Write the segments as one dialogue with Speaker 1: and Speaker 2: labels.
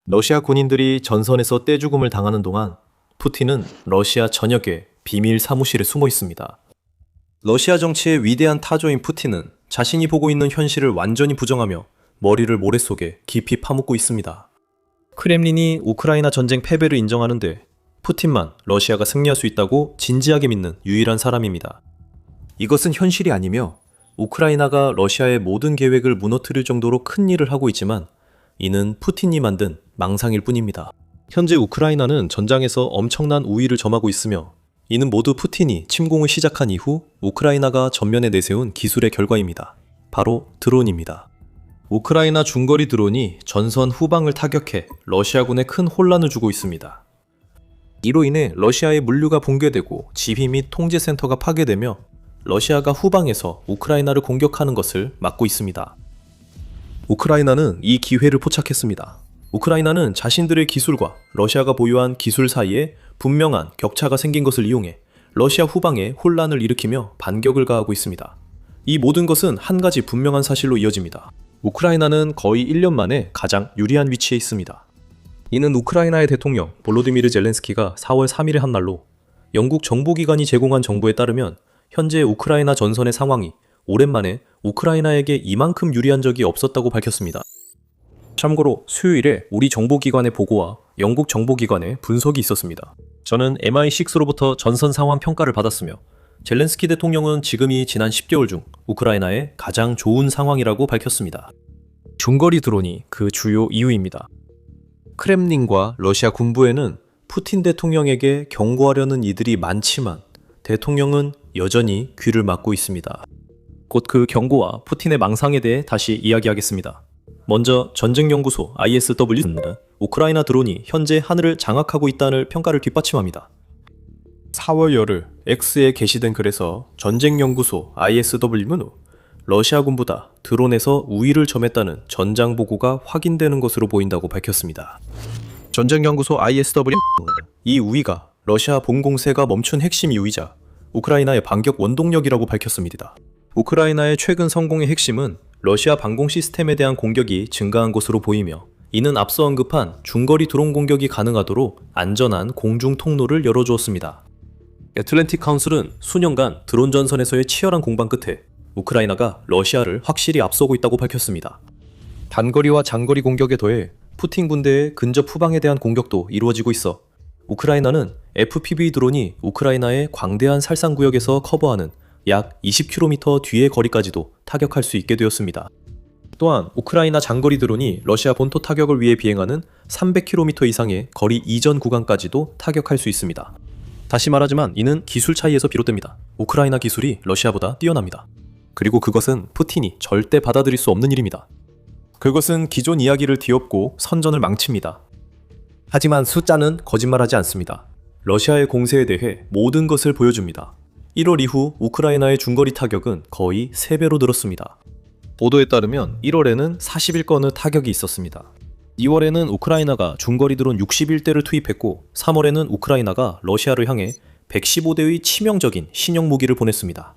Speaker 1: 러시아 군인들이 전선에서 떼죽음을 당하는 동안 푸틴은 러시아 전역의 비밀 사무실에 숨어 있습니다. 러시아 정치의 위대한 타조인 푸틴은 자신이 보고 있는 현실을 완전히 부정하며 머리를 모래 속에 깊이 파묻고 있습니다. 크렘린이 우크라이나 전쟁 패배를 인정하는데 푸틴만 러시아가 승리할 수 있다고 진지하게 믿는 유일한 사람입니다. 이것은 현실이 아니며 우크라이나가 러시아의 모든 계획을 무너뜨릴 정도로 큰 일을 하고 있지만 이는 푸틴이 만든 망상일 뿐입니다. 현재 우크라이나는 전장에서 엄청난 우위를 점하고 있으며 이는 모두 푸틴이 침공을 시작한 이후 우크라이나가 전면에 내세운 기술의 결과입니다. 바로 드론입니다. 우크라이나 중거리 드론이 전선 후방을 타격해 러시아군에 큰 혼란을 주고 있습니다. 이로 인해 러시아의 물류가 붕괴되고 지휘 및 통제센터가 파괴되며 러시아가 후방에서 우크라이나를 공격하는 것을 막고 있습니다. 우크라이나는 이 기회를 포착했습니다. 우크라이나는 자신들의 기술과 러시아가 보유한 기술 사이에 분명한 격차가 생긴 것을 이용해 러시아 후방에 혼란을 일으키며 반격을 가하고 있습니다. 이 모든 것은 한 가지 분명한 사실로 이어집니다. 우크라이나는 거의 1년 만에 가장 유리한 위치에 있습니다. 이는 우크라이나의 대통령 볼로디미르 젤렌스키가 4월 3일에 한 말로 영국 정보기관이 제공한 정보에 따르면 현재 우크라이나 전선의 상황이 오랜만에 우크라이나에게 이만큼 유리한 적이 없었다고 밝혔습니다. 참고로 수요일에 우리 정보기관의 보고와 영국 정보기관의 분석이 있었습니다. 저는 MI6로부터 전선 상황 평가를 받았으며 젤렌스키 대통령은 지금이 지난 10개월 중 우크라이나의 가장 좋은 상황이라고 밝혔습니다. 중거리 드론이 그 주요 이유입니다. 크렘린과 러시아 군부에는 푸틴 대통령에게 경고하려는 이들이 많지만 대통령은 여전히 귀를 막고 있습니다. 곧 그 경고와 푸틴의 망상에 대해 다시 이야기하겠습니다. 먼저 전쟁연구소 ISW는 우크라이나 드론이 현재 하늘을 장악하고 있다는 평가를 뒷받침합니다. 4월 열흘 X에 게시된 글에서 전쟁연구소 ISW는 러시아군보다 드론에서 우위를 점했다는 전장 보고가 확인되는 것으로 보인다고 밝혔습니다. 전쟁연구소 ISW는 이 우위가 러시아 본공세가 멈춘 핵심 이유이자 우크라이나의 반격 원동력이라고 밝혔습니다. 우크라이나의 최근 성공의 핵심은 러시아 방공 시스템에 대한 공격이 증가한 것으로 보이며 이는 앞서 언급한 중거리 드론 공격이 가능하도록 안전한 공중 통로를 열어주었습니다. 애틀랜틱 카운슬은 수년간 드론 전선에서의 치열한 공방 끝에 우크라이나가 러시아를 확실히 앞서고 있다고 밝혔습니다. 단거리와 장거리 공격에 더해 푸틴 군대의 근접 후방에 대한 공격도 이루어지고 있어 우크라이나는 FPV 드론이 우크라이나의 광대한 살상구역에서 커버하는 약 20km 뒤의 거리까지도 타격할 수 있게 되었습니다. 또한 우크라이나 장거리 드론이 러시아 본토 타격을 위해 비행하는 300km 이상의 거리 이전 구간까지도 타격할 수 있습니다. 다시 말하지만 이는 기술 차이에서 비롯됩니다. 우크라이나 기술이 러시아보다 뛰어납니다. 그리고 그것은 푸틴이 절대 받아들일 수 없는 일입니다. 그것은 기존 이야기를 뒤엎고 선전을 망칩니다. 하지만 숫자는 거짓말하지 않습니다. 러시아의 공세에 대해 모든 것을 보여줍니다. 1월 이후 우크라이나의 중거리 타격은 거의 3배로 늘었습니다. 보도에 따르면 1월에는 41건의 타격이 있었습니다. 2월에는 우크라이나가 중거리 드론 61대를 투입했고 3월에는 우크라이나가 러시아를 향해 115대의 치명적인 신형 무기를 보냈습니다.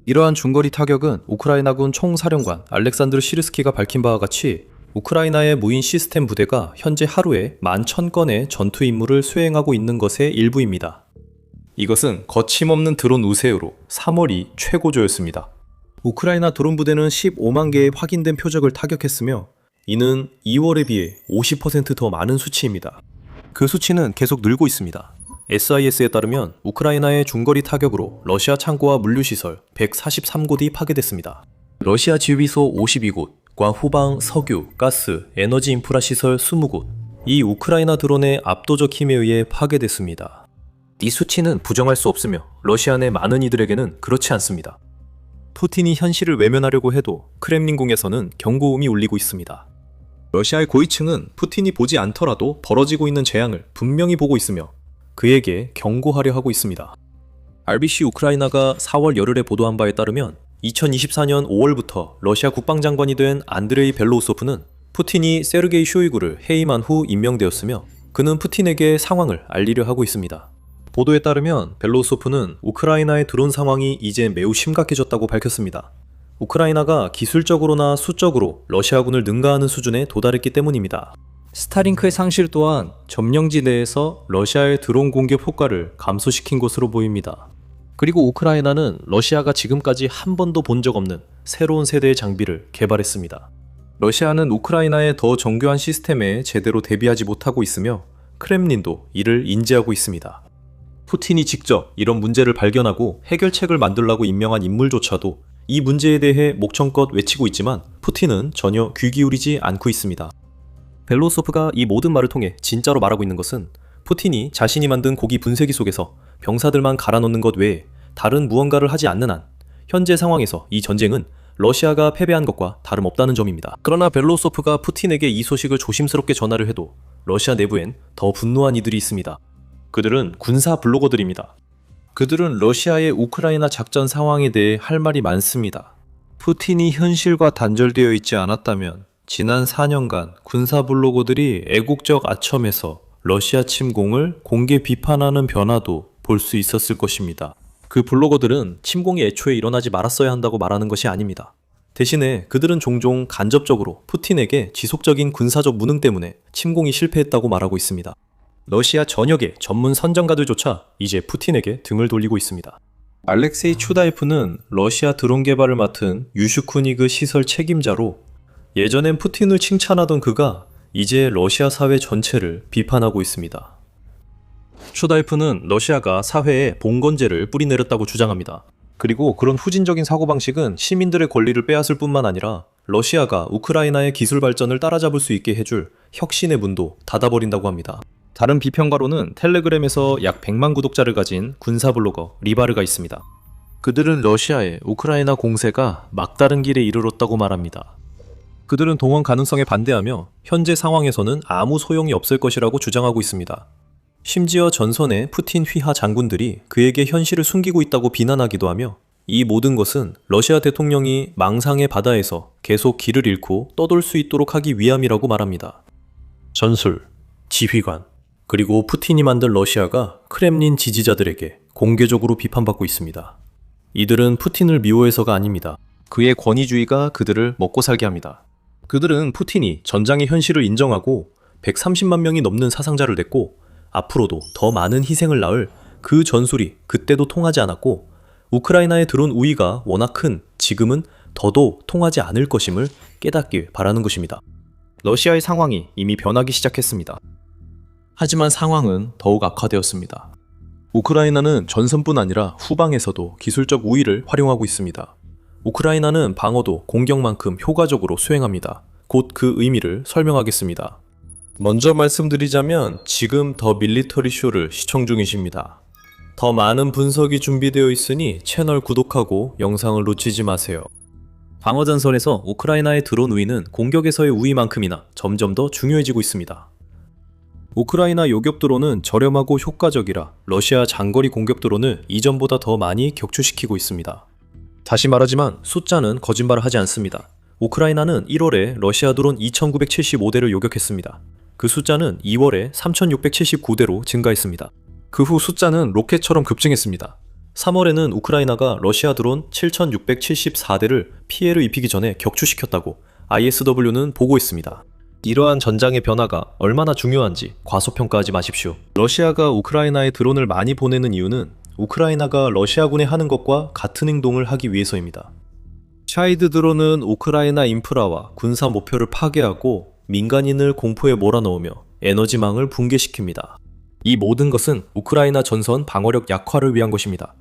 Speaker 1: 이러한 중거리 타격은 우크라이나군 총사령관 알렉산드르 시르스키가 밝힌 바와 같이 우크라이나의 무인 시스템 부대가 현재 하루에 11,000건의 전투 임무를 수행하고 있는 것의 일부입니다. 이것은 거침없는 드론 우세으로 3월이 최고조였습니다. 우크라이나 드론 부대는 15만 개의 확인된 표적을 타격했으며 이는 2월에 비해 50% 더 많은 수치입니다. 그 수치는 계속 늘고 있습니다. SIS에 따르면 우크라이나의 중거리 타격으로 러시아 창고와 물류시설 143곳이 파괴됐습니다. 러시아 지휘소 52곳, 후방 석유, 가스, 에너지 인프라 시설 20곳, 이 우크라이나 드론의 압도적 힘에 의해 파괴됐습니다. 이 수치는 부정할 수 없으며 러시아 내 많은 이들에게는 그렇지 않습니다. 푸틴이 현실을 외면하려고 해도 크렘린궁에서는 경고음이 울리고 있습니다. 러시아의 고위층은 푸틴이 보지 않더라도 벌어지고 있는 재앙을 분명히 보고 있으며 그에게 경고하려 하고 있습니다. RBC 우크라이나가 4월 열흘에 보도한 바에 따르면 2024년 5월부터 러시아 국방장관이 된 안드레이 벨로우소프는 푸틴이 세르게이 쇼이구를 해임한 후 임명되었으며 그는 푸틴에게 상황을 알리려 하고 있습니다. 보도에 따르면 벨로우소프는 우크라이나의 드론 상황이 이제 매우 심각해졌다고 밝혔습니다. 우크라이나가 기술적으로나 수적으로 러시아군을 능가하는 수준에 도달했기 때문입니다. 스타링크의 상실 또한 점령지 내에서 러시아의 드론 공격 효과를 감소시킨 것으로 보입니다. 그리고 우크라이나는 러시아가 지금까지 한 번도 본 적 없는 새로운 세대의 장비를 개발했습니다. 러시아는 우크라이나의 더 정교한 시스템에 제대로 대비하지 못하고 있으며 크렘린도 이를 인지하고 있습니다. 푸틴이 직접 이런 문제를 발견하고 해결책을 만들라고 임명한 인물조차도 이 문제에 대해 목청껏 외치고 있지만 푸틴은 전혀 귀 기울이지 않고 있습니다. 벨로소프가 이 모든 말을 통해 진짜로 말하고 있는 것은 푸틴이 자신이 만든 고기 분쇄기 속에서 병사들만 갈아넣는 것 외에 다른 무언가를 하지 않는 한 현재 상황에서 이 전쟁은 러시아가 패배한 것과 다름없다는 점입니다. 그러나 벨로소프가 푸틴에게 이 소식을 조심스럽게 전하려 해도 러시아 내부엔 더 분노한 이들이 있습니다. 그들은 군사 블로거들입니다. 그들은 러시아의 우크라이나 작전 상황에 대해 할 말이 많습니다. 푸틴이 현실과 단절되어 있지 않았다면 지난 4년간 군사 블로거들이 애국적 아첨에서 러시아 침공을 공개 비판하는 변화도 볼 수 있었을 것입니다. 그 블로거들은 침공이 애초에 일어나지 말았어야 한다고 말하는 것이 아닙니다. 대신에 그들은 종종 간접적으로 푸틴에게 지속적인 군사적 무능 때문에 침공이 실패했다고 말하고 있습니다. 러시아 전역의 전문 선전가들조차 이제 푸틴에게 등을 돌리고 있습니다. 알렉세이 추다이프는 러시아 드론 개발을 맡은 유슈쿠니그 시설 책임자로 예전엔 푸틴을 칭찬하던 그가 이제 러시아 사회 전체를 비판하고 있습니다. 추다이프는 러시아가 사회에 봉건제를 뿌리내렸다고 주장합니다. 그리고 그런 후진적인 사고방식은 시민들의 권리를 빼앗을 뿐만 아니라 러시아가 우크라이나의 기술 발전을 따라잡을 수 있게 해줄 혁신의 문도 닫아버린다고 합니다. 다른 비평가로는 텔레그램에서 약 100만 구독자를 가진 군사 블로거 리바르가 있습니다. 그들은 러시아의 우크라이나 공세가 막다른 길에 이르렀다고 말합니다. 그들은 동원 가능성에 반대하며 현재 상황에서는 아무 소용이 없을 것이라고 주장하고 있습니다. 심지어 전선의 푸틴 휘하 장군들이 그에게 현실을 숨기고 있다고 비난하기도 하며 이 모든 것은 러시아 대통령이 망상의 바다에서 계속 길을 잃고 떠돌 수 있도록 하기 위함이라고 말합니다. 전술, 지휘관, 그리고 푸틴이 만든 러시아가 크렘린 지지자들에게 공개적으로 비판받고 있습니다. 이들은 푸틴을 미워해서가 아닙니다. 그의 권위주의가 그들을 먹고 살게 합니다. 그들은 푸틴이 전장의 현실을 인정하고 130만 명이 넘는 사상자를 냈고 앞으로도 더 많은 희생을 낳을 그 전술이 그때도 통하지 않았고 우크라이나의 드론 우위가 워낙 큰 지금은 더더욱 통하지 않을 것임을 깨닫길 바라는 것입니다. 러시아의 상황이 이미 변하기 시작했습니다. 하지만 상황은 더욱 악화되었습니다. 우크라이나는 전선뿐 아니라 후방에서도 기술적 우위를 활용하고 있습니다. 우크라이나는 방어도 공격만큼 효과적으로 수행합니다. 곧 그 의미를 설명하겠습니다. 먼저 말씀드리자면 지금 더 밀리터리 쇼를 시청 중이십니다. 더 많은 분석이 준비되어 있으니 채널 구독하고 영상을 놓치지 마세요. 방어 전선에서 우크라이나의 드론 우위는 공격에서의 우위만큼이나 점점 더 중요해지고 있습니다. 우크라이나 요격 드론은 저렴하고 효과적이라 러시아 장거리 공격 드론을 이전보다 더 많이 격추시키고 있습니다. 다시 말하지만 숫자는 거짓말을 하지 않습니다. 우크라이나는 1월에 러시아 드론 2,975대를 요격했습니다. 그 숫자는 2월에 3,679대로 증가했습니다. 그 후 숫자는 로켓처럼 급증했습니다. 3월에는 우크라이나가 러시아 드론 7,674대를 피해를 입히기 전에 격추시켰다고 ISW는 보고했습니다. 이러한 전장의 변화가 얼마나 중요한지 과소평가하지 마십시오. 러시아가 우크라이나에 드론을 많이 보내는 이유는 우크라이나가 러시아군에 하는 것과 같은 행동을 하기 위해서입니다. 차이드 드론은 우크라이나 인프라와 군사 목표를 파괴하고 민간인을 공포에 몰아넣으며 에너지망을 붕괴시킵니다. 이 모든 것은 우크라이나 전선 방어력 약화를 위한 것입니다.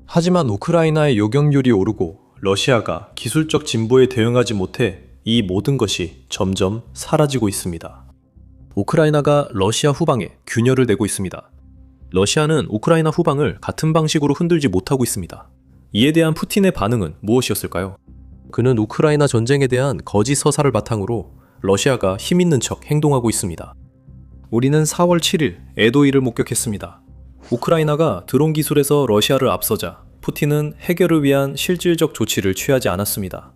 Speaker 1: 하지만 우크라이나의 요격률이 오르고 러시아가 기술적 진보에 대응하지 못해 이 모든 것이 점점 사라지고 있습니다. 우크라이나가 러시아 후방에 균열을 내고 있습니다. 러시아는 우크라이나 후방을 같은 방식으로 흔들지 못하고 있습니다. 이에 대한 푸틴의 반응은 무엇이었을까요? 그는 우크라이나 전쟁에 대한 거짓 서사를 바탕으로 러시아가 힘있는 척 행동하고 있습니다. 우리는 4월 7일 에도일을 목격했습니다. 우크라이나가 드론 기술에서 러시아를 앞서자 푸틴은 해결을 위한 실질적 조치를 취하지 않았습니다.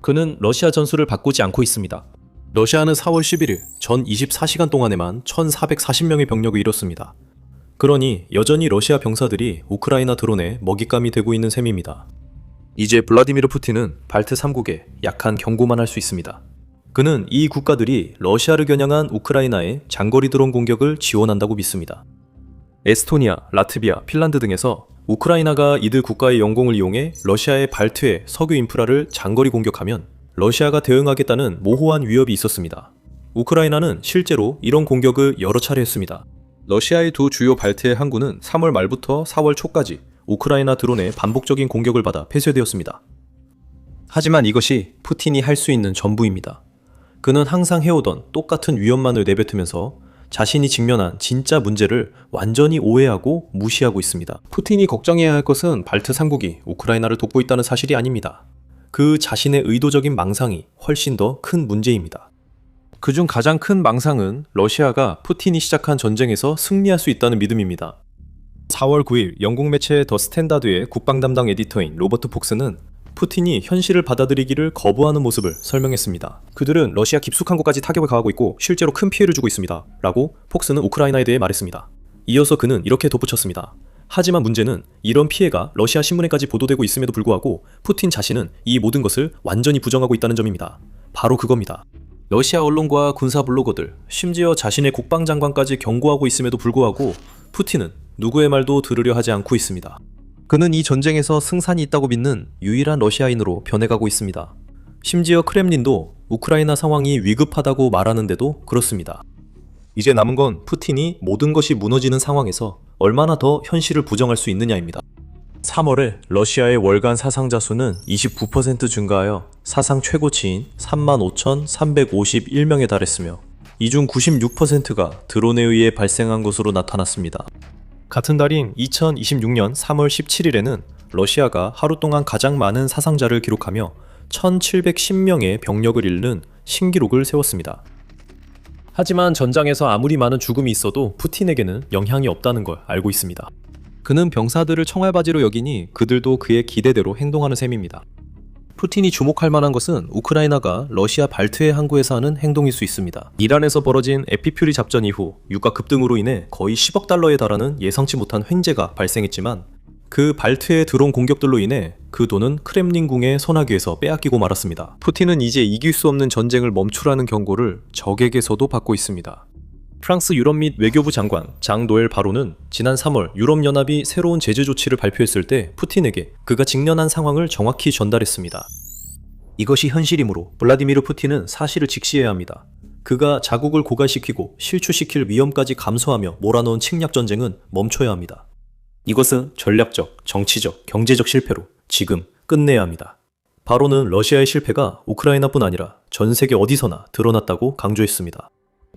Speaker 1: 그는 러시아 전술을 바꾸지 않고 있습니다. 러시아는 4월 11일 전 24시간 동안에만 1,440명의 병력을 잃었습니다. 그러니 여전히 러시아 병사들이 우크라이나 드론에 먹잇감이 되고 있는 셈입니다. 이제 블라디미르 푸틴은 발트 3국에 약한 경고만 할 수 있습니다. 그는 이 국가들이 러시아를 겨냥한 우크라이나의 장거리 드론 공격을 지원한다고 믿습니다. 에스토니아, 라트비아, 핀란드 등에서 우크라이나가 이들 국가의 영공을 이용해 러시아의 발트해 석유 인프라를 장거리 공격하면 러시아가 대응하겠다는 모호한 위협이 있었습니다. 우크라이나는 실제로 이런 공격을 여러 차례 했습니다. 러시아의 두 주요 발트해 항구는 3월 말부터 4월 초까지 우크라이나 드론의 반복적인 공격을 받아 폐쇄되었습니다. 하지만 이것이 푸틴이 할 수 있는 전부입니다. 그는 항상 해오던 똑같은 위협만을 내뱉으면서 자신이 직면한 진짜 문제를 완전히 오해하고 무시하고 있습니다. 푸틴이 걱정해야 할 것은 발트 3국이 우크라이나를 돕고 있다는 사실이 아닙니다. 그 자신의 의도적인 망상이 훨씬 더 큰 문제입니다. 그중 가장 큰 망상은 러시아가 푸틴이 시작한 전쟁에서 승리할 수 있다는 믿음입니다. 4월 9일 영국 매체 더 스탠다드의 국방 담당 에디터인 로버트 폭스는 푸틴이 현실을 받아들이기를 거부하는 모습을 설명했습니다. 그들은 러시아 깊숙한 곳까지 타격을 가하고 있고 실제로 큰 피해를 주고 있습니다. 라고 폭스는 우크라이나에 대해 말했습니다. 이어서 그는 이렇게 덧붙였습니다. 하지만 문제는 이런 피해가 러시아 신문에까지 보도되고 있음에도 불구하고 푸틴 자신은 이 모든 것을 완전히 부정하고 있다는 점입니다. 바로 그겁니다. 러시아 언론과 군사 블로거들, 심지어 자신의 국방장관까지 경고하고 있음에도 불구하고 푸틴은 누구의 말도 들으려 하지 않고 있습니다. 그는 이 전쟁에서 승산이 있다고 믿는 유일한 러시아인으로 변해가고 있습니다. 심지어 크렘린도 우크라이나 상황이 위급하다고 말하는데도 그렇습니다. 이제 남은 건 푸틴이 모든 것이 무너지는 상황에서 얼마나 더 현실을 부정할 수 있느냐입니다. 3월에 러시아의 월간 사상자 수는 29% 증가하여 사상 최고치인 35,351명에 달했으며 이 중 96%가 드론에 의해 발생한 것으로 나타났습니다. 같은 달인 2026년 3월 17일에는 러시아가 하루 동안 가장 많은 사상자를 기록하며 1,710명의 병력을 잃는 신기록을 세웠습니다. 하지만 전장에서 아무리 많은 죽음이 있어도 푸틴에게는 영향이 없다는 걸 알고 있습니다. 그는 병사들을 청알바지로 여기니 그들도 그의 기대대로 행동하는 셈입니다. 푸틴이 주목할 만한 것은 우크라이나가 러시아 발트해 항구에서 하는 행동일 수 있습니다. 이란에서 벌어진 에피퓨리 작전 이후 유가 급등으로 인해 거의 10억 달러에 달하는 예상치 못한 횡재가 발생했지만 그 발트해 드론 공격들로 인해 그 돈은 크렘린궁의 소나기에서 빼앗기고 말았습니다. 푸틴은 이제 이길 수 없는 전쟁을 멈추라는 경고를 적에게서도 받고 있습니다. 프랑스 유럽 및 외교부 장관 장 노엘 바로는 지난 3월 유럽연합이 새로운 제재 조치를 발표했을 때 푸틴에게 그가 직면한 상황을 정확히 전달했습니다. 이것이 현실이므로 블라디미르 푸틴은 사실을 직시해야 합니다. 그가 자국을 고갈시키고 실추시킬 위험까지 감수하며 몰아넣은 침략 전쟁은 멈춰야 합니다. 이것은 전략적, 정치적, 경제적 실패로 지금 끝내야 합니다. 바로는 러시아의 실패가 우크라이나뿐 아니라 전 세계 어디서나 드러났다고 강조했습니다.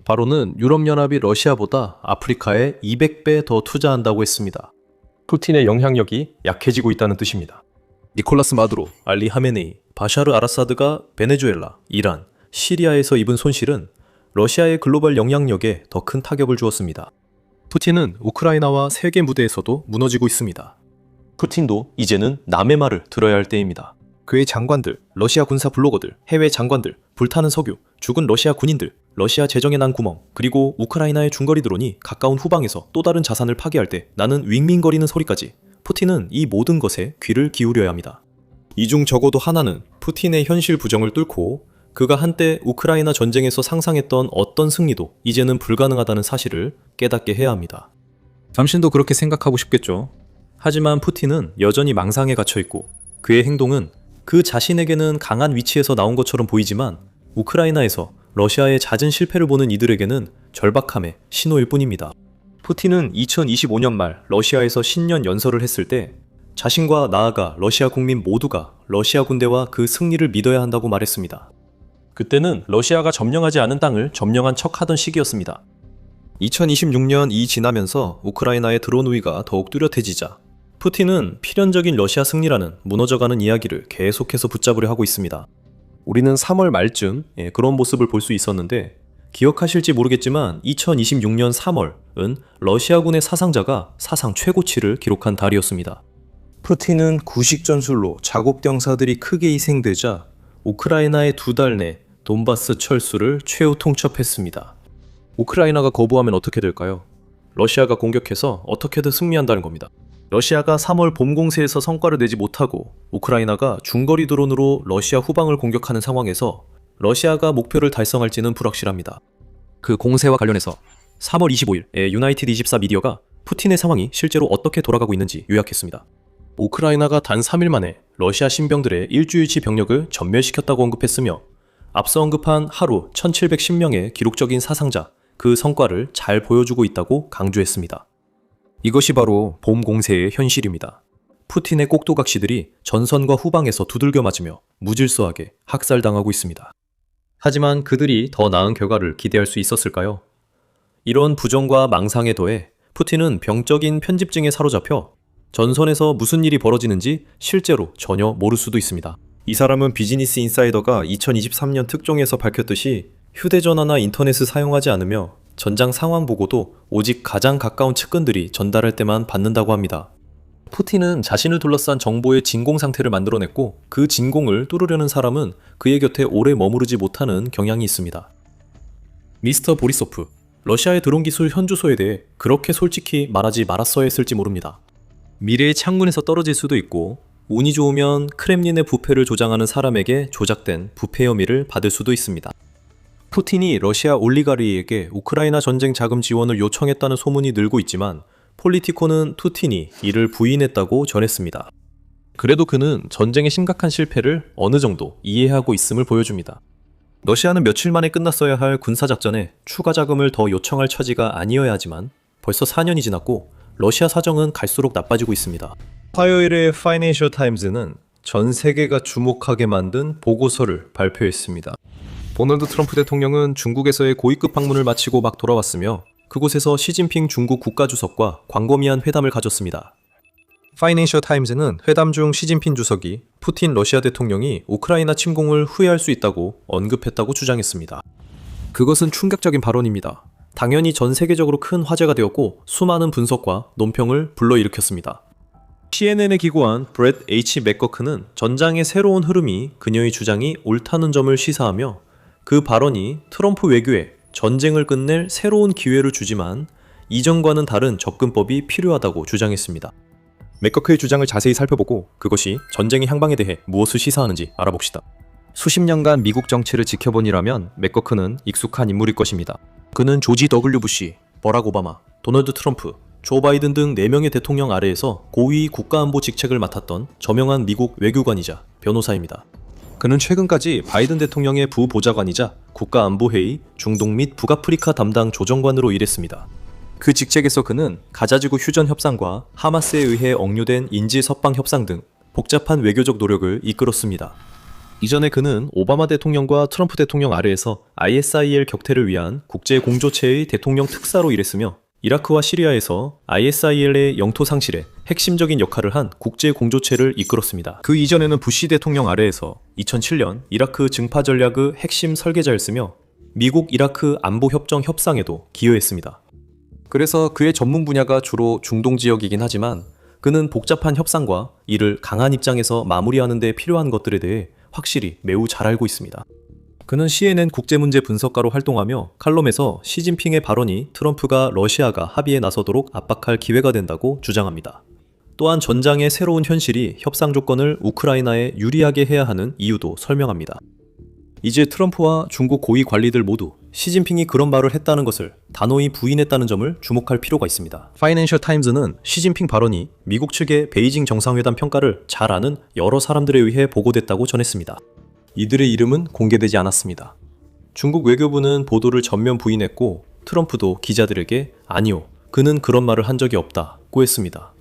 Speaker 1: 바로는 유럽연합이 러시아보다 아프리카에 200배 더 투자한다고 했습니다. 푸틴의 영향력이 약해지고 있다는 뜻입니다. 니콜라스 마두로, 알리 하메네이, 바샤르 아라사드가 베네수엘라, 이란, 시리아에서 입은 손실은 러시아의 글로벌 영향력에 더 큰 타격을 주었습니다. 푸틴은 우크라이나와 세계 무대에서도 무너지고 있습니다. 푸틴도 이제는 남의 말을 들어야 할 때입니다. 그의 장관들, 러시아 군사 블로거들, 해외 장관들, 불타는 석유, 죽은 러시아 군인들, 러시아 재정에 난 구멍, 그리고 우크라이나의 중거리 드론이 가까운 후방에서 또 다른 자산을 파괴할 때 나는 윙윙거리는 소리까지 푸틴은 이 모든 것에 귀를 기울여야 합니다. 이 중 적어도 하나는 푸틴의 현실 부정을 뚫고 그가 한때 우크라이나 전쟁에서 상상했던 어떤 승리도 이제는 불가능하다는 사실을 깨닫게 해야 합니다. 당신도 그렇게 생각하고 싶겠죠. 하지만 푸틴은 여전히 망상에 갇혀있고 그의 행동은 그 자신에게는 강한 위치에서 나온 것처럼 보이지만 우크라이나에서 러시아의 잦은 실패를 보는 이들에게는 절박함의 신호일 뿐입니다. 푸틴은 2025년 말 러시아에서 신년 연설을 했을 때 자신과 나아가 러시아 국민 모두가 러시아 군대와 그 승리를 믿어야 한다고 말했습니다. 그때는 러시아가 점령하지 않은 땅을 점령한 척 하던 시기였습니다. 2026년이 지나면서 우크라이나의 드론 우위가 더욱 뚜렷해지자 푸틴은 필연적인 러시아 승리라는 무너져가는 이야기를 계속해서 붙잡으려 하고 있습니다. 우리는 3월 말쯤 그런 모습을 볼 수 있었는데 기억하실지 모르겠지만 2026년 3월은 러시아군의 사상자가 사상 최고치를 기록한 달이었습니다. 푸틴은 구식 전술로 자국 병사들이 크게 희생되자 우크라이나의 2달 내 돈바스 철수를 최후 통첩했습니다. 우크라이나가 거부하면 어떻게 될까요? 러시아가 공격해서 어떻게든 승리한다는 겁니다. 러시아가 3월 봄 공세에서 성과를 내지 못하고 우크라이나가 중거리 드론으로 러시아 후방을 공격하는 상황에서 러시아가 목표를 달성할지는 불확실합니다. 그 공세와 관련해서 3월 25일에 유나이티드 24 미디어가 푸틴의 상황이 실제로 어떻게 돌아가고 있는지 요약했습니다. 우크라이나가 단 3일 만에 러시아 신병들의 일주일치 병력을 전멸시켰다고 언급했으며 앞서 언급한 하루 1710명의 기록적인 사상자, 그 성과를 잘 보여주고 있다고 강조했습니다. 이것이 바로 봄 공세의 현실입니다. 푸틴의 꼭두각시들이 전선과 후방에서 두들겨 맞으며 무질서하게 학살당하고 있습니다. 하지만 그들이 더 나은 결과를 기대할 수 있었을까요? 이런 부정과 망상에 더해 푸틴은 병적인 편집증에 사로잡혀 전선에서 무슨 일이 벌어지는지 실제로 전혀 모를 수도 있습니다. 이 사람은 비즈니스 인사이더가 2023년 특종에서 밝혔듯이 휴대전화나 인터넷을 사용하지 않으며 전장 상황 보고도 오직 가장 가까운 측근들이 전달할 때만 받는다고 합니다. 푸틴은 자신을 둘러싼 정보의 진공 상태를 만들어냈고 그 진공을 뚫으려는 사람은 그의 곁에 오래 머무르지 못하는 경향이 있습니다. 미스터 보리소프, 러시아의 드론 기술 현주소에 대해 그렇게 솔직히 말하지 말았어야 했을지 모릅니다. 미래의 창문에서 떨어질 수도 있고 운이 좋으면 크렘린의 부패를 조장하는 사람에게 조작된 부패 혐의를 받을 수도 있습니다. 푸틴이 러시아 올리가리에게 우크라이나 전쟁 자금 지원을 요청했다는 소문이 늘고 있지만 폴리티코는 푸틴이 이를 부인했다고 전했습니다. 그래도 그는 전쟁의 심각한 실패를 어느 정도 이해하고 있음을 보여줍니다. 러시아는 며칠 만에 끝났어야 할 군사작전에 추가 자금을 더 요청할 처지가 아니어야 하지만 벌써 4년이 지났고 러시아 사정은 갈수록 나빠지고 있습니다. 화요일에 파이낸셜 타임즈는 전 세계가 주목하게 만든 보고서를 발표했습니다. 도널드 트럼프 대통령은 중국에서의 고위급 방문을 마치고 막 돌아왔으며 그곳에서 시진핑 중국 국가주석과 광범위한 회담을 가졌습니다. 파이낸셜 타임즈는 회담 중 시진핑 주석이 푸틴 러시아 대통령이 우크라이나 침공을 후회할 수 있다고 언급했다고 주장했습니다. 그것은 충격적인 발언입니다. 당연히 전 세계적으로 큰 화제가 되었고 수많은 분석과 논평을 불러일으켰습니다. CNN에 기고한 브렛 H. 맥거크는 전장의 새로운 흐름이 그녀의 주장이 옳다는 점을 시사하며 그 발언이 트럼프 외교에 전쟁을 끝낼 새로운 기회를 주지만 이전과는 다른 접근법이 필요하다고 주장했습니다. 맥거크의 주장을 자세히 살펴보고 그것이 전쟁의 향방에 대해 무엇을 시사하는지 알아봅시다. 수십 년간 미국 정치를 지켜본 이라면 맥거크는 익숙한 인물일 것입니다. 그는 조지 W. 부시, 버락 오바마, 도널드 트럼프, 조 바이든 등 4명의 대통령 아래에서 고위 국가안보 직책을 맡았던 저명한 미국 외교관이자 변호사입니다. 그는 최근까지 바이든 대통령의 부보좌관이자 국가안보회의 중동 및 북아프리카 담당 조정관으로 일했습니다. 그 직책에서 그는 가자지구 휴전 협상과 하마스에 의해 억류된 인질 석방 협상 등 복잡한 외교적 노력을 이끌었습니다. 이전에 그는 오바마 대통령과 트럼프 대통령 아래에서 ISIL 격퇴를 위한 국제공조체의 대통령 특사로 일했으며 이라크와 시리아에서 ISIL의 영토 상실에 핵심적인 역할을 한 국제공조체를 이끌었습니다. 그 이전에는 부시 대통령 아래에서 2007년 이라크 증파 전략의 핵심 설계자였으며 미국 이라크 안보협정 협상에도 기여했습니다. 그래서 그의 전문 분야가 주로 중동 지역이긴 하지만 그는 복잡한 협상과 이를 강한 입장에서 마무리하는 데 필요한 것들에 대해 확실히 매우 잘 알고 있습니다. 그는 CNN 국제문제 분석가로 활동하며 칼럼에서 시진핑의 발언이 트럼프가 러시아가 합의에 나서도록 압박할 기회가 된다고 주장합니다. 또한 전장의 새로운 현실이 협상 조건을 우크라이나에 유리하게 해야 하는 이유도 설명합니다. 이제 트럼프와 중국 고위 관리들 모두 시진핑이 그런 말을 했다는 것을 단호히 부인했다는 점을 주목할 필요가 있습니다. 파이낸셜 타임즈는 시진핑 발언이 미국 측의 베이징 정상회담 평가를 잘 아는 여러 사람들에 의해 보고됐다고 전했습니다. 이들의 이름은 공개되지 않았습니다. 중국 외교부는 보도를 전면 부인했고 트럼프도 기자들에게 아니요, 그는 그런 말을 한 적이 없다고 했습니다.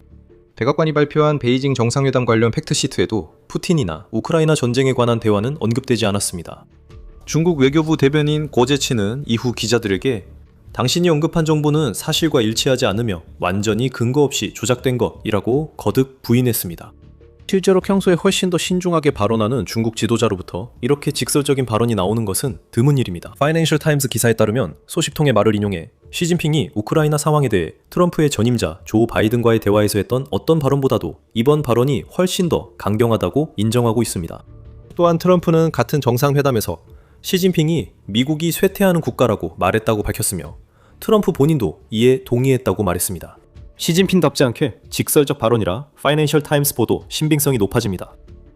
Speaker 1: 백악관이 발표한 베이징 정상회담 관련 팩트시트에도 푸틴이나 우크라이나 전쟁에 관한 대화는 언급되지 않았습니다. 중국 외교부 대변인 고제치는 이후 기자들에게 당신이 언급한 정보는 사실과 일치하지 않으며 완전히 근거 없이 조작된 것이라고 거듭 부인했습니다. 실제로 평소에 훨씬 더 신중하게 발언하는 중국 지도자로부터 이렇게 직설적인 발언이 나오는 것은 드문 일입니다. 파이낸셜 타임스 기사에 따르면 소식통의 말을 인용해 시진핑이 우크라이나 상황에 대해 트럼프의 전임자 조 바이든과의 대화에서 했던 어떤 발언보다도 이번 발언이 훨씬 더 강경하다고 인정하고 있습니다. 또한 트럼프는 같은 정상회담에서 시진핑이 미국이 쇠퇴하는 국가라고 말했다고 밝혔으며 트럼프 본인도 이에 동의했다고 말했습니다. 시진핑답지 않게 직설적 발언이라 파이낸셜 타임스 보도 신빙성이 높아집니다.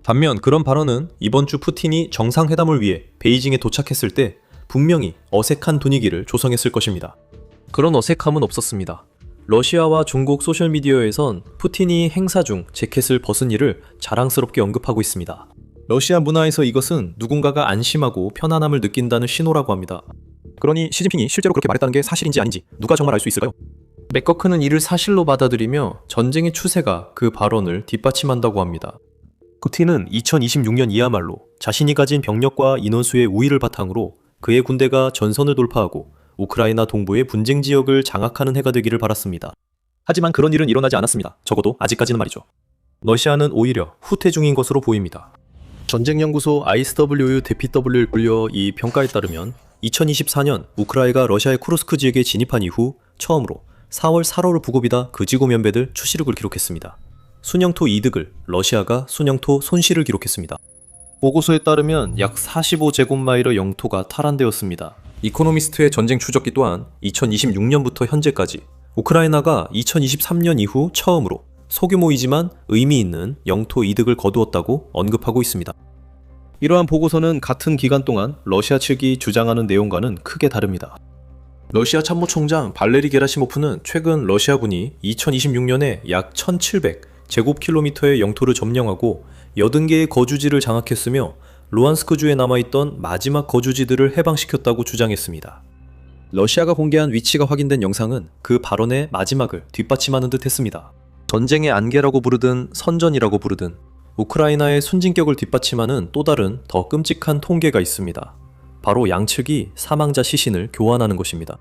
Speaker 1: 반면 그런 발언은 이번 주 푸틴이 정상회담을 위해 베이징에 도착했을 때 분명히 어색한 분위기를 조성했을 것입니다. 그런 어색함은 없었습니다. 러시아와 중국 소셜미디어에선 푸틴이 행사 중 재킷을 벗은 일을 자랑스럽게 언급하고 있습니다. 러시아 문화에서 이것은 누군가가 안심하고 편안함을 느낀다는 신호라고 합니다. 그러니 시진핑이 실제로 그렇게 말했다는 게 사실인지 아닌지 누가 정말 알 수 있을까요? 맥거크는 이를 사실로 받아들이며 전쟁의 추세가 그 발언을 뒷받침한다고 합니다. 푸틴은 2026년 이야말로 자신이 가진 병력과 인원수의 우위를 바탕으로 그의 군대가 전선을 돌파하고 우크라이나 동부의 분쟁 지역을 장악하는 해가 되기를 바랐습니다. 하지만 그런 일은 일어나지 않았습니다. 적어도 아직까지는 말이죠. 러시아는 오히려 후퇴 중인 것으로 보입니다. 전쟁연구소 ISW 대PW를 불려 이 평가에 따르면 2024년 우크라이나가 러시아의 쿠르스크 지역에 진입한 이후 처음으로 4월 살얼을 부고비다 그지고 면배들 추시력을 기록했습니다. 순영토 이득을, 러시아가 순영토 손실을 기록했습니다. 보고서에 따르면 약 45제곱마일의 영토가 탈환되었습니다. 이코노미스트의 전쟁 추적기 또한 2026년부터 현재까지 우크라이나가 2023년 이후 처음으로 소규모이지만 의미 있는 영토 이득을 거두었다고 언급하고 있습니다. 이러한 보고서는 같은 기간 동안 러시아 측이 주장하는 내용과는 크게 다릅니다. 러시아 참모총장 발레리 게라시모프는 최근 러시아군이 2026년에 약 1700제곱킬로미터의 영토를 점령하고 80개의 거주지를 장악했으며 루안스크주에 남아있던 마지막 거주지들을 해방시켰다고 주장했습니다. 러시아가 공개한 위치가 확인된 영상은 그 발언의 마지막을 뒷받침하는 듯 했습니다. 전쟁의 안개라고 부르든 선전이라고 부르든 우크라이나의 순진격을 뒷받침하는 또 다른 더 끔찍한 통계가 있습니다. 바로 양측이 사망자 시신을 교환하는 것입니다.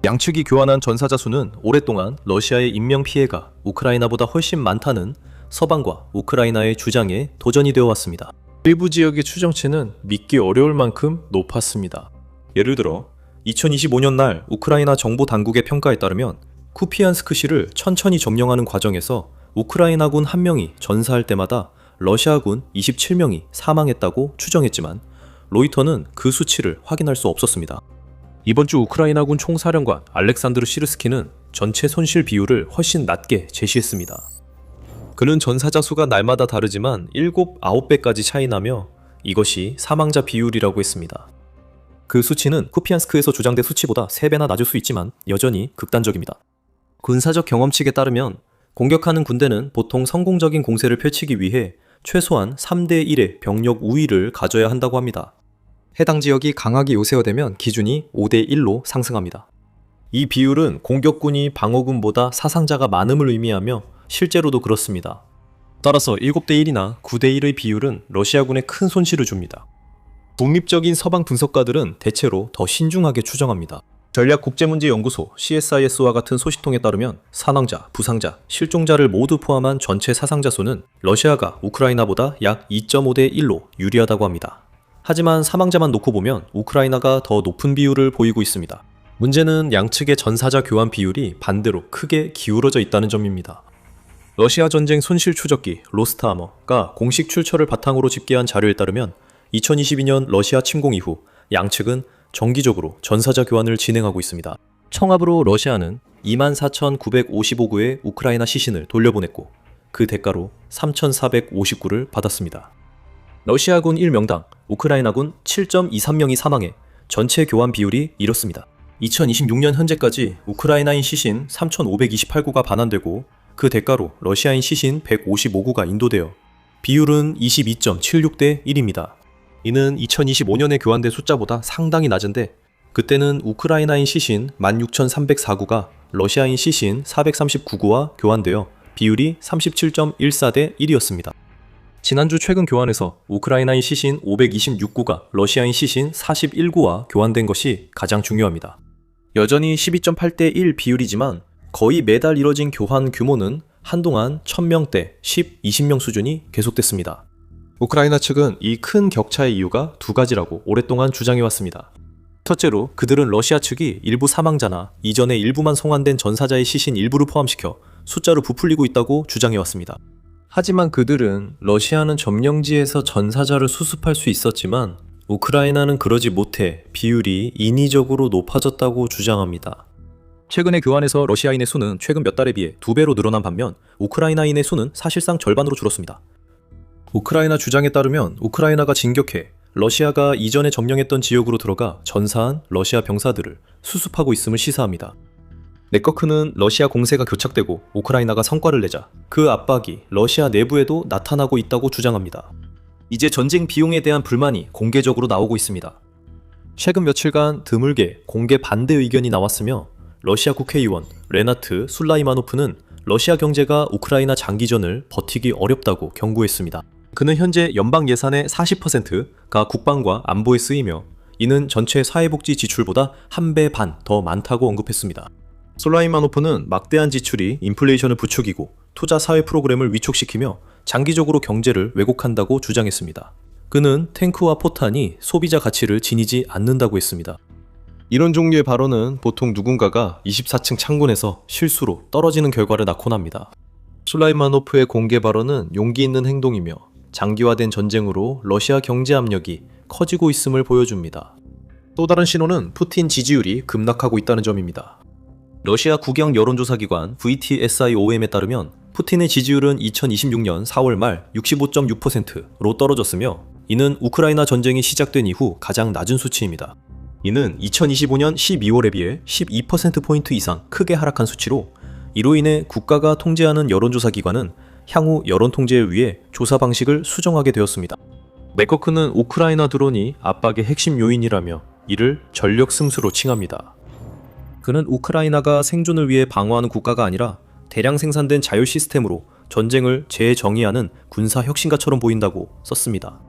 Speaker 1: 양측이 교환한 전사자 수는 오랫동안 러시아의 인명피해가 우크라이나보다 훨씬 많다는 서방과 우크라이나의 주장에 도전이 되어 왔습니다. 일부 지역의 추정치는 믿기 어려울 만큼 높았습니다. 예를 들어 2025년 날 우크라이나 정보 당국의 평가에 따르면 쿠피안스크시를 천천히 점령하는 과정에서 우크라이나군 1명이 전사할 때마다 러시아군 27명이 사망했다고 추정했지만 로이터는 그 수치를 확인할 수 없었습니다. 이번 주 우크라이나군 총사령관 알렉산드르 시르스키는 전체 손실 비율을 훨씬 낮게 제시했습니다. 그는 전사자 수가 날마다 다르지만 7, 9배까지 차이나며 이것이 사망자 비율이라고 했습니다. 그 수치는 쿠피안스크에서 주장된 수치보다 3배나 낮을 수 있지만 여전히 극단적입니다. 군사적 경험칙에 따르면 공격하는 군대는 보통 성공적인 공세를 펼치기 위해 최소한 3대 1의 병력 우위를 가져야 한다고 합니다. 해당 지역이 강하게 요새화되면 기준이 5대 1로 상승합니다. 이 비율은 공격군이 방어군보다 사상자가 많음을 의미하며 실제로도 그렇습니다. 따라서 7대 1이나 9대 1의 비율은 러시아군에 큰 손실을 줍니다. 독립적인 서방 분석가들은 대체로 더 신중하게 추정합니다. 전략국제문제연구소 CSIS와 같은 소식통에 따르면 사망자, 부상자, 실종자를 모두 포함한 전체 사상자 수는 러시아가 우크라이나보다 약 2.5대 1로 유리하다고 합니다. 하지만 사망자만 놓고 보면 우크라이나가 더 높은 비율을 보이고 있습니다. 문제는 양측의 전사자 교환 비율이 반대로 크게 기울어져 있다는 점입니다. 러시아 전쟁 손실 추적기 로스트아머가 공식 출처를 바탕으로 집계한 자료에 따르면 2022년 러시아 침공 이후 양측은 정기적으로 전사자 교환을 진행하고 있습니다. 청합으로 러시아는 24,955구의 우크라이나 시신을 돌려보냈고 그 대가로 3,459를 받았습니다. 러시아군 1명당 우크라이나군 7.23명이 사망해 전체 교환 비율이 이렇습니다. 2026년 현재까지 우크라이나인 시신 3,528구가 반환되고 그 대가로 러시아인 시신 155구가 인도되어 비율은 22.76대 1입니다. 이는 2025년에 교환된 숫자보다 상당히 낮은데 그때는 우크라이나인 시신 16,304구가 러시아인 시신 439구와 교환되어 비율이 37.14대 1이었습니다. 지난주 최근 교환에서 우크라이나인 시신 526구가 러시아인 시신 41구와 교환된 것이 가장 중요합니다. 여전히 12.8대 1 비율이지만 거의 매달 이뤄진 교환 규모는 한동안 1000명대, 10, 20명 수준이 계속됐습니다. 우크라이나 측은 이 큰 격차의 이유가 두 가지라고 오랫동안 주장해왔습니다. 첫째로 그들은 러시아 측이 일부 사망자나 이전에 일부만 송환된 전사자의 시신 일부를 포함시켜 숫자로 부풀리고 있다고 주장해왔습니다. 하지만 그들은 러시아는 점령지에서 전사자를 수습할 수 있었지만 우크라이나는 그러지 못해 비율이 인위적으로 높아졌다고 주장합니다. 최근의 교환에서 러시아인의 수는 최근 몇 달에 비해 2배로 늘어난 반면 우크라이나인의 수는 사실상 절반으로 줄었습니다. 우크라이나 주장에 따르면 우크라이나가 진격해 러시아가 이전에 점령했던 지역으로 들어가 전사한 러시아 병사들을 수습하고 있음을 시사합니다. 네커크는 러시아 공세가 교착되고 우크라이나가 성과를 내자 그 압박이 러시아 내부에도 나타나고 있다고 주장합니다. 이제 전쟁 비용에 대한 불만이 공개적으로 나오고 있습니다. 최근 며칠간 드물게 공개 반대 의견이 나왔으며 러시아 국회의원 레나트 술라이마노프는 러시아 경제가 우크라이나 장기전을 버티기 어렵다고 경고했습니다. 그는 현재 연방 예산의 40%가 국방과 안보에 쓰이며 이는 전체 사회복지 지출보다 1배 반 더 많다고 언급했습니다. 솔라이마노프는 막대한 지출이 인플레이션을 부추기고 투자 사회 프로그램을 위축시키며 장기적으로 경제를 왜곡한다고 주장했습니다. 그는 탱크와 포탄이 소비자 가치를 지니지 않는다고 했습니다. 이런 종류의 발언은 보통 누군가가 24층 창문에서 실수로 떨어지는 결과를 낳곤 합니다. 솔라이마노프의 공개 발언은 용기 있는 행동이며 장기화된 전쟁으로 러시아 경제 압력이 커지고 있음을 보여줍니다. 또 다른 신호는 푸틴 지지율이 급락하고 있다는 점입니다. 러시아 국영 여론조사기관 VTSIOM에 따르면 푸틴의 지지율은 2026년 4월 말 65.6%로 떨어졌으며 이는 우크라이나 전쟁이 시작된 이후 가장 낮은 수치입니다. 이는 2025년 12월에 비해 12%포인트 이상 크게 하락한 수치로 이로 인해 국가가 통제하는 여론조사기관은 향후 여론통제를 위해 조사 방식을 수정하게 되었습니다. 네커크는 우크라이나 드론이 압박의 핵심 요인이라며 이를 전력 승수로 칭합니다. 그는 우크라이나가 생존을 위해 방어하는 국가가 아니라 대량 생산된 자율 시스템으로 전쟁을 재정의하는 군사 혁신가처럼 보인다고 썼습니다.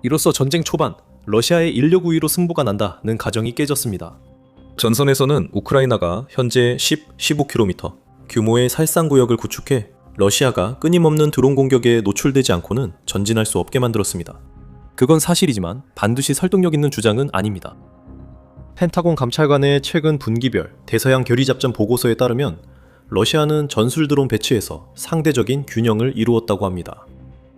Speaker 1: 이로써 전쟁 초반 러시아의 인력 우위로 승부가 난다는 가정이 깨졌습니다. 전선에서는 우크라이나가 현재 15km 규모의 살상구역을 구축해 러시아가 끊임없는 드론 공격에 노출되지 않고는 전진할 수 없게 만들었습니다. 그건 사실이지만 반드시 설득력 있는 주장은 아닙니다. 펜타곤 감찰관의 최근 분기별 대서양 결의작전 보고서에 따르면 러시아는 전술 드론 배치에서 상대적인 균형을 이루었다고 합니다.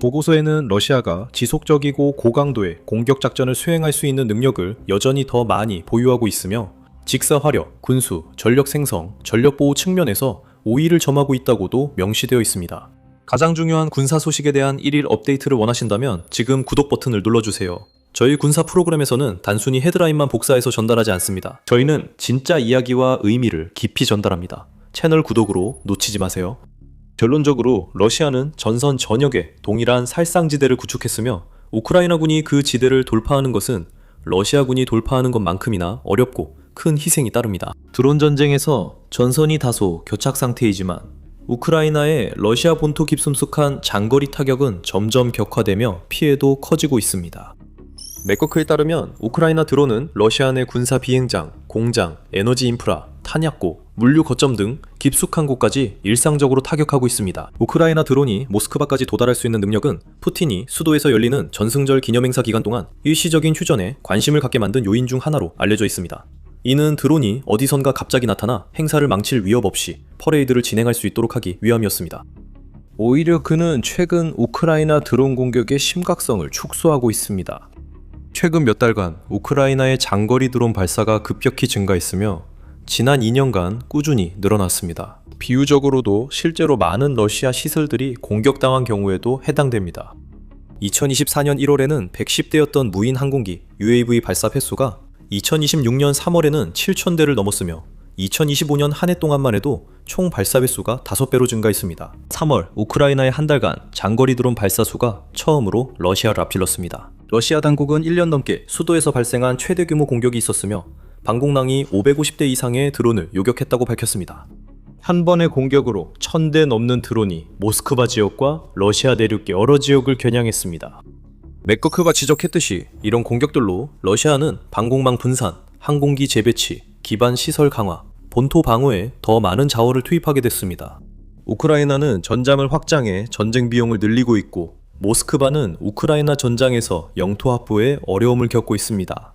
Speaker 1: 보고서에는 러시아가 지속적이고 고강도의 공격작전을 수행할 수 있는 능력을 여전히 더 많이 보유하고 있으며 직사화력, 군수, 전력 생성, 전력 보호 측면에서 우위를 점하고 있다고도 명시되어 있습니다. 가장 중요한 군사 소식에 대한 1일 업데이트를 원하신다면 지금 구독 버튼을 눌러주세요. 저희 군사 프로그램에서는 단순히 헤드라인만 복사해서 전달하지 않습니다. 저희는 진짜 이야기와 의미를 깊이 전달합니다. 채널 구독으로 놓치지 마세요. 결론적으로 러시아는 전선 전역에 동일한 살상지대를 구축했으며 우크라이나군이 그 지대를 돌파하는 것은 러시아군이 돌파하는 것만큼이나 어렵고 큰 희생이 따릅니다. 드론 전쟁에서 전선이 다소 교착 상태이지만 우크라이나의 러시아 본토 깊숙한 장거리 타격은 점점 격화되며 피해도 커지고 있습니다. 네커크에 따르면 우크라이나 드론은 러시아 내 군사 비행장, 공장, 에너지 인프라, 탄약고, 물류 거점 등 깊숙한 곳까지 일상적으로 타격하고 있습니다. 우크라이나 드론이 모스크바까지 도달할 수 있는 능력은 푸틴이 수도에서 열리는 전승절 기념행사 기간 동안 일시적인 휴전에 관심을 갖게 만든 요인 중 하나로 알려져 있습니다. 이는 드론이 어디선가 갑자기 나타나 행사를 망칠 위협 없이 퍼레이드를 진행할 수 있도록 하기 위함이었습니다. 오히려 그는 최근 우크라이나 드론 공격의 심각성을 축소하고 있습니다. 최근 몇 달간 우크라이나의 장거리 드론 발사가 급격히 증가했으며 지난 2년간 꾸준히 늘어났습니다. 비유적으로도 실제로 많은 러시아 시설들이 공격당한 경우에도 해당됩니다. 2024년 1월에는 110대였던 무인 항공기 UAV 발사 횟수가 2026년 3월에는 7,000대를 넘었으며 2025년 한 해 동안만 해도 총 발사 횟수가 5배로 증가했습니다. 3월 우크라이나의 한 달간 장거리 드론 발사 수가 처음으로 러시아를 앞질렀습니다. 러시아 당국은 1년 넘게 수도에서 발생한 최대 규모 공격이 있었으며 방공량이 550대 이상의 드론을 요격했다고 밝혔습니다. 한 번의 공격으로 1,000대 넘는 드론이 모스크바 지역과 러시아 내륙 여러 지역을 겨냥했습니다. 네커크가 지적했듯이 이런 공격들로 러시아는 방공망 분산, 항공기 재배치, 기반 시설 강화, 본토 방어에 더 많은 자원을 투입하게 됐습니다. 우크라이나는 전장을 확장해 전쟁 비용을 늘리고 있고 모스크바는 우크라이나 전장에서 영토 확보에 어려움을 겪고 있습니다.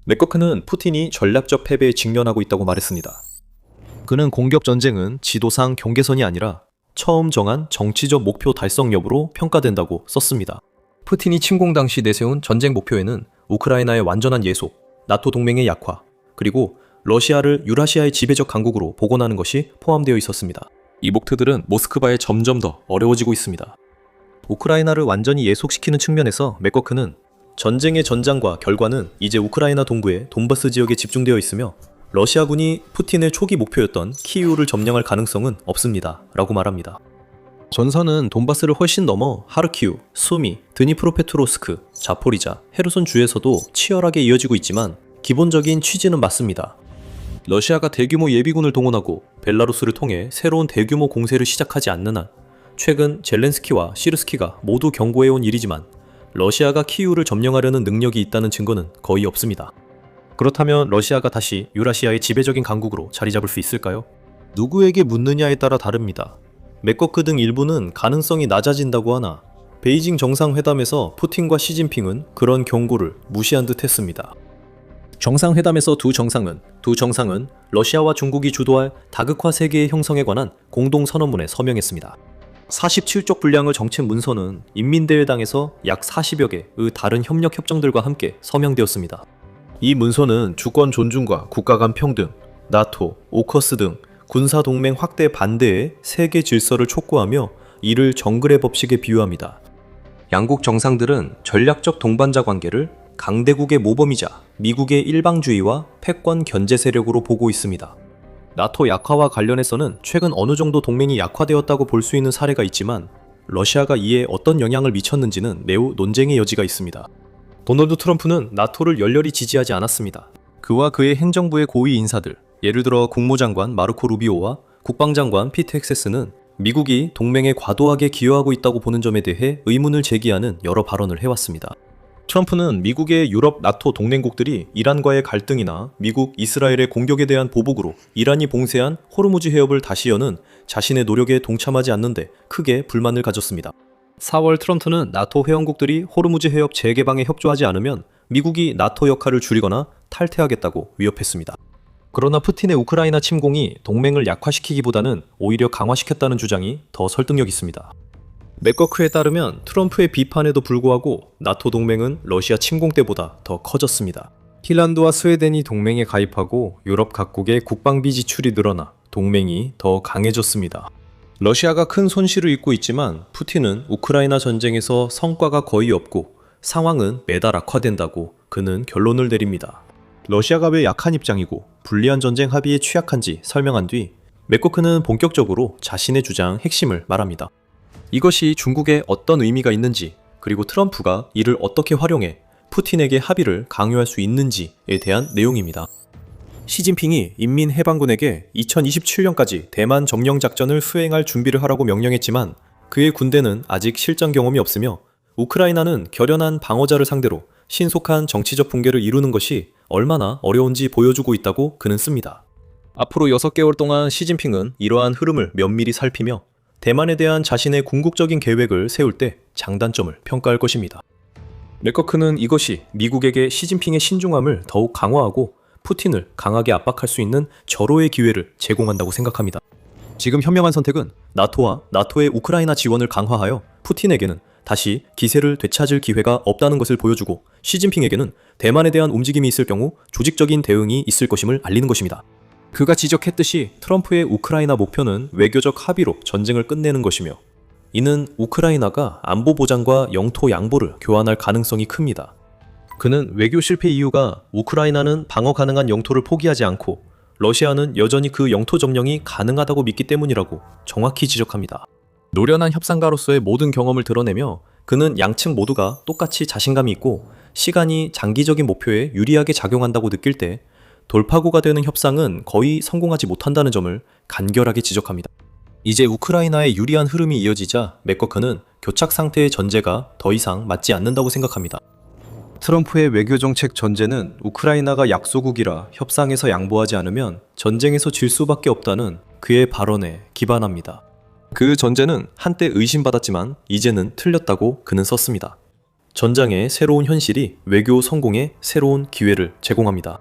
Speaker 1: 네커크는 푸틴이 전략적 패배에 직면하고 있다고 말했습니다. 그는 공격 전쟁은 지도상 경계선이 아니라 처음 정한 정치적 목표 달성 여부로 평가된다고 썼습니다. 푸틴이 침공 당시 내세운 전쟁 목표에는 우크라이나의 완전한 예속, 나토 동맹의 약화, 그리고 러시아를 유라시아의 지배적 강국으로 복원하는 것이 포함되어 있었습니다. 이 목표들은 모스크바에 점점 더 어려워지고 있습니다. 우크라이나를 완전히 예속시키는 측면에서 맥거크는 전쟁의 전장과 결과는 이제 우크라이나 동부의 돈바스 지역에 집중되어 있으며 러시아군이 푸틴의 초기 목표였던 키이우를 점령할 가능성은 없습니다 라고 말합니다. 전선은 돈바스를 훨씬 넘어 하르키우, 수미, 드니프로페트로스크, 자포리자, 헤르손 주에서도 치열하게 이어지고 있지만 기본적인 취지는 맞습니다. 러시아가 대규모 예비군을 동원하고 벨라루스를 통해 새로운 대규모 공세를 시작하지 않는 한 최근 젤렌스키와 시르스키가 모두 경고해온 일이지만 러시아가 키이우를 점령하려는 능력이 있다는 증거는 거의 없습니다. 그렇다면 러시아가 다시 유라시아의 지배적인 강국으로 자리 잡을 수 있을까요? 누구에게 묻느냐에 따라 다릅니다. 맥거크 등 일부는 가능성이 낮아진다고 하나 베이징 정상회담에서 푸틴과 시진핑은 그런 경고를 무시한 듯 했습니다. 정상회담에서 두 정상은 러시아와 중국이 주도할 다극화 세계의 형성에 관한 공동선언문에 서명했습니다. 47쪽 분량의 정책 문서는 인민대회당에서 약 40여 개의 다른 협력 협정들과 함께 서명되었습니다. 이 문서는 주권 존중과 국가 간 평등, 나토, 오커스 등 군사동맹 확대 반대의 세계 질서를 촉구하며 이를 정글의 법칙에 비유합니다. 양국 정상들은 전략적 동반자 관계를 강대국의 모범이자 미국의 일방주의와 패권 견제 세력으로 보고 있습니다. 나토 약화와 관련해서는 최근 어느 정도 동맹이 약화되었다고 볼 수 있는 사례가 있지만 러시아가 이에 어떤 영향을 미쳤는지는 매우 논쟁의 여지가 있습니다. 도널드 트럼프는 나토를 열렬히 지지하지 않았습니다. 그와 그의 행정부의 고위 인사들, 예를 들어 국무장관 마르코 루비오와 국방장관 피트 헥세스는 미국이 동맹에 과도하게 기여하고 있다고 보는 점에 대해 의문을 제기하는 여러 발언을 해왔습니다. 트럼프는 미국의 유럽 나토 동맹국들이 이란과의 갈등이나 미국, 이스라엘의 공격에 대한 보복으로 이란이 봉쇄한 호르무즈 해협을 다시 여는 자신의 노력에 동참하지 않는데 크게 불만을 가졌습니다. 4월 트럼프는 나토 회원국들이 호르무즈 해협 재개방에 협조하지 않으면 미국이 나토 역할을 줄이거나 탈퇴하겠다고 위협했습니다. 그러나 푸틴의 우크라이나 침공이 동맹을 약화시키기보다는 오히려 강화시켰다는 주장이 더 설득력 있습니다. 맥거크에 따르면 트럼프의 비판에도 불구하고 나토 동맹은 러시아 침공 때보다 더 커졌습니다. 핀란드와 스웨덴이 동맹에 가입하고 유럽 각국의 국방비 지출이 늘어나 동맹이 더 강해졌습니다. 러시아가 큰 손실을 입고 있지만 푸틴은 우크라이나 전쟁에서 성과가 거의 없고 상황은 매달 악화된다고 그는 결론을 내립니다. 러시아가 왜 약한 입장이고 불리한 전쟁 합의에 취약한지 설명한 뒤 맥거크는 본격적으로 자신의 주장 핵심을 말합니다. 이것이 중국에 어떤 의미가 있는지 그리고 트럼프가 이를 어떻게 활용해 푸틴에게 합의를 강요할 수 있는지에 대한 내용입니다. 시진핑이 인민해방군에게 2027년까지 대만 점령 작전을 수행할 준비를 하라고 명령했지만 그의 군대는 아직 실전 경험이 없으며 우크라이나는 결연한 방어자를 상대로 신속한 정치적 붕괴를 이루는 것이 얼마나 어려운지 보여주고 있다고 그는 씁니다. 앞으로 6개월 동안 시진핑은 이러한 흐름을 면밀히 살피며 대만에 대한 자신의 궁극적인 계획을 세울 때 장단점을 평가할 것입니다. 맥거크는 이것이 미국에게 시진핑의 신중함을 더욱 강화하고 푸틴을 강하게 압박할 수 있는 절호의 기회를 제공한다고 생각합니다. 지금 현명한 선택은 나토와 나토의 우크라이나 지원을 강화하여 푸틴에게는 다시 기세를 되찾을 기회가 없다는 것을 보여주고 시진핑에게는 대만에 대한 움직임이 있을 경우 조직적인 대응이 있을 것임을 알리는 것입니다. 그가 지적했듯이 트럼프의 우크라이나 목표는 외교적 합의로 전쟁을 끝내는 것이며 이는 우크라이나가 안보 보장과 영토 양보를 교환할 가능성이 큽니다. 그는 외교 실패 이유가 우크라이나는 방어 가능한 영토를 포기하지 않고 러시아는 여전히 그 영토 점령이 가능하다고 믿기 때문이라고 정확히 지적합니다. 노련한 협상가로서의 모든 경험을 드러내며 그는 양측 모두가 똑같이 자신감이 있고 시간이 장기적인 목표에 유리하게 작용한다고 느낄 때 돌파구가 되는 협상은 거의 성공하지 못한다는 점을 간결하게 지적합니다. 이제 우크라이나의 유리한 흐름이 이어지자 맥거크는 교착 상태의 전제가 더 이상 맞지 않는다고 생각합니다. 트럼프의 외교정책 전제는 우크라이나가 약소국이라 협상에서 양보하지 않으면 전쟁에서 질 수밖에 없다는 그의 발언에 기반합니다. 그 전제는 한때 의심받았지만 이제는 틀렸다고 그는 썼습니다. 전장의 새로운 현실이 외교 성공에 새로운 기회를 제공합니다.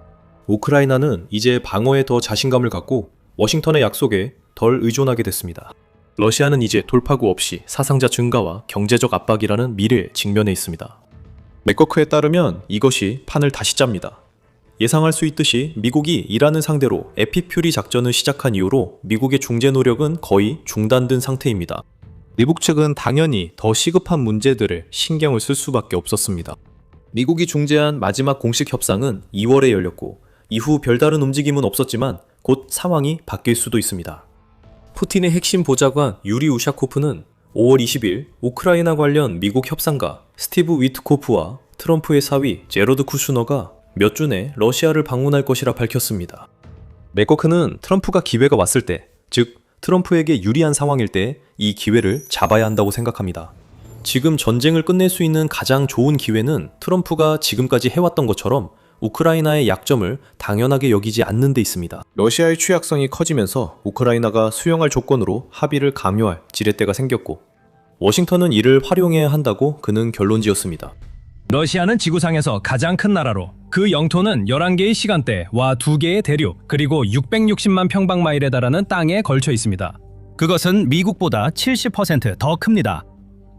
Speaker 1: 우크라이나는 이제 방어에 더 자신감을 갖고 워싱턴의 약속에 덜 의존하게 됐습니다. 러시아는 이제 돌파구 없이 사상자 증가와 경제적 압박이라는 미래에 직면해 있습니다. 맥거크에 따르면 이것이 판을 다시 짭니다. 예상할 수 있듯이 미국이 이란을 상대로 에피퓨리 작전을 시작한 이후로 미국의 중재 노력은 거의 중단된 상태입니다. 미국 측은 당연히 더 시급한 문제들을 신경을 쓸 수밖에 없었습니다. 미국이 중재한 마지막 공식 협상은 2월에 열렸고 이후 별다른 움직임은 없었지만 곧 상황이 바뀔 수도 있습니다. 푸틴의 핵심 보좌관 유리 우샤코프는 5월 20일 우크라이나 관련 미국 협상가 스티브 위트코프와 트럼프의 사위 제러드 쿠슈너가 몇 주 내 러시아를 방문할 것이라 밝혔습니다. 맥거크는 트럼프가 기회가 왔을 때, 즉 트럼프에게 유리한 상황일 때 이 기회를 잡아야 한다고 생각합니다. 지금 전쟁을 끝낼 수 있는 가장 좋은 기회는 트럼프가 지금까지 해왔던 것처럼 우크라이나의 약점을 당연하게 여기지 않는 데 있습니다. 러시아의 취약성이 커지면서 우크라이나가 수용할 조건으로 합의를 강요할 지렛대가 생겼고 워싱턴은 이를 활용해야 한다고 그는 결론지었습니다.
Speaker 2: 러시아는 지구상에서 가장 큰 나라로 그 영토는 11개의 시간대와 2개의 대륙 그리고 660만 평방마일에 달하는 땅에 걸쳐 있습니다. 그것은 미국보다 70% 더 큽니다.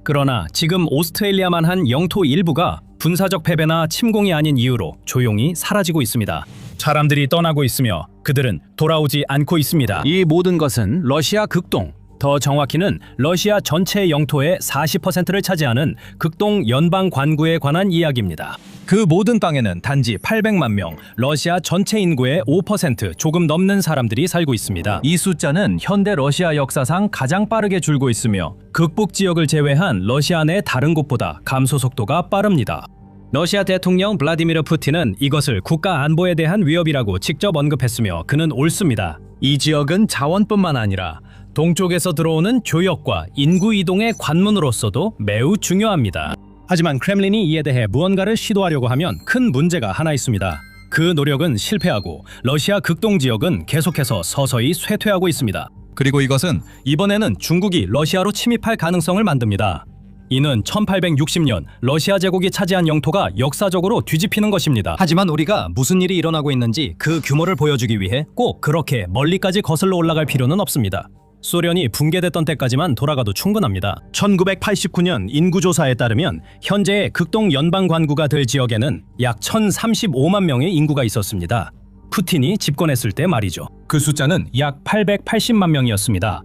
Speaker 2: 그러나 지금 오스트레일리아만 한 영토 일부가 군사적 패배나 침공이 아닌 이유로 조용히 사라지고 있습니다. 사람들이 떠나고 있으며 그들은 돌아오지 않고 있습니다. 이 모든 것은 러시아 극동, 더 정확히는 러시아 전체 영토의 40%를 차지하는 극동 연방 관구에 관한 이야기입니다. 그 모든 땅에는 단지 800만 명, 러시아 전체 인구의 5% 조금 넘는 사람들이 살고 있습니다. 이 숫자는 현대 러시아 역사상 가장 빠르게 줄고 있으며 극북 지역을 제외한 러시아 내 다른 곳보다 감소 속도가 빠릅니다. 러시아 대통령 블라디미르 푸틴은 이것을 국가 안보에 대한 위협이라고 직접 언급했으며 그는 옳습니다. 이 지역은 자원뿐만 아니라 동쪽에서 들어오는 조역과 인구 이동의 관문으로서도 매우 중요합니다. 하지만 크렘린이 이에 대해 무언가를 시도하려고 하면 큰 문제가 하나 있습니다. 그 노력은 실패하고 러시아 극동 지역은 계속해서 서서히 쇠퇴하고 있습니다. 그리고 이것은 이번에는 중국이 러시아로 침입할 가능성을 만듭니다. 이는 1860년 러시아 제국이 차지한 영토가 역사적으로 뒤집히는 것입니다. 하지만 우리가 무슨 일이 일어나고 있는지 그 규모를 보여주기 위해 꼭 그렇게 멀리까지 거슬러 올라갈 필요는 없습니다. 소련이 붕괴됐던 때까지만 돌아가도 충분합니다. 1989년 인구조사에 따르면 현재의 극동 연방 관구가 될 지역에는 약 1035만 명의 인구가 있었습니다. 푸틴이 집권했을 때 말이죠. 그 숫자는 약 880만 명이었습니다.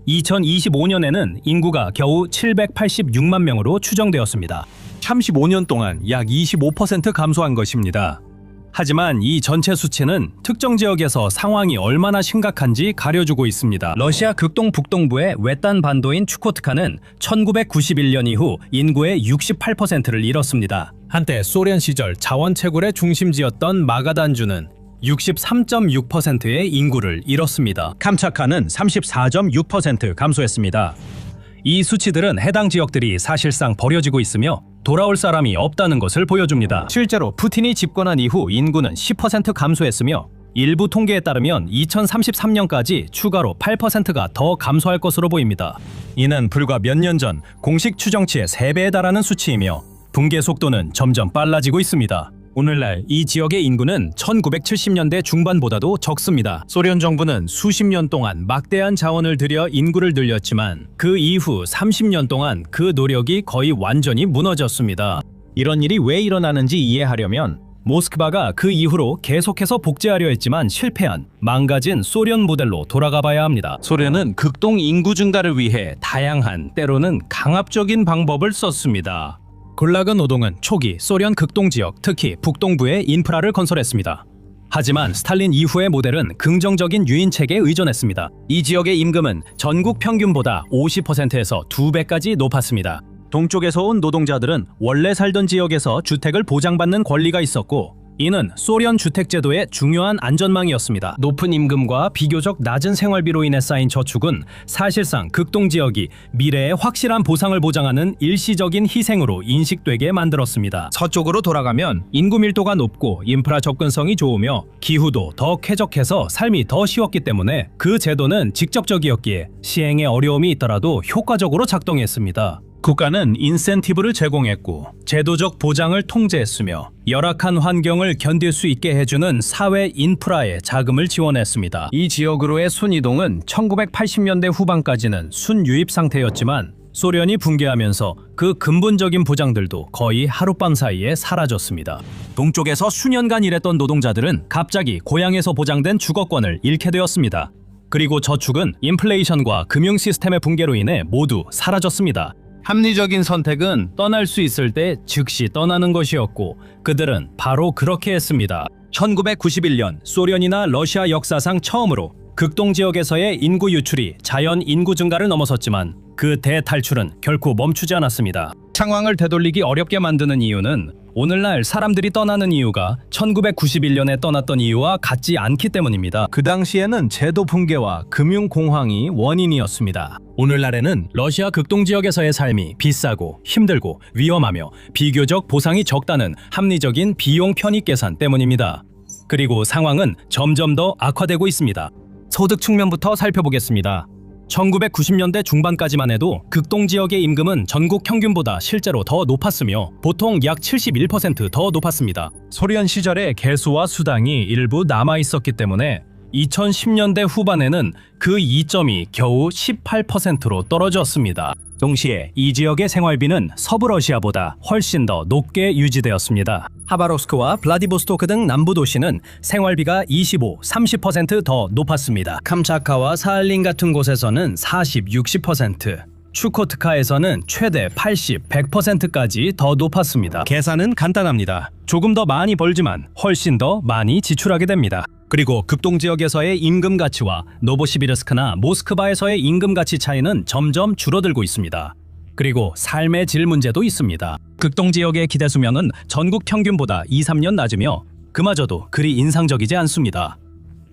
Speaker 2: 2025년에는 인구가 겨우 786만 명으로 추정되었습니다. 35년 동안 약 25% 감소한 것입니다. 하지만 이 전체 수치는 특정 지역에서 상황이 얼마나 심각한지 가려주고 있습니다. 러시아 극동 북동부의 외딴 반도인 추코트카는 1991년 이후 인구의 68%를 잃었습니다. 한때 소련 시절 자원 채굴의 중심지였던 마가단주는 63.6%의 인구를 잃었습니다. 캄차카는 34.6% 감소했습니다. 이 수치들은 해당 지역들이 사실상 버려지고 있으며 돌아올 사람이 없다는 것을 보여줍니다. 실제로 푸틴이 집권한 이후 인구는 10% 감소했으며 일부 통계에 따르면 2033년까지 추가로 8%가 더 감소할 것으로 보입니다. 이는 불과 몇 년 전 공식 추정치의 3배에 달하는 수치이며 붕괴 속도는 점점 빨라지고 있습니다. 오늘날 이 지역의 인구는 1970년대 중반보다도 적습니다. 소련 정부는 수십 년 동안 막대한 자원을 들여 인구를 늘렸지만 그 이후 30년 동안 그 노력이 거의 완전히 무너졌습니다. 이런 일이 왜 일어나는지 이해하려면 모스크바가 그 이후로 계속해서 복제하려 했지만 실패한 망가진 소련 모델로 돌아가 봐야 합니다. 소련은 극동 인구 증가를 위해 다양한 때로는 강압적인 방법을 썼습니다. 굴라그 노동은 초기 소련 극동 지역, 특히 북동부에 인프라를 건설했습니다. 하지만 스탈린 이후의 모델은 긍정적인 유인책에 의존했습니다. 이 지역의 임금은 전국 평균보다 50%에서 2배까지 높았습니다. 동쪽에서 온 노동자들은 원래 살던 지역에서 주택을 보장받는 권리가 있었고 이는 소련 주택제도의 중요한 안전망이었습니다. 높은 임금과 비교적 낮은 생활비로 인해 쌓인 저축은 사실상 극동 지역이 미래의 확실한 보상을 보장하는 일시적인 희생으로 인식되게 만들었습니다. 서쪽으로 돌아가면 인구 밀도가 높고 인프라 접근성이 좋으며 기후도 더 쾌적해서 삶이 더 쉬웠기 때문에 그 제도는 직접적이었기에 시행에 어려움이 있더라도 효과적으로 작동했습니다. 국가는 인센티브를 제공했고 제도적 보장을 통제했으며 열악한 환경을 견딜 수 있게 해주는 사회 인프라에 자금을 지원했습니다. 이 지역으로의 순이동은 1980년대 후반까지는 순유입 상태였지만 소련이 붕괴하면서 그 근본적인 보장들도 거의 하룻밤 사이에 사라졌습니다. 동쪽에서 수년간 일했던 노동자들은 갑자기 고향에서 보장된 주거권을 잃게 되었습니다. 그리고 저축은 인플레이션과 금융 시스템의 붕괴로 인해 모두 사라졌습니다. 합리적인 선택은 떠날 수 있을 때 즉시 떠나는 것이었고 그들은 바로 그렇게 했습니다. 1991년 소련이나 러시아 역사상 처음으로 극동 지역에서의 인구 유출이 자연 인구 증가를 넘어섰지만 그 대탈출은 결코 멈추지 않았습니다. 상황을 되돌리기 어렵게 만드는 이유는 오늘날 사람들이 떠나는 이유가 1991년에 떠났던 이유와 같지 않기 때문입니다. 그 당시에는 제도 붕괴와 금융 공황이 원인이었습니다. 오늘날에는 러시아 극동 지역에서의 삶이 비싸고 힘들고 위험하며 비교적 보상이 적다는 합리적인 비용 편익 계산 때문입니다. 그리고 상황은 점점 더 악화되고 있습니다. 소득 측면부터 살펴보겠습니다. 1990년대 중반까지만 해도 극동 지역의 임금은 전국 평균보다 실제로 더 높았으며 보통 약 71% 더 높았습니다. 소련 시절에 개수와 수당이 일부 남아 있었기 때문에 2010년대 후반에는 그 이점이 겨우 18%로 떨어졌습니다. 동시에 이 지역의 생활비는 서부 러시아보다 훨씬 더 높게 유지되었습니다. 하바롭스크와 블라디보스토크 등 남부 도시는 생활비가 25, 30% 더 높았습니다. 캄차카와 사할린 같은 곳에서는 40, 60%, 추코트카에서는 최대 80, 100%까지 더 높았습니다. 계산은 간단합니다. 조금 더 많이 벌지만 훨씬 더 많이 지출하게 됩니다. 그리고 극동 지역에서의 임금 가치와 노보시비르스크나 모스크바에서의 임금 가치 차이는 점점 줄어들고 있습니다. 그리고 삶의 질 문제도 있습니다. 극동 지역의 기대 수명은 전국 평균보다 2, 3년 낮으며 그마저도 그리 인상적이지 않습니다.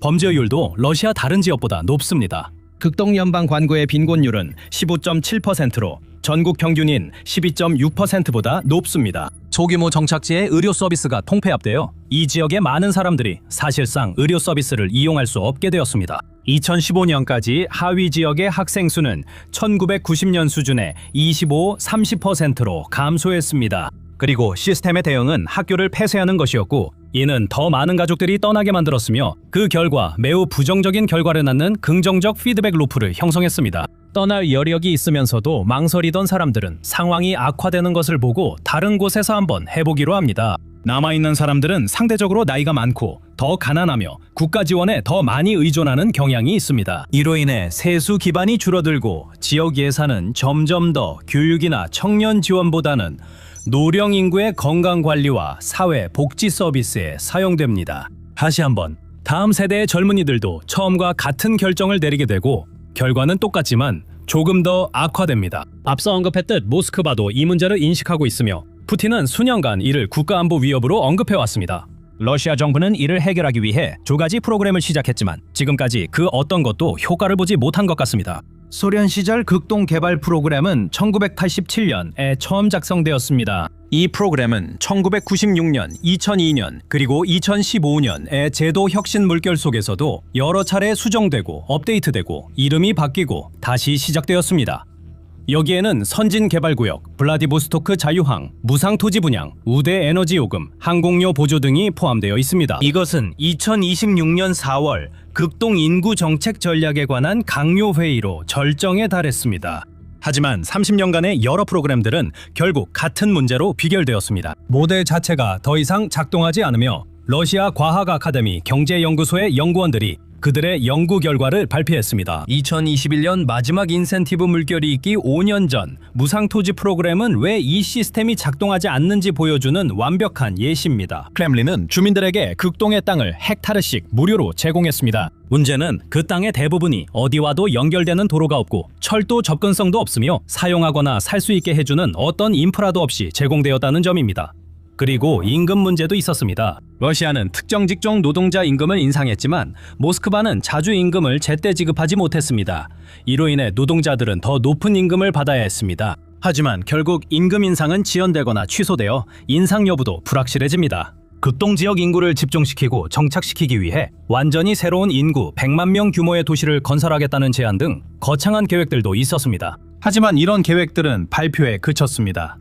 Speaker 2: 범죄율도 러시아 다른 지역보다 높습니다. 극동 연방 관구의 빈곤율은 15.7%로 전국 평균인 12.6%보다 높습니다. 소규모 정착지의 의료 서비스가 통폐합되어 이 지역의 많은 사람들이 사실상 의료 서비스를 이용할 수 없게 되었습니다. 2015년까지 하위 지역의 학생 수는 1990년 수준의 25, 30%로 감소했습니다. 그리고 시스템의 대응은 학교를 폐쇄하는 것이었고 이는 더 많은 가족들이 떠나게 만들었으며 그 결과 매우 부정적인 결과를 낳는 긍정적 피드백 루프를 형성했습니다. 떠날 여력이 있으면서도 망설이던 사람들은 상황이 악화되는 것을 보고 다른 곳에서 한번 해보기로 합니다. 남아있는 사람들은 상대적으로 나이가 많고 더 가난하며 국가 지원에 더 많이 의존하는 경향이 있습니다. 이로 인해 세수 기반이 줄어들고 지역 예산은 점점 더 교육이나 청년 지원보다는 노령 인구의 건강관리와 사회 복지 서비스에 사용됩니다. 다시 한번 다음 세대의 젊은이들도 처음과 같은 결정을 내리게 되고 결과는 똑같지만 조금 더 악화됩니다. 앞서 언급했듯 모스크바도 이 문제를 인식하고 있으며 푸틴은 수년간 이를 국가안보 위협으로 언급해왔습니다. 러시아 정부는 이를 해결하기 위해 두 가지 프로그램을 시작했지만 지금까지 그 어떤 것도 효과를 보지 못한 것 같습니다. 소련 시절 극동 개발 프로그램은 1987년에 처음 작성되었습니다. 이 프로그램은 1996년, 2002년, 그리고 2015년의 제도 혁신 물결 속에서도 여러 차례 수정되고 업데이트되고 이름이 바뀌고 다시 시작되었습니다. 여기에는 선진 개발구역, 블라디보스토크 자유항, 무상 토지 분양, 우대 에너지 요금, 항공료 보조 등이 포함되어 있습니다. 이것은 2026년 4월 극동 인구 정책 전략에 관한 강요 회의로 절정에 달했습니다. 하지만 30년간의 여러 프로그램들은 결국 같은 문제로 비결되었습니다. 모델 자체가 더 이상 작동하지 않으며 러시아 과학 아카데미 경제연구소의 연구원들이 그들의 연구 결과를 발표했습니다. 2021년 마지막 인센티브 물결이 있기 5년 전 무상 토지 프로그램은 왜 이 시스템이 작동하지 않는지 보여주는 완벽한 예시입니다. 크렘린은 주민들에게 극동의 땅을 헥타르씩 무료로 제공했습니다. 문제는 그 땅의 대부분이 어디와도 연결되는 도로가 없고 철도 접근성도 없으며 사용하거나 살 수 있게 해주는 어떤 인프라도 없이 제공되었다는 점입니다. 그리고 임금 문제도 있었습니다. 러시아는 특정 직종 노동자 임금을 인상했지만 모스크바는 자주 임금을 제때 지급하지 못했습니다. 이로 인해 노동자들은 더 높은 임금을 받아야 했습니다. 하지만 결국 임금 인상은 지연되거나 취소되어 인상 여부도 불확실해집니다. 극동 지역 인구를 집중시키고 정착시키기 위해 완전히 새로운 인구 100만 명 규모의 도시를 건설하겠다는 제안 등 거창한 계획들도 있었습니다. 하지만 이런 계획들은 발표에 그쳤습니다.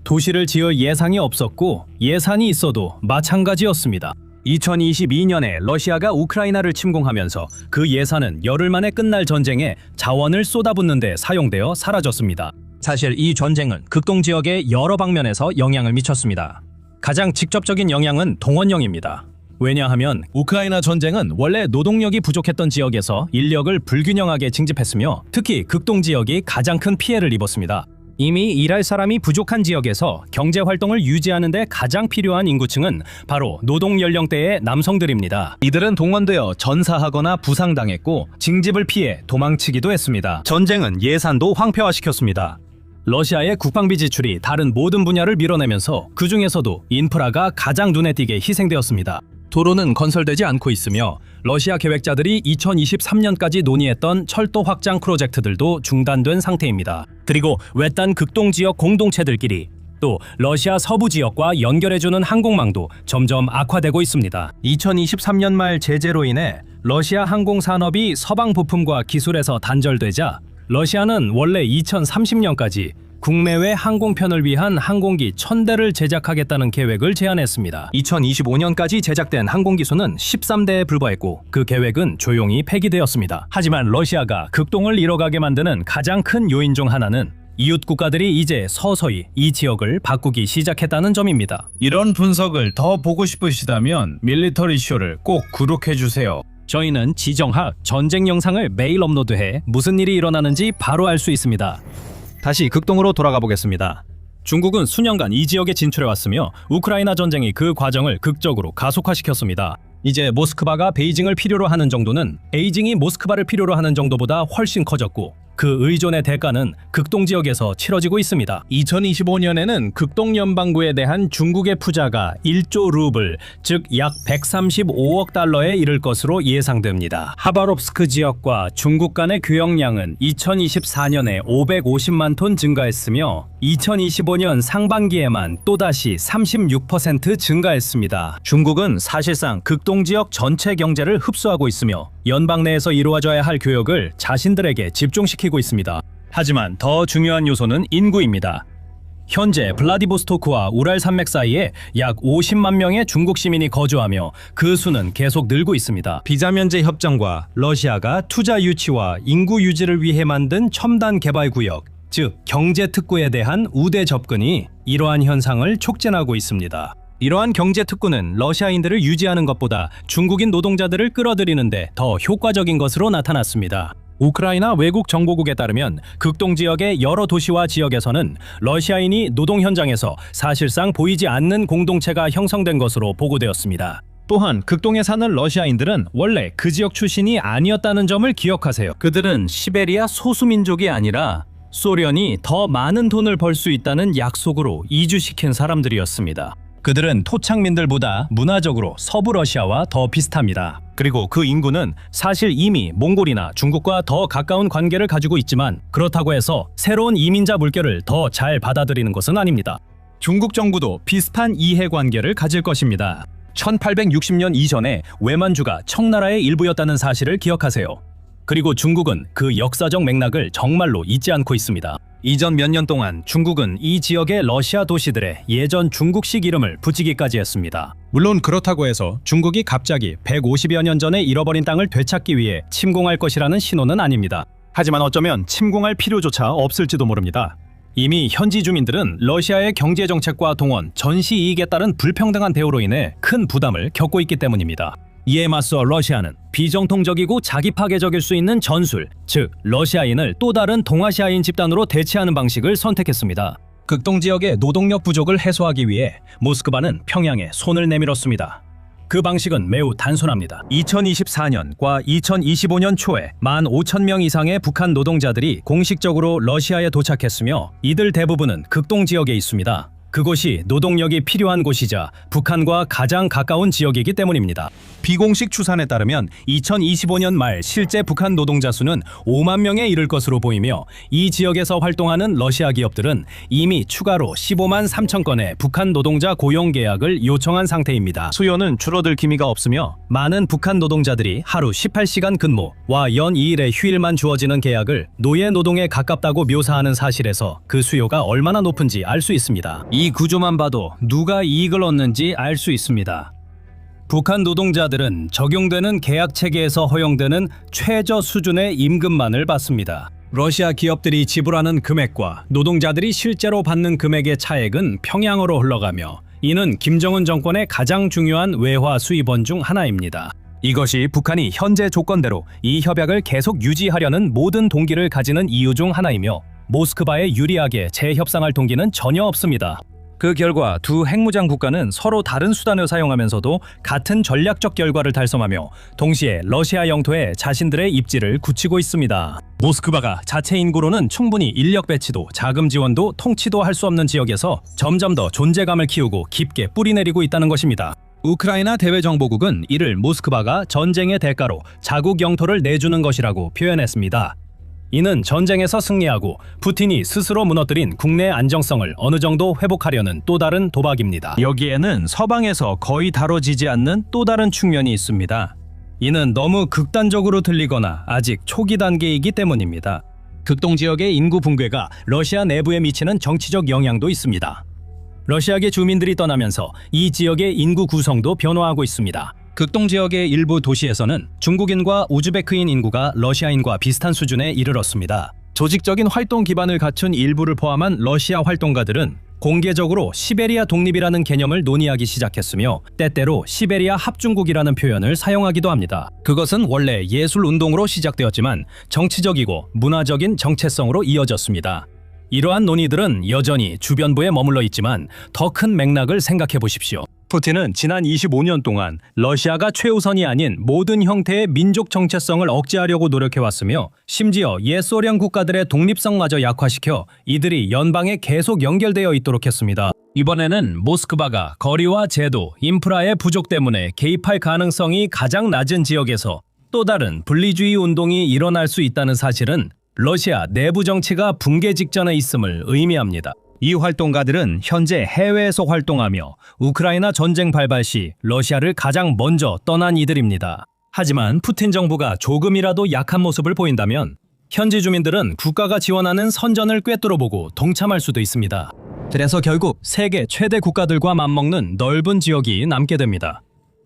Speaker 2: 도시를 지을 예산이 없었고 예산이 있어도 마찬가지였습니다. 2022년에 러시아가 우크라이나를 침공하면서 그 예산은 열흘 만에 끝날 전쟁에 자원을 쏟아붓는 데 사용되어 사라졌습니다. 사실 이 전쟁은 극동 지역의 여러 방면에서 영향을 미쳤습니다. 가장 직접적인 영향은 동원령입니다. 왜냐하면 우크라이나 전쟁은 원래 노동력이 부족했던 지역에서 인력을 불균형하게 징집했으며 특히 극동 지역이 가장 큰 피해를 입었습니다. 이미 일할 사람이 부족한 지역에서 경제 활동을 유지하는 데 가장 필요한 인구층은 바로 노동 연령대의 남성들입니다. 이들은 동원되어 전사하거나 부상당했고 징집을 피해 도망치기도 했습니다. 전쟁은 예산도 황폐화시켰습니다. 러시아의 국방비 지출이 다른 모든 분야를 밀어내면서 그 중에서도 인프라가 가장 눈에 띄게 희생되었습니다. 도로는 건설되지 않고 있으며 러시아 계획자들이 2023년까지 논의했던 철도 확장 프로젝트들도 중단된 상태입니다. 그리고 외딴 극동 지역 공동체들끼리 또 러시아 서부 지역과 연결해주는 항공망도 점점 악화되고 있습니다. 2023년 말 제재로 인해 러시아 항공 산업이 서방 부품과 기술에서 단절되자 러시아는 원래 2030년까지 국내외 항공편을 위한 항공기 1000대를 제작하겠다는 계획을 제안했습니다. 2025년까지 제작된 항공기 수는 13대에 불과했고 그 계획은 조용히 폐기되었습니다. 하지만 러시아가 극동을 이뤄가게 만드는 가장 큰 요인 중 하나는 이웃 국가들이 이제 서서히 이 지역을 바꾸기 시작했다는 점입니다.
Speaker 3: 이런 분석을 더 보고 싶으시다면 밀리터리 쇼를 꼭 구독해주세요.
Speaker 2: 저희는 지정학, 전쟁 영상을 매일 업로드해 무슨 일이 일어나는지 바로 알 수 있습니다. 다시 극동으로 돌아가 보겠습니다. 중국은 수년간 이 지역에 진출해왔으며 우크라이나 전쟁이 그 과정을 극적으로 가속화시켰습니다. 이제 모스크바가 베이징을 필요로 하는 정도는 베이징이 모스크바를 필요로 하는 정도보다 훨씬 커졌고 그 의존의 대가는 극동 지역에서 치러지고 있습니다. 2025년에는 극동 연방구에 대한 중국의 투자가 1조 루블, 즉 약 135억 달러에 이를 것으로 예상됩니다. 하바롭스크 지역과 중국 간의 교역량은 2024년에 550만 톤 증가했으며 2025년 상반기에만 또다시 36% 증가했습니다. 중국은 사실상 극동 지역 전체 경제를 흡수하고 있으며 연방 내에서 이루어져야 할 교역을 자신들에게 집중시키고 있습니다. 하지만 더 중요한 요소는 인구입니다. 현재 블라디보스토크와 우랄 산맥 사이에 약 50만 명의 중국 시민이 거주하며 그 수는 계속 늘고 있습니다. 비자 면제 협정과 러시아가 투자 유치와 인구 유지를 위해 만든 첨단 개발 구역, 즉 경제 특구에 대한 우대 접근이 이러한 현상을 촉진하고 있습니다. 이러한 경제 특구는 러시아인들을 유지하는 것보다 중국인 노동자들을 끌어들이는데 더 효과적인 것으로 나타났습니다. 우크라이나 외국 정보국에 따르면 극동 지역의 여러 도시와 지역에서는 러시아인이 노동 현장에서 사실상 보이지 않는 공동체가 형성된 것으로 보고되었습니다. 또한 극동에 사는 러시아인들은 원래 그 지역 출신이 아니었다는 점을 기억하세요. 그들은 시베리아 소수민족이 아니라 소련이 더 많은 돈을 벌 수 있다는 약속으로 이주시킨 사람들이었습니다. 그들은 토착민들보다 문화적으로 서부 러시아와 더 비슷합니다. 그리고 그 인구는 사실 이미 몽골이나 중국과 더 가까운 관계를 가지고 있지만 그렇다고 해서 새로운 이민자 물결을 더 잘 받아들이는 것은 아닙니다. 중국 정부도 비슷한 이해관계를 가질 것입니다. 1860년 이전에 외만주가 청나라의 일부였다는 사실을 기억하세요. 그리고 중국은 그 역사적 맥락을 정말로 잊지 않고 있습니다. 이전 몇 년 동안 중국은 이 지역의 러시아 도시들의 예전 중국식 이름을 붙이기까지 했습니다. 물론 그렇다고 해서 중국이 갑자기 150여 년 전에 잃어버린 땅을 되찾기 위해 침공할 것이라는 신호는 아닙니다. 하지만 어쩌면 침공할 필요조차 없을지도 모릅니다. 이미 현지 주민들은 러시아의 경제 정책과 동원, 전시 이익에 따른 불평등한 대우로 인해 큰 부담을 겪고 있기 때문입니다. 이에 맞서 러시아는 비정통적이고 자기 파괴적일 수 있는 전술, 즉 러시아인을 또 다른 동아시아인 집단으로 대체하는 방식을 선택했습니다. 극동 지역의 노동력 부족을 해소하기 위해 모스크바는 평양에 손을 내밀었습니다. 그 방식은 매우 단순합니다. 2024년과 2025년 초에 15,000명 이상의 북한 노동자들이 공식적으로 러시아에 도착했으며 이들 대부분은 극동 지역에 있습니다. 그곳이 노동력이 필요한 곳이자 북한과 가장 가까운 지역이기 때문입니다. 비공식 추산에 따르면 2025년 말 실제 북한 노동자 수는 5만 명에 이를 것으로 보이며 이 지역에서 활동하는 러시아 기업들은 이미 추가로 15만 3천 건의 북한 노동자 고용 계약을 요청한 상태입니다. 수요는 줄어들 기미가 없으며 많은 북한 노동자들이 하루 18시간 근무와 연 2일의 휴일만 주어지는 계약을 노예 노동에 가깝다고 묘사하는 사실에서 그 수요가 얼마나 높은지 알 수 있습니다. 이 구조만 봐도 누가 이익을 얻는지 알 수 있습니다. 북한 노동자들은 적용되는 계약 체계에서 허용되는 최저 수준의 임금만을 받습니다. 러시아 기업들이 지불하는 금액과 노동자들이 실제로 받는 금액의 차액은 평양으로 흘러가며 이는 김정은 정권의 가장 중요한 외화 수입원 중 하나입니다. 이것이 북한이 현재 조건대로 이 협약을 계속 유지하려는 모든 동기를 가지는 이유 중 하나이며 모스크바에 유리하게 재협상할 동기는 전혀 없습니다. 그 결과 두 핵무장 국가는 서로 다른 수단을 사용하면서도 같은 전략적 결과를 달성하며 동시에 러시아 영토에 자신들의 입지를 굳히고 있습니다. 모스크바가 자체 인구로는 충분히 인력 배치도 자금 지원도 통치도 할 수 없는 지역에서 점점 더 존재감을 키우고 깊게 뿌리내리고 있다는 것입니다. 우크라이나 대외정보국은 이를 모스크바가 전쟁의 대가로 자국 영토를 내주는 것이라고 표현했습니다. 이는 전쟁에서 승리하고 푸틴이 스스로 무너뜨린 국내 안정성을 어느 정도 회복하려는 또 다른 도박입니다. 여기에는 서방에서 거의 다뤄지지 않는 또 다른 측면이 있습니다. 이는 너무 극단적으로 들리거나 아직 초기 단계이기 때문입니다. 극동 지역의 인구 붕괴가 러시아 내부에 미치는 정치적 영향도 있습니다. 러시아계 주민들이 떠나면서 이 지역의 인구 구성도 변화하고 있습니다. 극동 지역의 일부 도시에서는 중국인과 우즈베크인 인구가 러시아인과 비슷한 수준에 이르렀습니다. 조직적인 활동 기반을 갖춘 일부를 포함한 러시아 활동가들은 공개적으로 시베리아 독립이라는 개념을 논의하기 시작했으며 때때로 시베리아 합중국이라는 표현을 사용하기도 합니다. 그것은 원래 예술 운동으로 시작되었지만 정치적이고 문화적인 정체성으로 이어졌습니다. 이러한 논의들은 여전히 주변부에 머물러 있지만 더 큰 맥락을 생각해 보십시오. 푸틴은 지난 25년 동안 러시아가 최우선이 아닌 모든 형태의 민족 정체성을 억제하려고 노력해왔으며 심지어 옛 소련 국가들의 독립성마저 약화시켜 이들이 연방에 계속 연결되어 있도록 했습니다. 이번에는 모스크바가 거리와 제도, 인프라의 부족 때문에 개입할 가능성이 가장 낮은 지역에서 또 다른 분리주의 운동이 일어날 수 있다는 사실은 러시아 내부 정치가 붕괴 직전에 있음을 의미합니다. 이 활동가들은 현재 해외에서 활동하며 우크라이나 전쟁 발발 시 러시아를 가장 먼저 떠난 이들입니다. 하지만 푸틴 정부가 조금이라도 약한 모습을 보인다면 현지 주민들은 국가가 지원하는 선전을 꿰뚫어보고 동참할 수도 있습니다. 그래서 결국 세계 최대 국가들과 맞먹는 넓은 지역이 남게 됩니다.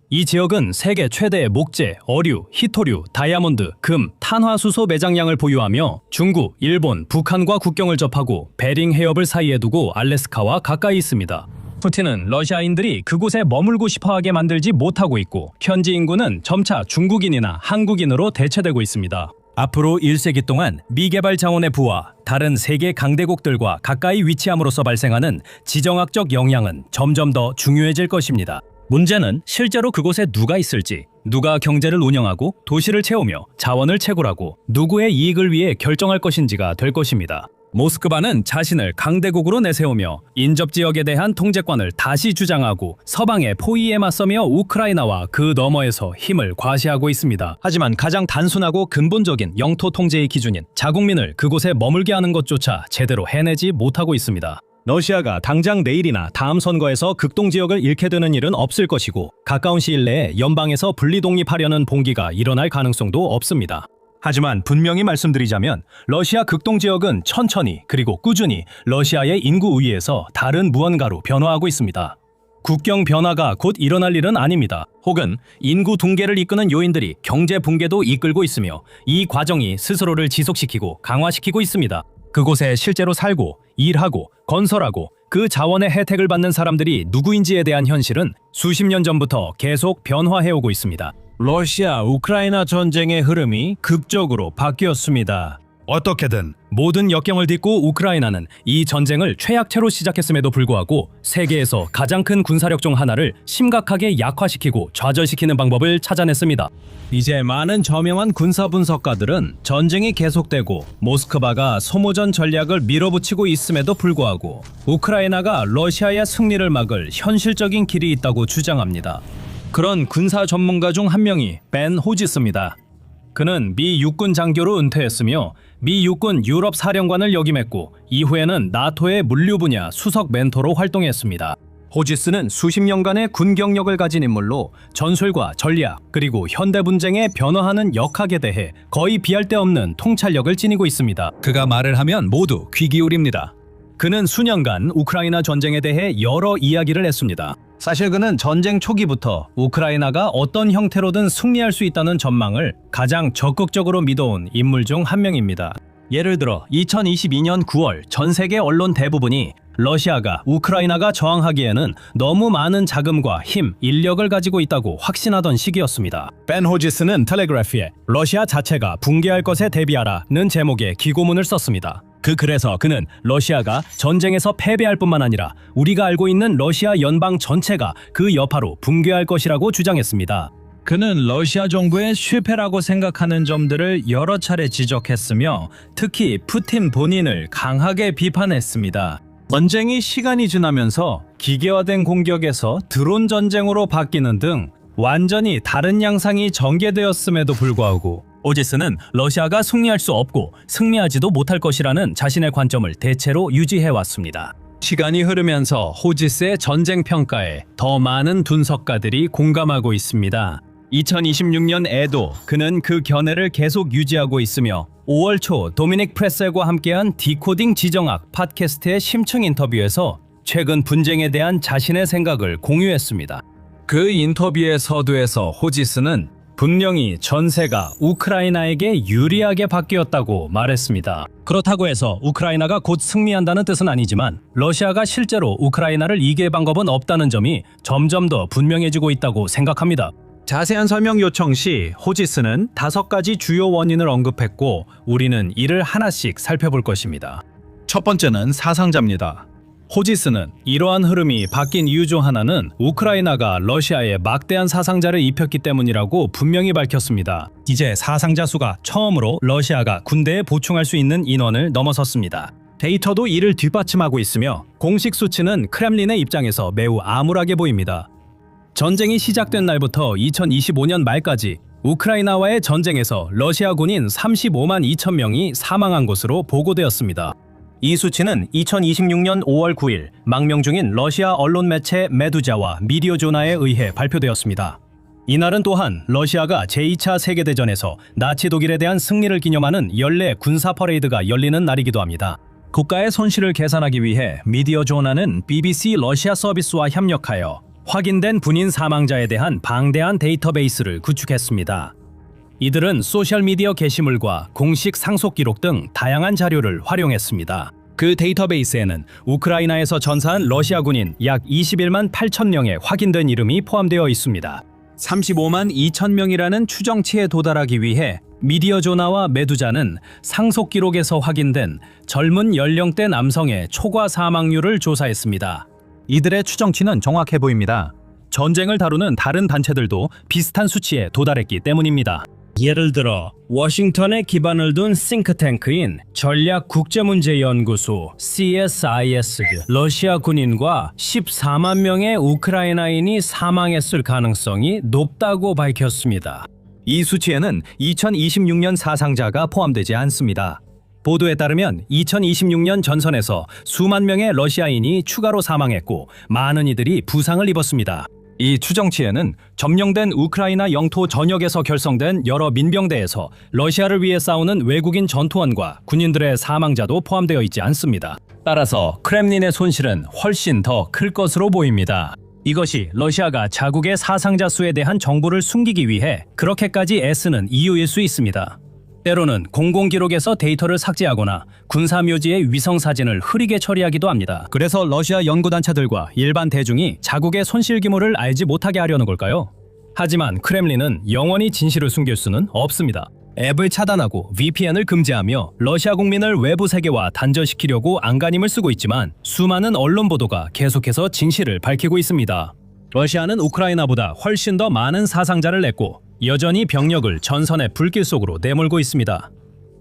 Speaker 2: 이 지역은 세계 최대의 목재, 어류, 희토류, 다이아몬드, 금, 탄화수소 매장량을 보유하며 중국, 일본, 북한과 국경을 접하고 베링 해협을 사이에 두고 알래스카와 가까이 있습니다. 푸틴은 러시아인들이 그곳에 머물고 싶어하게 만들지 못하고 있고 현지 인구는 점차 중국인이나 한국인으로 대체되고 있습니다. 앞으로 1세기 동안 미개발 자원의 부와 다른 세계 강대국들과 가까이 위치함으로써 발생하는 지정학적 영향은 점점 더 중요해질 것입니다. 문제는 실제로 그곳에 누가 있을지, 누가 경제를 운영하고 도시를 채우며 자원을 채굴하고 누구의 이익을 위해 결정할 것인지가 될 것입니다. 모스크바는 자신을 강대국으로 내세우며 인접 지역에 대한 통제권을 다시 주장하고 서방의 포위에 맞서며 우크라이나와 그 너머에서 힘을 과시하고 있습니다. 하지만 가장 단순하고 근본적인 영토 통제의 기준인 자국민을 그곳에 머물게 하는 것조차 제대로 해내지 못하고 있습니다. 러시아가 당장 내일이나 다음 선거에서 극동 지역을 잃게 되는 일은 없을 것이고 가까운 시일 내에 연방에서 분리 독립하려는 봉기가 일어날 가능성도 없습니다. 하지만 분명히 말씀드리자면 러시아 극동 지역은 천천히 그리고 꾸준히 러시아의 인구 우위에서 다른 무언가로 변화하고 있습니다. 국경 변화가 곧 일어날 일은 아닙니다. 혹은 인구 붕괴를 이끄는 요인들이 경제 붕괴도 이끌고 있으며 이 과정이 스스로를 지속시키고 강화시키고 있습니다. 그곳에 실제로 살고 일하고 건설하고 그 자원의 혜택을 받는 사람들이 누구인지에 대한 현실은 수십 년 전부터 계속 변화해오고 있습니다. 러시아 우크라이나 전쟁의 흐름이 극적으로 바뀌었습니다. 어떻게든 모든 역경을 딛고 우크라이나는 이 전쟁을 최약체로 시작했음에도 불구하고 세계에서 가장 큰 군사력 중 하나를 심각하게 약화시키고 좌절시키는 방법을 찾아냈습니다. 이제 많은 저명한 군사 분석가들은 전쟁이 계속되고 모스크바가 소모전 전략을 밀어붙이고 있음에도 불구하고 우크라이나가 러시아의 승리를 막을 현실적인 길이 있다고 주장합니다. 그런 군사 전문가 중 한 명이 벤 호지스입니다. 그는 미 육군 장교로 은퇴했으며 미 육군 유럽 사령관을 역임했고 이후에는 나토의 물류 분야 수석 멘토로 활동했습니다. 호지스는 수십 년간의 군 경력을 가진 인물로 전술과 전략 그리고 현대 분쟁의 변화하는 역학에 대해 거의 비할 데 없는 통찰력을 지니고 있습니다. 그가 말을 하면 모두 귀 기울입니다. 그는 수년간 우크라이나 전쟁에 대해 여러 이야기를 했습니다. 사실 그는 전쟁 초기부터 우크라이나가 어떤 형태로든 승리할 수 있다는 전망을 가장 적극적으로 믿어온 인물 중 한 명입니다. 예를 들어 2022년 9월 전 세계 언론 대부분이 러시아가 우크라이나가 저항하기에는 너무 많은 자금과 힘, 인력을 가지고 있다고 확신하던 시기였습니다. 벤 호지스는 텔레그래프에 러시아 자체가 붕괴할 것에 대비하라는 제목의 기고문을 썼습니다. 그 글에서 그는 러시아가 전쟁에서 패배할 뿐만 아니라 우리가 알고 있는 러시아 연방 전체가 그 여파로 붕괴할 것이라고 주장했습니다.
Speaker 3: 그는 러시아 정부의 실패라고 생각하는 점들을 여러 차례 지적했으며 특히 푸틴 본인을 강하게 비판했습니다. 전쟁이 시간이 지나면서 기계화된 공격에서 드론 전쟁으로 바뀌는 등 완전히 다른 양상이 전개되었음에도 불구하고
Speaker 2: 호지스는 러시아가 승리할 수 없고 승리하지도 못할 것이라는 자신의 관점을 대체로 유지해왔습니다. 시간이 흐르면서 호지스의 전쟁 평가에 더 많은 분석가들이 공감하고 있습니다. 2026년에도 그는 그 견해를 계속 유지하고 있으며 5월 초 도미닉 프레셀과 함께한 디코딩 지정학 팟캐스트의 심층 인터뷰에서 최근 분쟁에 대한 자신의 생각을 공유했습니다. 그 인터뷰의 서두에서 호지스는 분명히 전세가 우크라이나에게 유리하게 바뀌었다고 말했습니다. 그렇다고 해서 우크라이나가 곧 승리한다는 뜻은 아니지만 러시아가 실제로 우크라이나를 이길 방법은 없다는 점이 점점 더 분명해지고 있다고 생각합니다. 자세한 설명 요청 시 호지스는 5가지 주요 원인을 언급했고 우리는 이를 하나씩 살펴볼 것입니다. 첫 번째는 사상자입니다. 호지스는 이러한 흐름이 바뀐 이유 중 하나는 우크라이나가 러시아에 막대한 사상자를 입혔기 때문이라고 분명히 밝혔습니다. 이제 사상자 수가 처음으로 러시아가 군대에 보충할 수 있는 인원을 넘어섰습니다. 데이터도 이를 뒷받침하고 있으며 공식 수치는 크렘린의 입장에서 매우 암울하게 보입니다. 전쟁이 시작된 날부터 2025년 말까지 우크라이나와의 전쟁에서 러시아 군인 35만 2천 명이 사망한 것으로 보고되었습니다. 이 수치는 2026년 5월 9일 망명 중인 러시아 언론 매체 메두자와 미디어조나에 의해 발표되었습니다. 이날은 또한 러시아가 제2차 세계대전에서 나치 독일에 대한 승리를 기념하는 연례 군사 퍼레이드가 열리는 날이기도 합니다. 국가의 손실을 계산하기 위해 미디어조나는 BBC 러시아 서비스와 협력하여 확인된 군인 사망자에 대한 방대한 데이터베이스를 구축했습니다. 이들은 소셜미디어 게시물과 공식 상속 기록 등 다양한 자료를 활용했습니다. 그 데이터베이스에는 우크라이나에서 전사한 러시아 군인 약 21만 8천 명의 확인된 이름이 포함되어 있습니다. 35만 2천 명이라는 추정치에 도달하기 위해 미디어조나와 메두자는 상속 기록에서 확인된 젊은 연령대 남성의 초과 사망률을 조사했습니다. 이들의 추정치는 정확해 보입니다. 전쟁을 다루는 다른 단체들도 비슷한 수치에 도달했기 때문입니다. 예를 들어 워싱턴에 기반을 둔 싱크탱크인 전략국제문제연구소 CSIS 러시아 군인과 14만 명의 우크라이나인이 사망했을 가능성이 높다고 밝혔습니다. 이 수치에는 2026년 사상자가 포함되지 않습니다. 보도에 따르면 2026년 전선에서 수만 명의 러시아인이 추가로 사망했고 많은 이들이 부상을 입었습니다. 이 추정치에는 점령된 우크라이나 영토 전역에서 결성된 여러 민병대에서 러시아를 위해 싸우는 외국인 전투원과 군인들의 사망자도 포함되어 있지 않습니다. 따라서 크렘린의 손실은 훨씬 더 클 것으로 보입니다. 이것이 러시아가 자국의 사상자 수에 대한 정보를 숨기기 위해 그렇게까지 애쓰는 이유일 수 있습니다. 때로는 공공기록에서 데이터를 삭제하거나 군사묘지의 위성사진을 흐리게 처리하기도 합니다. 그래서 러시아 연구단체들과 일반 대중이 자국의 손실 규모를 알지 못하게 하려는 걸까요? 하지만 크렘린은 영원히 진실을 숨길 수는 없습니다. 앱을 차단하고 VPN을 금지하며 러시아 국민을 외부 세계와 단절시키려고 안간힘을 쓰고 있지만 수많은 언론 보도가 계속해서 진실을 밝히고 있습니다. 러시아는 우크라이나보다 훨씬 더 많은 사상자를 냈고 여전히 병력을 전선의 불길 속으로 내몰고 있습니다.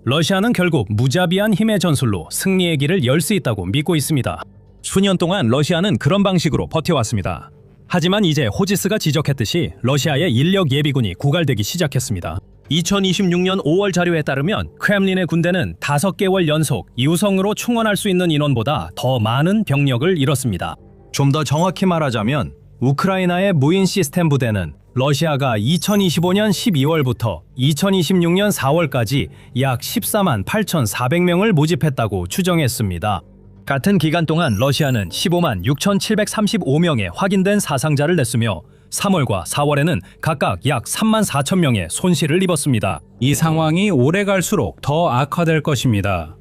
Speaker 2: 러시아는 결국 무자비한 힘의 전술로 승리의 길을 열 수 있다고 믿고 있습니다. 수년 동안 러시아는 그런 방식으로 버텨왔습니다. 하지만 이제 호지스가 지적했듯이 러시아의 인력 예비군이 고갈되기 시작했습니다. 2026년 5월 자료에 따르면 크렘린의 군대는 5개월 연속 이우성으로 충원할 수 있는 인원보다 더 많은 병력을 잃었습니다. 좀 더 정확히 말하자면 우크라이나의 무인 시스템 부대는 러시아가 2025년 12월부터 2026년 4월까지 약 14만 8,400명을 모집했다고 추정했습니다. 같은 기간 동안 러시아는 15만 6,735명의 확인된 사상자를 냈으며 3월과 4월에는 각각 약 3만 4천 명의 손실을 입었습니다.
Speaker 3: 이 상황이 오래 갈수록 더 악화될 것입니다.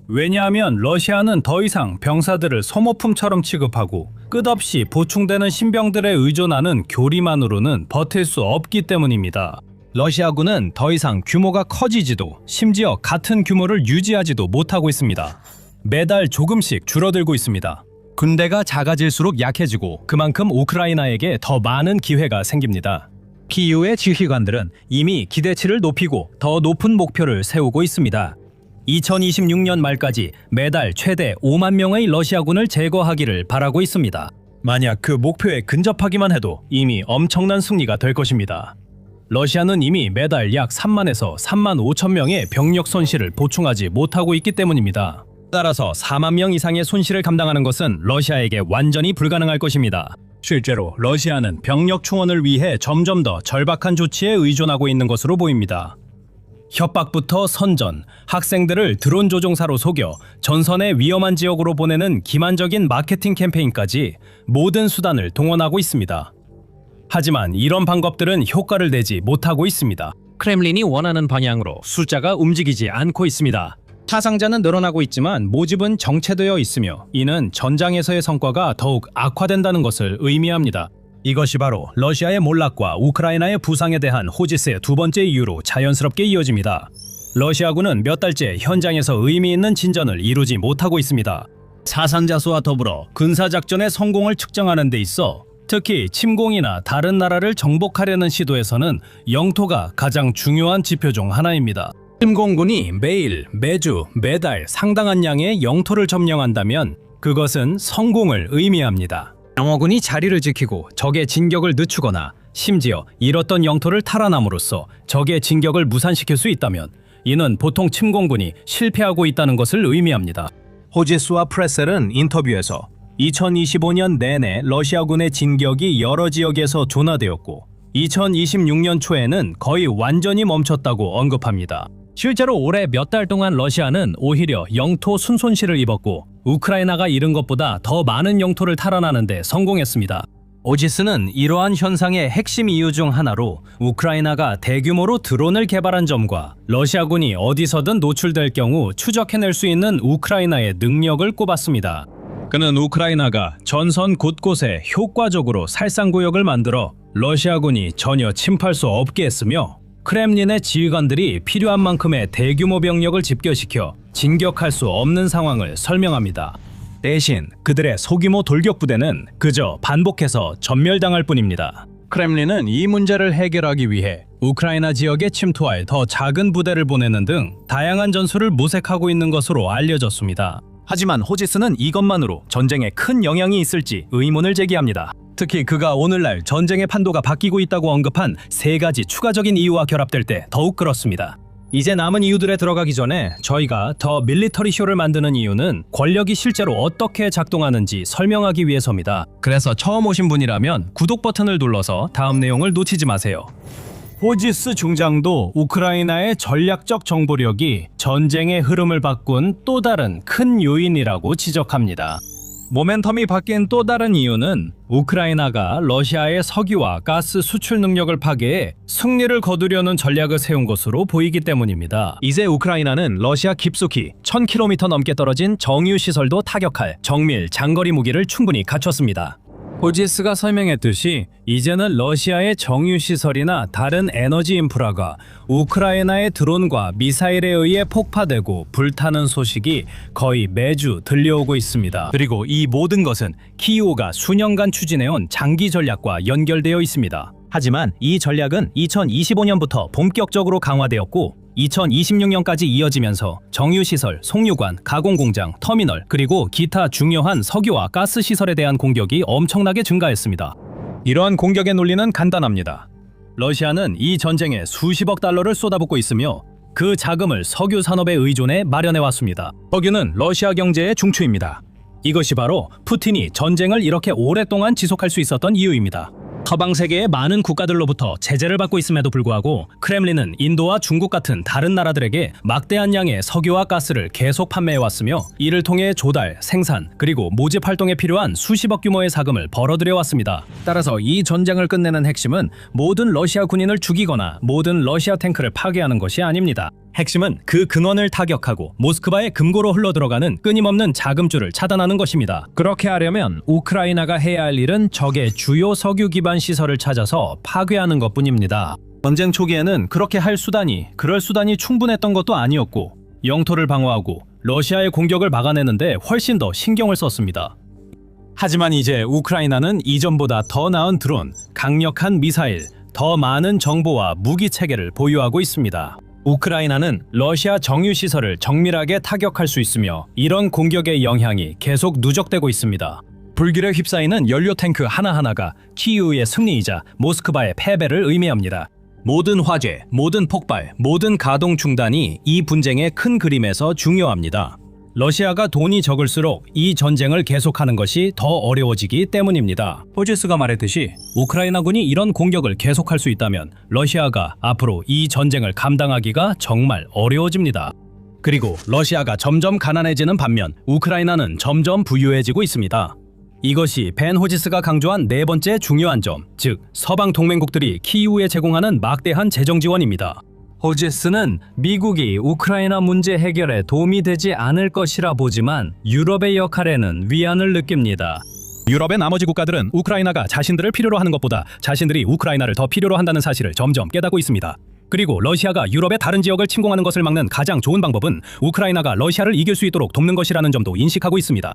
Speaker 3: 왜냐하면 러시아는 더 이상 병사들을 소모품처럼 취급하고 끝없이 보충되는 신병들에 의존하는 교리만으로는 버틸 수 없기 때문입니다. 러시아군은 더 이상 규모가 커지지도 심지어 같은 규모를 유지하지도 못하고 있습니다. 매달 조금씩 줄어들고 있습니다. 군대가 작아질수록 약해지고 그만큼 우크라이나에게 더 많은 기회가 생깁니다. 키이우의 지휘관들은 이미 기대치를 높이고 더 높은 목표를 세우고 있습니다. 2026년 말까지 매달 최대 5만 명의 러시아군을 제거하기를 바라고 있습니다. 만약 그 목표에 근접하기만 해도 이미 엄청난 승리가 될 것입니다. 러시아는 이미 매달 약 3만에서 3만 5천 명의 병력 손실을 보충하지 못하고 있기 때문입니다. 따라서 4만 명 이상의 손실을 감당하는 것은 러시아에게 완전히 불가능할 것입니다. 실제로 러시아는 병력 충원을 위해 점점 더 절박한 조치에 의존하고 있는 것으로 보입니다. 협박부터 선전, 학생들을 드론 조종사로 속여 전선의 위험한 지역으로 보내는 기만적인 마케팅 캠페인까지 모든 수단을 동원하고 있습니다. 하지만 이런 방법들은 효과를 내지 못하고 있습니다. 크렘린이 원하는 방향으로 숫자가 움직이지 않고 있습니다. 사상자는 늘어나고 있지만 모집은 정체되어 있으며 이는 전장에서의 성과가 더욱 악화된다는 것을 의미합니다. 이것이 바로 러시아의 몰락과 우크라이나의 부상에 대한 호지스의 두 번째 이유로 자연스럽게 이어집니다. 러시아군은 몇 달째 현장에서 의미 있는 진전을 이루지 못하고 있습니다. 사상자 수와 더불어 군사작전의 성공을 측정하는 데 있어 특히 침공이나 다른 나라를 정복하려는 시도에서는 영토가 가장 중요한 지표 중 하나입니다. 침공군이 매일, 매주, 매달 상당한 양의 영토를 점령한다면 그것은 성공을 의미합니다. 방어군이 자리를 지키고 적의 진격을 늦추거나 심지어 잃었던 영토를 탈환함으로써 적의 진격을 무산시킬 수 있다면 이는 보통 침공군이 실패하고 있다는 것을 의미합니다. 호지스와 프레셀은 인터뷰에서 2025년 내내 러시아군의 진격이 여러 지역에서 둔화되었고 2026년 초에는 거의 완전히 멈췄다고 언급합니다. 실제로 올해 몇 달 동안 러시아는 오히려 영토 순손실을 입었고 우크라이나가 잃은 것보다 더 많은 영토를 탈환하는 데 성공했습니다. 오지스는 이러한 현상의 핵심 이유 중 하나로 우크라이나가 대규모로 드론을 개발한 점과 러시아군이 어디서든 노출될 경우 추적해낼 수 있는 우크라이나의 능력을 꼽았습니다. 그는 우크라이나가 전선 곳곳에 효과적으로 살상구역을 만들어 러시아군이 전혀 침투할 수 없게 했으며 크렘린의 지휘관들이 필요한 만큼의 대규모 병력을 집결시켜 진격할 수 없는 상황을 설명합니다. 대신 그들의 소규모 돌격 부대는 그저 반복해서 전멸당할 뿐입니다. 크렘린은 이 문제를 해결하기 위해 우크라이나 지역에 침투할 더 작은 부대를 보내는 등 다양한 전술을 모색하고 있는 것으로 알려졌습니다. 하지만 호지스는 이것만으로 전쟁에 큰 영향이 있을지 의문을 제기합니다. 특히 그가 오늘날 전쟁의 판도가 바뀌고 있다고 언급한 3가지 추가적인 이유와 결합될 때 더욱 그렇습니다. 이제 남은 이유들에 들어가기 전에 저희가 더 밀리터리 쇼를 만드는 이유는 권력이 실제로 어떻게 작동하는지 설명하기 위해서입니다. 그래서 처음 오신 분이라면 구독 버튼을 눌러서 다음 내용을 놓치지 마세요. 호지스 중장도 우크라이나의 전략적 정보력이 전쟁의 흐름을 바꾼 또 다른 큰 요인이라고 지적합니다. 모멘텀이 바뀐 또 다른 이유는 우크라이나가 러시아의 석유와 가스 수출 능력을 파괴해 승리를 거두려는 전략을 세운 것으로 보이기 때문입니다. 이제 우크라이나는 러시아 깊숙이 1000km 넘게 떨어진 정유 시설도 타격할 정밀 장거리 무기를 충분히 갖췄습니다. 호지스가 설명했듯이 이제는 러시아의 정유 시설이나 다른 에너지 인프라가 우크라이나의 드론과 미사일에 의해 폭파되고 불타는 소식이 거의 매주 들려오고 있습니다. 그리고 이 모든 것은 키이우가 수년간 추진해온 장기 전략과 연결되어 있습니다. 하지만 이 전략은 2025년부터 본격적으로 강화되었고 2026년까지 이어지면서 정유시설, 송유관, 가공공장, 터미널, 그리고 기타 중요한 석유와 가스 시설에 대한 공격이 엄청나게 증가했습니다. 이러한 공격의 논리는 간단합니다. 러시아는 이 전쟁에 수십억 달러를 쏟아붓고 있으며 그 자금을 석유 산업에 의존해 마련해왔습니다. 석유는 러시아 경제의 중추입니다. 이것이 바로 푸틴이 전쟁을 이렇게 오랫동안 지속할 수 있었던 이유입니다.
Speaker 2: 서방 세계의 많은 국가들로부터 제재를 받고 있음에도 불구하고 크렘린은 인도와 중국 같은 다른 나라들에게 막대한 양의 석유와 가스를 계속 판매해왔으며 이를 통해 조달, 생산, 그리고 모집 활동에 필요한 수십억 규모의 자금을 벌어들여왔습니다. 따라서 이 전쟁을 끝내는 핵심은 모든 러시아 군인을 죽이거나 모든 러시아 탱크를 파괴하는 것이 아닙니다. 핵심은 그 근원을 타격하고 모스크바의 금고로 흘러들어가는 끊임없는 자금줄을 차단하는 것입니다. 그렇게 하려면 우크라이나가 해야 할 일은 적의 주요 석유 기반 시설을 찾아서 파괴하는 것뿐입니다. 전쟁 초기에는 그렇게 할 수단이, 그럴 수단이 충분했던 것도 아니었고 영토를 방어하고 러시아의 공격을 막아내는데 훨씬 더 신경을 썼습니다. 하지만 이제 우크라이나는 이전보다 더 나은 드론, 강력한 미사일, 더 많은 정보와 무기 체계를 보유하고 있습니다. 우크라이나는 러시아 정유시설을 정밀하게 타격할 수 있으며 이런 공격의 영향이 계속 누적되고 있습니다. 불길에 휩싸이는 연료 탱크 하나하나가 키이우의 승리이자 모스크바의 패배를 의미합니다. 모든 화재, 모든 폭발, 모든 가동 중단이 이 분쟁의 큰 그림에서 중요합니다. 러시아가 돈이 적을수록 이 전쟁을 계속하는 것이 더 어려워지기 때문입니다. 호지스가 말했듯이 우크라이나군이 이런 공격을 계속할 수 있다면 러시아가 앞으로 이 전쟁을 감당하기가 정말 어려워집니다. 그리고 러시아가 점점 가난해지는 반면 우크라이나는 점점 부유해지고 있습니다. 이것이 벤 호지스가 강조한 네 번째 중요한 점, 즉 서방 동맹국들이 키이우에 제공하는 막대한 재정 지원입니다. 호지스는 미국이 우크라이나 문제 해결에 도움이 되지 않을 것이라 보지만 유럽의 역할에는 위안을 느낍니다. 유럽의 나머지 국가들은 우크라이나가 자신들을 필요로 하는 것보다 자신들이 우크라이나를 더 필요로 한다는 사실을 점점 깨닫고 있습니다. 그리고 러시아가 유럽의 다른 지역을 침공하는 것을 막는 가장 좋은 방법은 우크라이나가 러시아를 이길 수 있도록 돕는 것이라는 점도 인식하고 있습니다.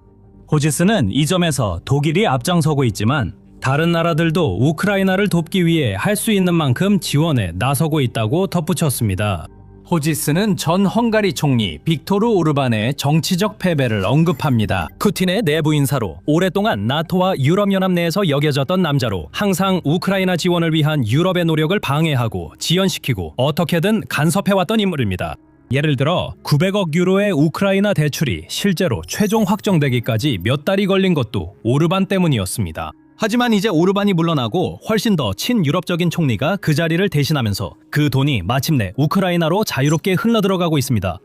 Speaker 2: 호지스는 이 점에서 독일이 앞장서고 있지만 다른 나라들도 우크라이나를 돕기 위해 할 수 있는 만큼 지원에 나서고 있다고 덧붙였습니다. 호지스는 전 헝가리 총리 빅토르 오르반의 정치적 패배를 언급합니다. 푸틴의 내부 인사로 오랫동안 나토와 유럽연합 내에서 여겨졌던 남자로 항상 우크라이나 지원을 위한 유럽의 노력을 방해하고 지연시키고 어떻게든 간섭해왔던 인물입니다. 예를 들어 900억 유로의 우크라이나 대출이 실제로 최종 확정되기까지 몇 달이 걸린 것도 오르반 때문이었습니다. 하지만 이제 오르반이 물러나고 훨씬 더 친유럽적인 총리가 그 자리를 대신하면서 그 돈이 마침내 우크라이나로 자유롭게 흘러들어가고 있습니다.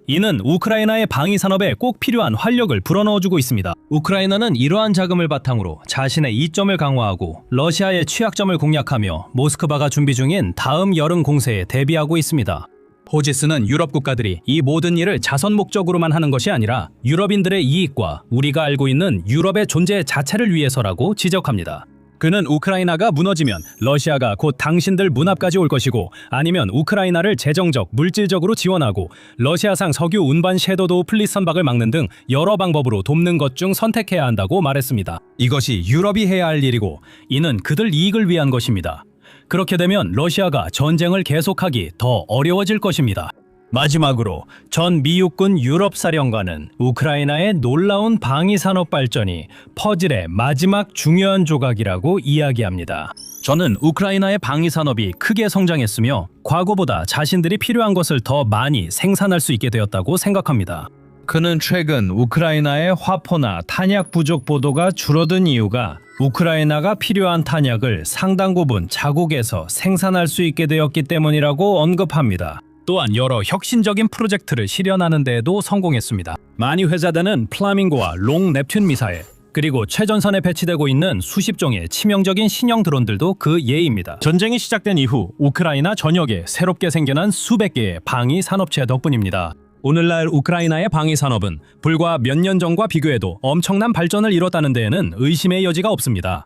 Speaker 2: 이는 우크라이나의 방위 산업에 꼭 필요한 활력을 불어넣어주고 있습니다. 우크라이나는 이러한 자금을 바탕으로 자신의 이점을 강화하고 러시아의 취약점을 공략하며 모스크바가 준비 중인 다음 여름 공세에 대비하고 있습니다. 호지스는 유럽 국가들이 이 모든 일을 자선 목적으로만 하는 것이 아니라 유럽인들의 이익과 우리가 알고 있는 유럽의 존재 자체를 위해서라고 지적합니다. 그는 우크라이나가 무너지면 러시아가 곧 당신들 문 앞까지 올 것이고 아니면 우크라이나를 재정적, 물질적으로 지원하고 러시아상 석유 운반 섀도우 플릿 선박을 막는 등 여러 방법으로 돕는 것 중 선택해야 한다고 말했습니다. 이것이 유럽이 해야 할 일이고 이는 그들 이익을 위한 것입니다. 그렇게 되면 러시아가 전쟁을 계속하기 더 어려워질 것입니다. 마지막으로 전 미육군 유럽사령관은 우크라이나의 놀라운 방위산업 발전이 퍼즐의 마지막 중요한 조각이라고 이야기합니다. 저는 우크라이나의 방위산업이 크게 성장했으며 과거보다 자신들이 필요한 것을 더 많이 생산할 수 있게 되었다고 생각합니다. 그는 최근 우크라이나의 화포나 탄약 부족 보도가 줄어든 이유가 우크라이나가 필요한 탄약을 상당 부분 자국에서 생산할 수 있게 되었기 때문이라고 언급합니다. 또한 여러 혁신적인 프로젝트를 실현하는 데에도 성공했습니다. 많이 회자되는 플라밍고와 롱 넵튠 미사일, 그리고 최전선에 배치되고 있는 수십 종의 치명적인 신형 드론들도 그 예입니다. 전쟁이 시작된 이후 우크라이나 전역에 새롭게 생겨난 수백 개의 방위 산업체 덕분입니다. 오늘날 우크라이나의 방위 산업은 불과 몇 년 전과 비교해도 엄청난 발전을 이뤘다는 데에는 의심의 여지가 없습니다.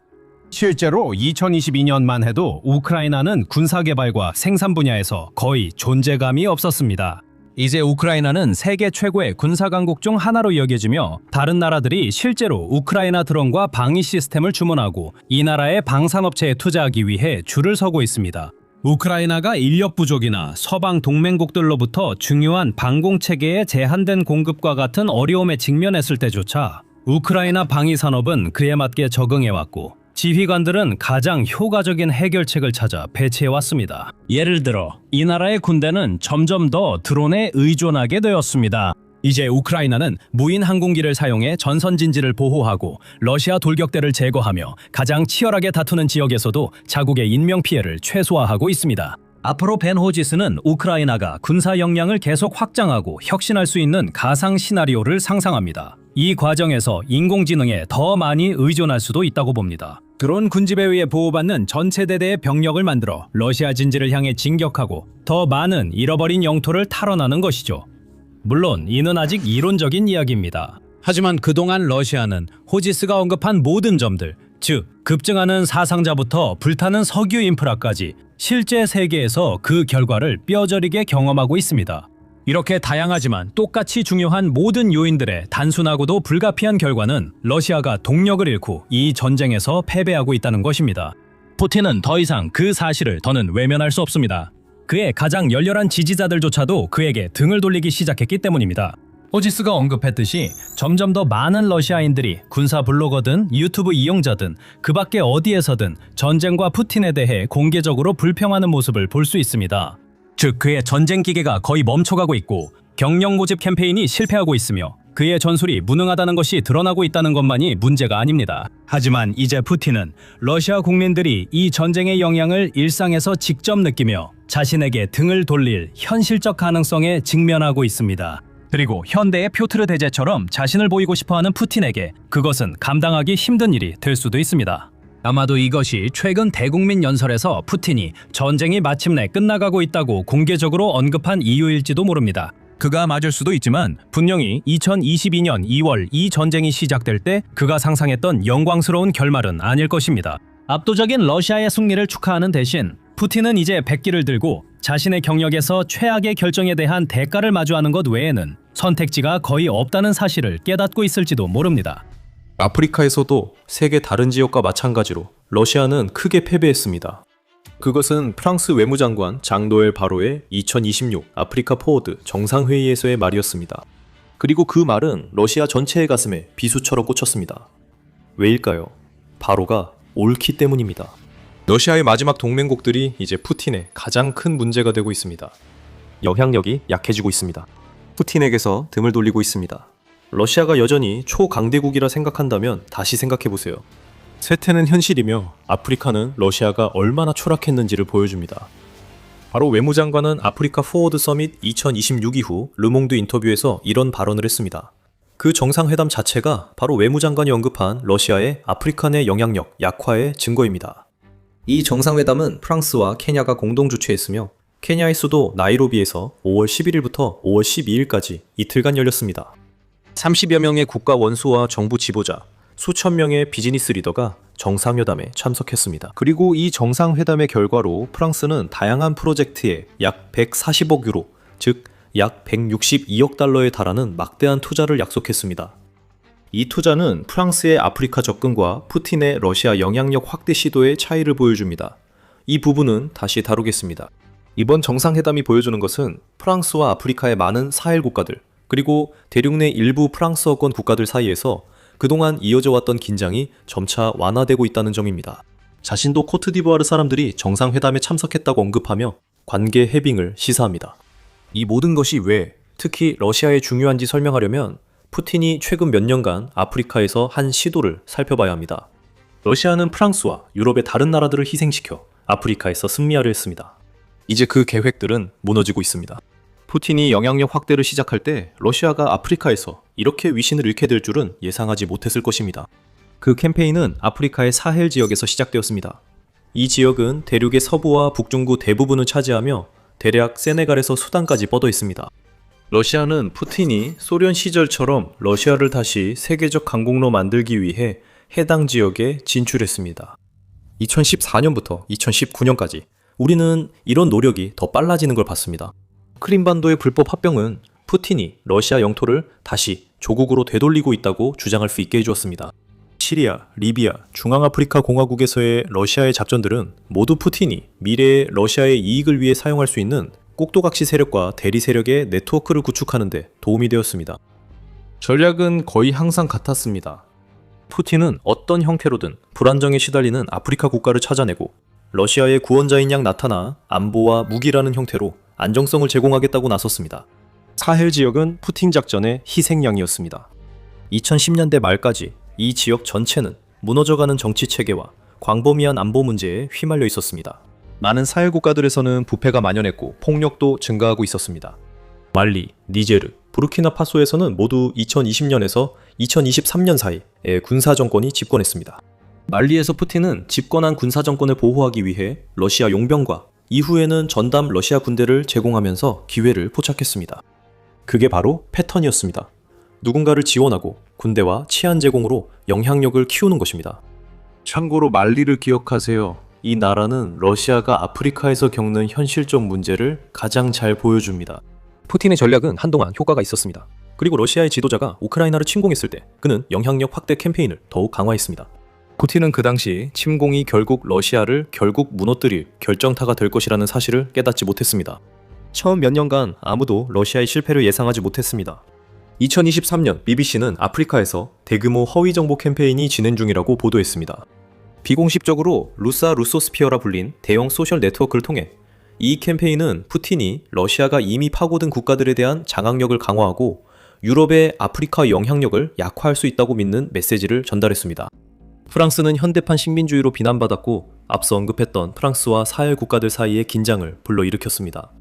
Speaker 2: 실제로 2022년만 해도 우크라이나는 군사개발과 생산 분야에서 거의 존재감이 없었습니다. 이제 우크라이나는 세계 최고의 군사강국 중 하나로 여겨지며 다른 나라들이 실제로 우크라이나 드론과 방위 시스템을 주문하고 이 나라의 방산업체에 투자하기 위해 줄을 서고 있습니다. 우크라이나가 인력 부족이나 서방 동맹국들로부터 중요한 방공체계의 제한된 공급과 같은 어려움에 직면했을 때조차 우크라이나 방위산업은 그에 맞게 적응해왔고 지휘관들은 가장 효과적인 해결책을 찾아 배치해왔습니다. 예를 들어 이 나라의 군대는 점점 더 드론에 의존하게 되었습니다. 이제 우크라이나는 무인 항공기를 사용해 전선 진지를 보호하고 러시아 돌격대를 제거하며 가장 치열하게 다투는 지역에서도 자국의 인명 피해를 최소화하고 있습니다. 앞으로 벤 호지스는 우크라이나가 군사 역량을 계속 확장하고 혁신할 수 있는 가상 시나리오를 상상합니다. 이 과정에서 인공지능에 더 많이 의존할 수도 있다고 봅니다. 드론 군집에 의해 보호받는 전체 대대의 병력을 만들어 러시아 진지를 향해 진격하고 더 많은 잃어버린 영토를 탈환하는 것이죠. 물론 이는 아직 이론적인 이야기입니다. 하지만 그동안 러시아는 호지스가 언급한 모든 점들, 즉 급증하는 사상자부터 불타는 석유 인프라까지 실제 세계에서 그 결과를 뼈저리게 경험하고 있습니다. 이렇게 다양하지만 똑같이 중요한 모든 요인들의 단순하고도 불가피한 결과는 러시아가 동력을 잃고 이 전쟁에서 패배하고 있다는 것입니다. 푸틴은 더 이상 그 사실을 더는 외면할 수 없습니다. 그의 가장 열렬한 지지자들조차도 그에게 등을 돌리기 시작했기 때문입니다. 호지스가 언급했듯이 점점 더 많은 러시아인들이 군사 블로거든 유튜브 이용자든 그 밖에 어디에서든 전쟁과 푸틴에 대해 공개적으로 불평하는 모습을 볼 수 있습니다. 즉 그의 전쟁 기계가 거의 멈춰가고 있고 경력 모집 캠페인이 실패하고 있으며 그의 전술이 무능하다는 것이 드러나고 있다는 것만이 문제가 아닙니다. 하지만 이제 푸틴은 러시아 국민들이 이 전쟁의 영향을 일상에서 직접 느끼며 자신에게 등을 돌릴 현실적 가능성에 직면하고 있습니다. 그리고 현대의 표트르 대제처럼 자신을 보이고 싶어하는 푸틴에게 그것은 감당하기 힘든 일이 될 수도 있습니다. 아마도 이것이 최근 대국민 연설에서 푸틴이 전쟁이 마침내 끝나가고 있다고 공개적으로 언급한 이유일지도 모릅니다. 그가 맞을 수도 있지만 분명히 2022년 2월 이 전쟁이 시작될 때 그가 상상했던 영광스러운 결말은 아닐 것입니다. 압도적인 러시아의 승리를 축하하는 대신 푸틴은 이제 백기를 들고 자신의 경력에서 최악의 결정에 대한 대가를 마주하는 것 외에는 선택지가 거의 없다는 사실을 깨닫고 있을지도 모릅니다.
Speaker 1: 아프리카에서도 세계 다른 지역과 마찬가지로 러시아는 크게 패배했습니다. 그것은 프랑스 외무장관 장 노엘 바로의 2026 아프리카 포워드 정상회의에서의 말이었습니다. 그리고 그 말은 러시아 전체의 가슴에 비수처럼 꽂혔습니다. 왜일까요? 바로가 옳기 때문입니다. 러시아의 마지막 동맹국들이 이제 푸틴의 가장 큰 문제가 되고 있습니다. 영향력이 약해지고 있습니다. 푸틴에게서 등을 돌리고 있습니다. 러시아가 여전히 초강대국이라 생각한다면 다시 생각해보세요. 쇠퇴는 현실이며 아프리카는 러시아가 얼마나 추락했는지를 보여줍니다. 바로 외무장관은 아프리카 포워드 서밋 2026 이후 르몽드 인터뷰에서 이런 발언을 했습니다. 그 정상회담 자체가 바로 외무장관이 언급한 러시아의 아프리카 내 영향력 약화의 증거입니다. 이 정상회담은 프랑스와 케냐가 공동 주최했으며 케냐의 수도 나이로비에서 5월 11일부터 5월 12일까지 이틀간 열렸습니다. 30여 명의 국가 원수와 정부 지도자, 수천 명의 비즈니스 리더가 정상회담에 참석했습니다. 그리고 이 정상회담의 결과로 프랑스는 다양한 프로젝트에 약 140억 유로, 즉 약 162억 달러에 달하는 막대한 투자를 약속했습니다. 이 투자는 프랑스의 아프리카 접근과 푸틴의 러시아 영향력 확대 시도의 차이를 보여줍니다. 이 부분은 다시 다루겠습니다. 이번 정상회담이 보여주는 것은 프랑스와 아프리카의 많은 사헬 국가들, 그리고 대륙 내 일부 프랑스어권 국가들 사이에서 그동안 이어져 왔던 긴장이 점차 완화되고 있다는 점입니다. 자신도 코트디부아르 사람들이 정상회담에 참석했다고 언급하며 관계 해빙을 시사합니다. 이 모든 것이 왜 특히 러시아에 중요한지 설명하려면 푸틴이 최근 몇 년간 아프리카에서 한 시도를 살펴봐야 합니다. 러시아는 프랑스와 유럽의 다른 나라들을 희생시켜 아프리카에서 승리하려 했습니다. 이제 그 계획들은 무너지고 있습니다. 푸틴이 영향력 확대를 시작할 때 러시아가 아프리카에서 이렇게 위신을 잃게 될 줄은 예상하지 못했을 것입니다. 그 캠페인은 아프리카의 사헬 지역에서 시작되었습니다. 이 지역은 대륙의 서부와 북중부 대부분을 차지하며 대략 세네갈에서 수단까지 뻗어 있습니다. 러시아는 푸틴이 소련 시절처럼 러시아를 다시 세계적 강국로 만들기 위해 해당 지역에 진출했습니다. 2014년부터 2019년까지 우리는 이런 노력이 더 빨라지는 걸 봤습니다. 크림반도의 불법 합병은 푸틴이 러시아 영토를 다시 조국으로 되돌리고 있다고 주장할 수 있게 해주었습니다. 시리아, 리비아, 중앙아프리카 공화국에서의 러시아의 작전들은 모두 푸틴이 미래의 러시아의 이익을 위해 사용할 수 있는 꼭두각시 세력과 대리 세력의 네트워크를 구축하는 데 도움이 되었습니다. 전략은 거의 항상 같았습니다. 푸틴은 어떤 형태로든 불안정에 시달리는 아프리카 국가를 찾아내고 러시아의 구원자인 양 나타나 안보와 무기라는 형태로 안정성을 제공하겠다고 나섰습니다. 사헬 지역은 푸틴 작전의 희생양이었습니다. 2010년대 말까지 이 지역 전체는 무너져가는 정치 체계와 광범위한 안보 문제에 휘말려 있었습니다. 많은 사헬 국가들에서는 부패가 만연했고 폭력도 증가하고 있었습니다. 말리, 니제르, 부르키나파소에서는 모두 2020년에서 2023년 사이에 군사 정권이 집권했습니다. 말리에서 푸틴은 집권한 군사 정권을 보호하기 위해 러시아 용병과 이후에는 전담 러시아 군대를 제공하면서 기회를 포착했습니다. 그게 바로 패턴이었습니다. 누군가를 지원하고 군대와 치안 제공으로 영향력을 키우는 것입니다. 참고로 말리를 기억하세요. 이 나라는 러시아가 아프리카에서 겪는 현실적 문제를 가장 잘 보여줍니다. 푸틴의 전략은 한동안 효과가 있었습니다. 그리고 러시아의 지도자가 우크라이나를 침공했을 때 그는 영향력 확대 캠페인을 더욱 강화했습니다. 푸틴은 그 당시 침공이 결국 러시아를 무너뜨릴 결정타가 될 것이라는 사실을 깨닫지 못했습니다. 처음 몇 년간 아무도 러시아의 실패를 예상하지 못했습니다. 2023년 BBC는 아프리카에서 대규모 허위 정보 캠페인이 진행 중이라고 보도했습니다. 비공식적으로 루소스피어라 불린 대형 소셜 네트워크를 통해 이 캠페인은 푸틴이 러시아가 이미 파고든 국가들에 대한 장악력을 강화하고 유럽의 아프리카 영향력을 약화할 수 있다고 믿는 메시지를 전달했습니다. 프랑스는 현대판 식민주의로 비난받았고 앞서 언급했던 프랑스와 사헬 국가들 사이의 긴장을 불러일으켰습니다.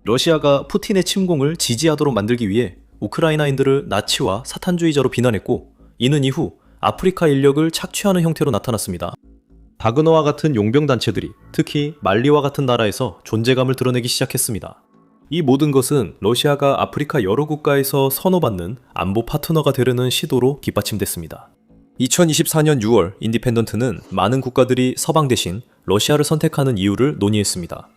Speaker 1: 러시아가 푸틴의 침공을 지지하도록 만들기 위해 우크라이나인들을 나치와 사탄주의자로 비난했고 이는 이후 아프리카 인력을 착취하는 형태로 나타났습니다. 바그너와 같은 용병단체들이 특히 말리와 같은 나라에서 존재감을 드러내기 시작했습니다. 이 모든 것은 러시아가 아프리카 여러 국가에서 선호받는 안보 파트너가 되려는 시도로 뒷받침됐습니다. 2024년 6월 인디펜던트는 많은 국가들이 서방 대신 러시아를 선택하는 이유를 논의했습니다.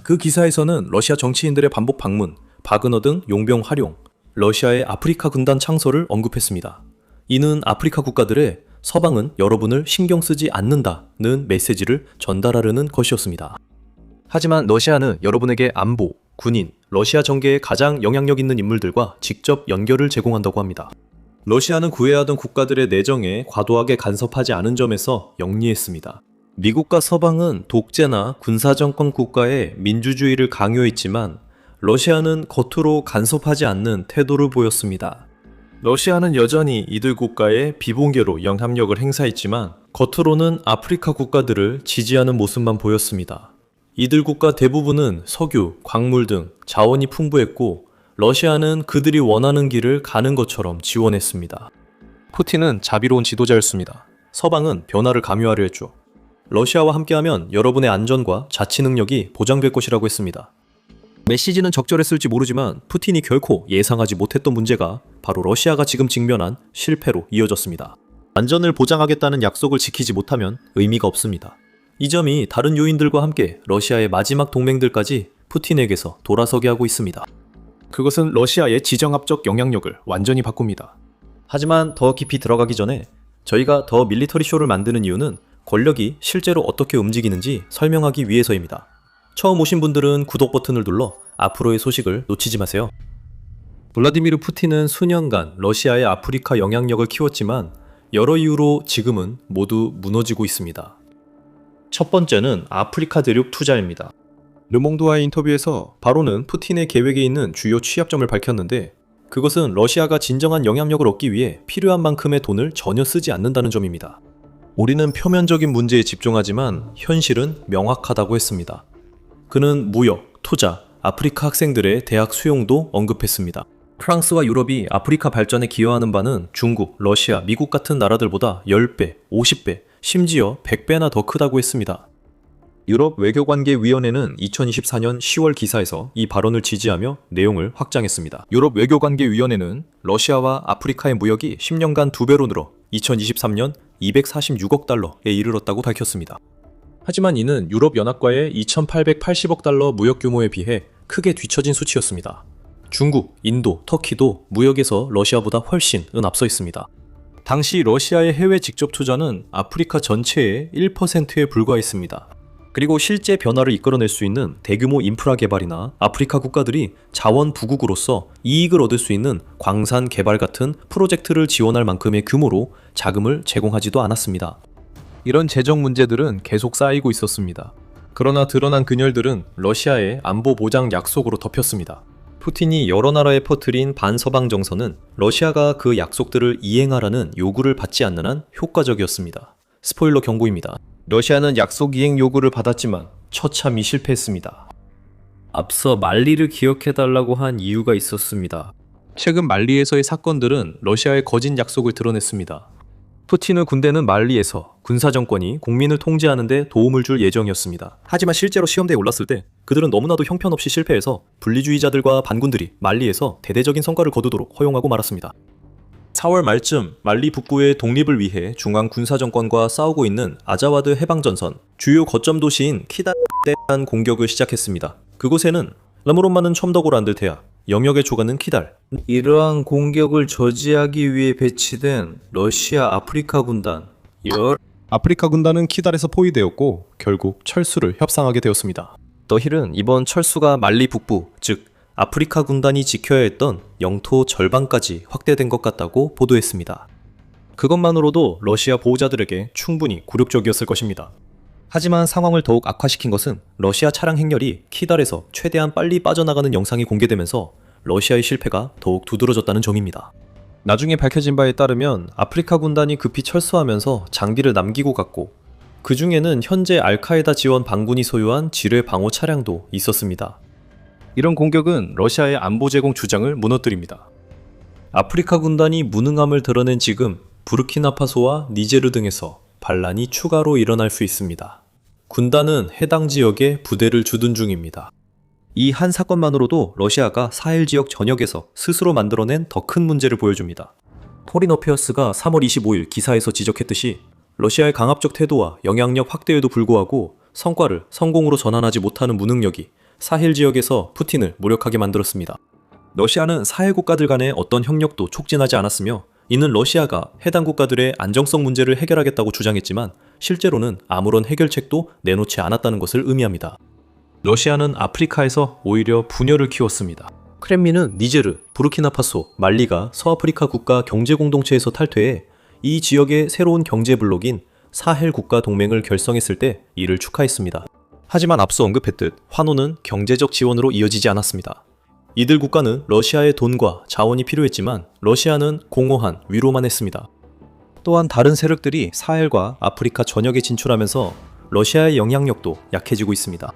Speaker 1: 그 기사에서는 러시아 정치인들의 반복 방문, 바그너 등 용병 활용, 러시아의 아프리카 군단 창설을 언급했습니다. 이는 아프리카 국가들의 서방은 여러분을 신경 쓰지 않는다는 메시지를 전달하려는 것이었습니다. 하지만 러시아는 여러분에게 안보, 군인, 러시아 정계에 가장 영향력 있는 인물들과 직접 연결을 제공한다고 합니다. 러시아는 구애하던 국가들의 내정에 과도하게 간섭하지 않은 점에서 영리했습니다. 미국과 서방은 독재나 군사정권 국가의 민주주의를 강요했지만 러시아는 겉으로 간섭하지 않는 태도를 보였습니다. 러시아는 여전히 이들 국가의 비봉계로 영향력을 행사했지만 겉으로는 아프리카 국가들을 지지하는 모습만 보였습니다. 이들 국가 대부분은 석유, 광물 등 자원이 풍부했고 러시아는 그들이 원하는 길을 가는 것처럼 지원했습니다. 푸틴은 자비로운 지도자였습니다. 서방은 변화를 강요하려 했죠. 러시아와 함께하면 여러분의 안전과 자치 능력이 보장될 것이라고 했습니다. 메시지는 적절했을지 모르지만 푸틴이 결코 예상하지 못했던 문제가 바로 러시아가 지금 직면한 실패로 이어졌습니다. 안전을 보장하겠다는 약속을 지키지 못하면 의미가 없습니다. 이 점이 다른 요인들과 함께 러시아의 마지막 동맹들까지 푸틴에게서 돌아서게 하고 있습니다. 그것은 러시아의 지정학적 영향력을 완전히 바꿉니다. 하지만 더 깊이 들어가기 전에 저희가 더 밀리터리 쇼를 만드는 이유는 권력이 실제로 어떻게 움직이는지 설명하기 위해서입니다. 처음 오신 분들은 구독 버튼을 눌러 앞으로의 소식을 놓치지 마세요. 블라디미르 푸틴은 수년간 러시아의 아프리카 영향력을 키웠지만 여러 이유로 지금은 모두 무너지고 있습니다. 첫 번째는 아프리카 대륙 투자입니다. 르몽드와의 인터뷰에서 바로는 푸틴의 계획에 있는 주요 취약점을 밝혔는데 그것은 러시아가 진정한 영향력을 얻기 위해 필요한 만큼의 돈을 전혀 쓰지 않는다는 점입니다. 우리는 표면적인 문제에 집중하지만 현실은 명확하다고 했습니다. 그는 무역, 투자, 아프리카 학생들의 대학 수용도 언급했습니다. 프랑스와 유럽이 아프리카 발전에 기여하는 바는 중국, 러시아, 미국 같은 나라들보다 10배, 50배, 심지어 100배나 더 크다고 했습니다. 유럽 외교관계위원회는 2024년 10월 기사에서 이 발언을 지지하며 내용을 확장했습니다. 유럽 외교관계위원회는 러시아와 아프리카의 무역이 10년간 2배로 늘어 2023년 246억 달러에 이르렀다고 밝혔습니다. 하지만 이는 유럽연합과의 2,880억 달러 무역 규모에 비해 크게 뒤처진 수치였습니다. 중국, 인도, 터키도 무역에서 러시아보다 훨씬 앞서 있습니다. 당시 러시아의 해외 직접 투자는 아프리카 전체의 1%에 불과했습니다. 그리고 실제 변화를 이끌어낼 수 있는 대규모 인프라 개발이나 아프리카 국가들이 자원 부국으로서 이익을 얻을 수 있는 광산 개발 같은 프로젝트를 지원할 만큼의 규모로 자금을 제공하지도 않았습니다. 이런 재정 문제들은 계속 쌓이고 있었습니다. 그러나 드러난 근열들은 러시아의 안보 보장 약속으로 덮였습니다. 푸틴이 여러 나라에 퍼뜨린 반서방 정서는 러시아가 그 약속들을 이행하라는 요구를 받지 않는 한 효과적이었습니다. 스포일러 경고입니다. 러시아는 약속 이행 요구를 받았지만 처참히 실패했습니다. 앞서 말리를 기억해달라고 한 이유가 있었습니다. 최근 말리에서의 사건들은 러시아의 거짓 약속을 드러냈습니다. 푸틴의 군대는 말리에서 군사정권이 국민을 통제하는 데 도움을 줄 예정이었습니다. 하지만 실제로 시험대에 올랐을 때 그들은 너무나도 형편없이 실패해서 분리주의자들과 반군들이 말리에서 대대적인 성과를 거두도록 허용하고 말았습니다. 4월 말쯤 말리 북부의 독립을 위해 중앙 군사정권과 싸우고 있는 아자와드 해방전선 주요 거점 도시인 키다에 대한 공격을 시작했습니다. 그곳에는 라무론마는 첨더고란들 대야 영역의 조가는 키달. 이러한 공격을 저지하기 위해 배치된 러시아 아프리카 군단
Speaker 4: 아프리카 군단은 키달에서 포위되었고 결국 철수를 협상하게 되었습니다.
Speaker 1: 더힐은 이번 철수가 말리 북부, 즉 아프리카 군단이 지켜야 했던 영토 절반까지 확대된 것 같다고 보도했습니다. 그것만으로도 러시아 보호자들에게 충분히 굴욕적이었을 것입니다. 하지만 상황을 더욱 악화시킨 것은 러시아 차량 행렬이 키달에서 최대한 빨리 빠져나가는 영상이 공개되면서 러시아의 실패가 더욱 두드러졌다는 점입니다. 나중에 밝혀진 바에 따르면 아프리카 군단이 급히 철수하면서 장비를 남기고 갔고 그 중에는 현재 알카에다 지원 반군이 소유한 지뢰 방호 차량도 있었습니다. 이런 공격은 러시아의 안보 제공 주장을 무너뜨립니다. 아프리카 군단이 무능함을 드러낸 지금 부르키나파소와 니제르 등에서 반란이 추가로 일어날 수 있습니다. 군단은 해당 지역에 부대를 주둔 중입니다. 이 한 사건만으로도 러시아가 사헬 지역 전역에서 스스로 만들어낸 더 큰 문제를 보여줍니다. 포린 어페어스가 3월 25일 기사에서 지적했듯이 러시아의 강압적 태도와 영향력 확대에도 불구하고 성과를 성공으로 전환하지 못하는 무능력이 사헬 지역에서 푸틴을 무력하게 만들었습니다. 러시아는 사헬 국가들 간의 어떤 협력도 촉진하지 않았으며 이는 러시아가 해당 국가들의 안정성 문제를 해결하겠다고 주장했지만 실제로는 아무런 해결책도 내놓지 않았다는 것을 의미합니다. 러시아는 아프리카에서 오히려 분열을 키웠습니다. 크렘린은 니제르, 부르키나파소, 말리가 서아프리카 국가 경제공동체에서 탈퇴해 이 지역의 새로운 경제 블록인 사헬 국가 동맹을 결성했을 때 이를 축하했습니다. 하지만 앞서 언급했듯 환호는 경제적 지원으로 이어지지 않았습니다. 이들 국가는 러시아의 돈과 자원이 필요했지만 러시아는 공허한 위로만 했습니다. 또한 다른 세력들이 사헬과 아프리카 전역에 진출하면서 러시아의 영향력도 약해지고 있습니다.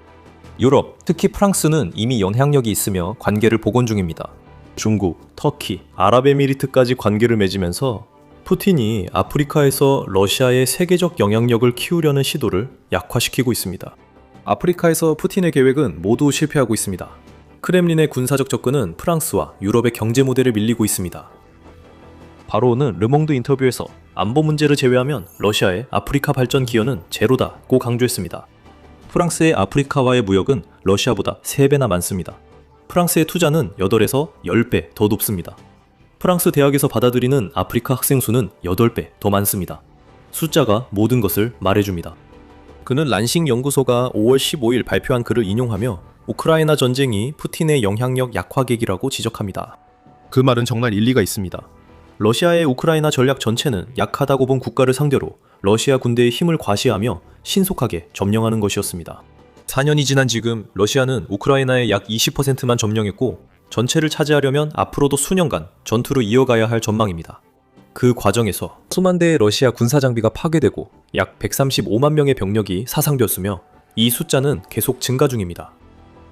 Speaker 1: 유럽, 특히 프랑스는 이미 영향력이 있으며 관계를 복원 중입니다. 중국, 터키, 아랍에미리트까지 관계를 맺으면서 푸틴이 아프리카에서 러시아의 세계적 영향력을 키우려는 시도를 약화시키고 있습니다. 아프리카에서 푸틴의 계획은 모두 실패하고 있습니다. 크렘린의 군사적 접근은 프랑스와 유럽의 경제 모델을 밀리고 있습니다. 바로는 르몽드 인터뷰에서 안보 문제를 제외하면 러시아의 아프리카 발전 기여는 제로다고 강조했습니다. 프랑스의 아프리카와의 무역은 러시아보다 3배나 많습니다. 프랑스의 투자는 8에서 10배 더 높습니다. 프랑스 대학에서 받아들이는 아프리카 학생 수는 8배 더 많습니다. 숫자가 모든 것을 말해줍니다. 그는 란싱 연구소가 5월 15일 발표한 글을 인용하며 우크라이나 전쟁이 푸틴의 영향력 약화 계기라고 지적합니다.
Speaker 4: 그 말은 정말 일리가 있습니다.
Speaker 1: 러시아의 우크라이나 전략 전체는 약하다고 본 국가를 상대로 러시아 군대의 힘을 과시하며 신속하게 점령하는 것이었습니다. 4년이 지난 지금 러시아는 우크라이나의 약 20%만 점령했고 전체를 차지하려면 앞으로도 수년간 전투를 이어가야 할 전망입니다. 그 과정에서 수만 대의 러시아 군사 장비가 파괴되고 약 135만 명의 병력이 사상되었으며 이 숫자는 계속 증가 중입니다.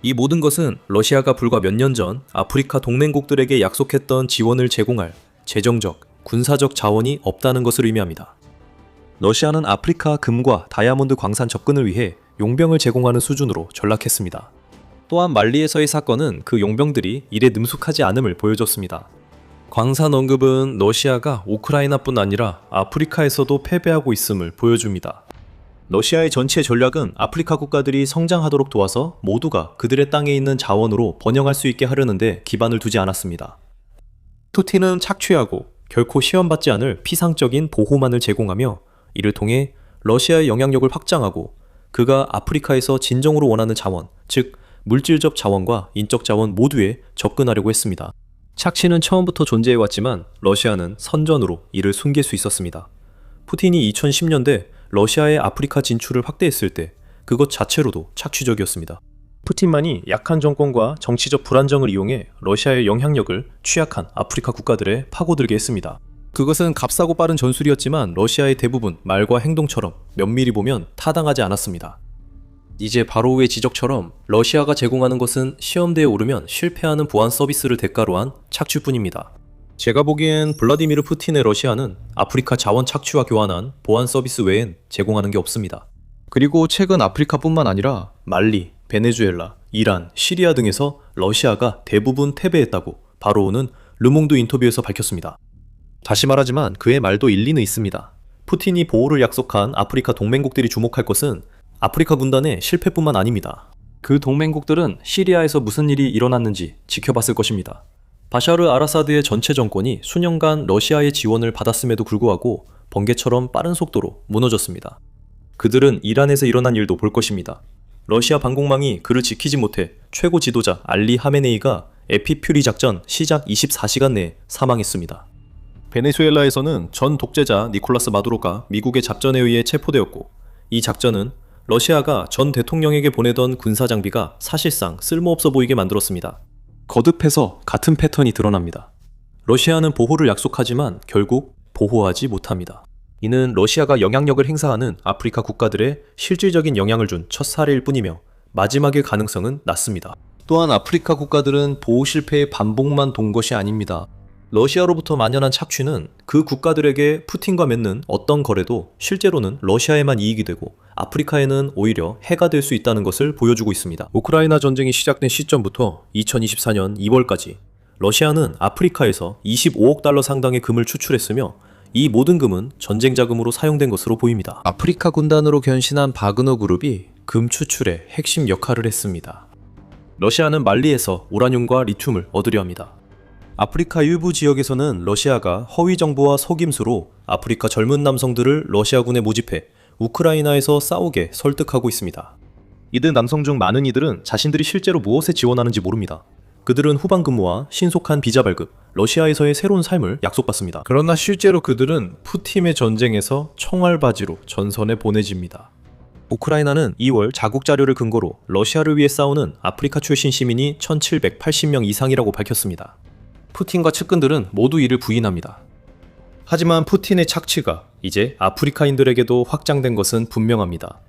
Speaker 1: 이 모든 것은 러시아가 불과 몇 년 전 아프리카 동맹국들에게 약속했던 지원을 제공할 재정적, 군사적 자원이 없다는 것을 의미합니다. 러시아는 아프리카 금과 다이아몬드 광산 접근을 위해 용병을 제공하는 수준으로 전락했습니다. 또한 말리에서의 사건은 그 용병들이 일에 능숙하지 않음을 보여줬습니다. 광산 언급은 러시아가 우크라이나뿐 아니라 아프리카에서도 패배하고 있음을 보여줍니다. 러시아의 전체 전략은 아프리카 국가들이 성장하도록 도와서 모두가 그들의 땅에 있는 자원으로 번영할 수 있게 하려는데 기반을 두지 않았습니다. 푸틴은 착취하고 결코 시험받지 않을 피상적인 보호만을 제공하며 이를 통해 러시아의 영향력을 확장하고 그가 아프리카에서 진정으로 원하는 자원, 즉 물질적 자원과 인적 자원 모두에 접근하려고 했습니다. 착취는 처음부터 존재해왔지만 러시아는 선전으로 이를 숨길 수 있었습니다. 푸틴이 2010년대 러시아의 아프리카 진출을 확대했을 때 그것 자체로도 착취적이었습니다. 푸틴만이 약한 정권과 정치적 불안정을 이용해 러시아의 영향력을 취약한 아프리카 국가들에 파고들게 했습니다. 그것은 값싸고 빠른 전술이었지만 러시아의 대부분 말과 행동처럼 면밀히 보면 타당하지 않았습니다. 이제 바로우의 지적처럼 러시아가 제공하는 것은 시험대에 오르면 실패하는 보안 서비스를 대가로 한 착취뿐입니다. 제가 보기엔 블라디미르 푸틴의 러시아는 아프리카 자원 착취와 교환한 보안 서비스 외엔 제공하는 게 없습니다. 그리고 최근 아프리카뿐만 아니라 말리, 베네수엘라, 이란, 시리아 등에서 러시아가 대부분 패배했다고 바로우는 르몽드 인터뷰에서 밝혔습니다. 다시 말하지만 그의 말도 일리는 있습니다. 푸틴이 보호를 약속한 아프리카 동맹국들이 주목할 것은 아프리카 군단의 실패뿐만 아닙니다. 그 동맹국들은 시리아에서 무슨 일이 일어났는지 지켜봤을 것입니다. 바샤르 아라사드의 전체 정권이 수년간 러시아의 지원을 받았음에도 불구하고 번개처럼 빠른 속도로 무너졌습니다. 그들은 이란에서 일어난 일도 볼 것입니다. 러시아 방공망이 그를 지키지 못해 최고 지도자 알리 하메네이가 에피퓨리 작전 시작 24시간 내에 사망했습니다. 베네수엘라에서는 전 독재자 니콜라스 마두로가 미국의 작전에 의해 체포되었고, 이 작전은 러시아가 전 대통령에게 보내던 군사 장비가 사실상 쓸모없어 보이게 만들었습니다. 거듭해서 같은 패턴이 드러납니다. 러시아는 보호를 약속하지만 결국 보호하지 못합니다. 이는 러시아가 영향력을 행사하는 아프리카 국가들의 실질적인 영향을 준 첫 사례일 뿐이며 마지막일 가능성은 낮습니다. 또한 아프리카 국가들은 보호 실패의 반복만 돈 것이 아닙니다. 러시아로부터 만연한 착취는 그 국가들에게 푸틴과 맺는 어떤 거래도 실제로는 러시아에만 이익이 되고 아프리카에는 오히려 해가 될 수 있다는 것을 보여주고 있습니다. 우크라이나 전쟁이 시작된 시점부터 2024년 2월까지 러시아는 아프리카에서 25억 달러 상당의 금을 추출했으며 이 모든 금은 전쟁 자금으로 사용된 것으로 보입니다. 아프리카 군단으로 변신한 바그너 그룹이 금 추출에 핵심 역할을 했습니다. 러시아는 말리에서 우라늄과 리튬을 얻으려 합니다. 아프리카 일부 지역에서는 러시아가 허위 정보와 속임수로 아프리카 젊은 남성들을 러시아군에 모집해 우크라이나에서 싸우게 설득하고 있습니다. 이들 남성 중 많은 이들은 자신들이 실제로 무엇에 지원하는지 모릅니다. 그들은 후방 근무와 신속한 비자 발급, 러시아에서의 새로운 삶을 약속받습니다. 그러나 실제로 그들은 푸틴의 전쟁에서 총알바지로 전선에 보내집니다. 우크라이나는 2월 자국 자료를 근거로 러시아를 위해 싸우는 아프리카 출신 시민이 1780명 이상이라고 밝혔습니다. 푸틴과 측근들은 모두 이를 부인합니다. 하지만 푸틴의 착취가 이제 아프리카인들에게도 확장된 것은 분명합니다.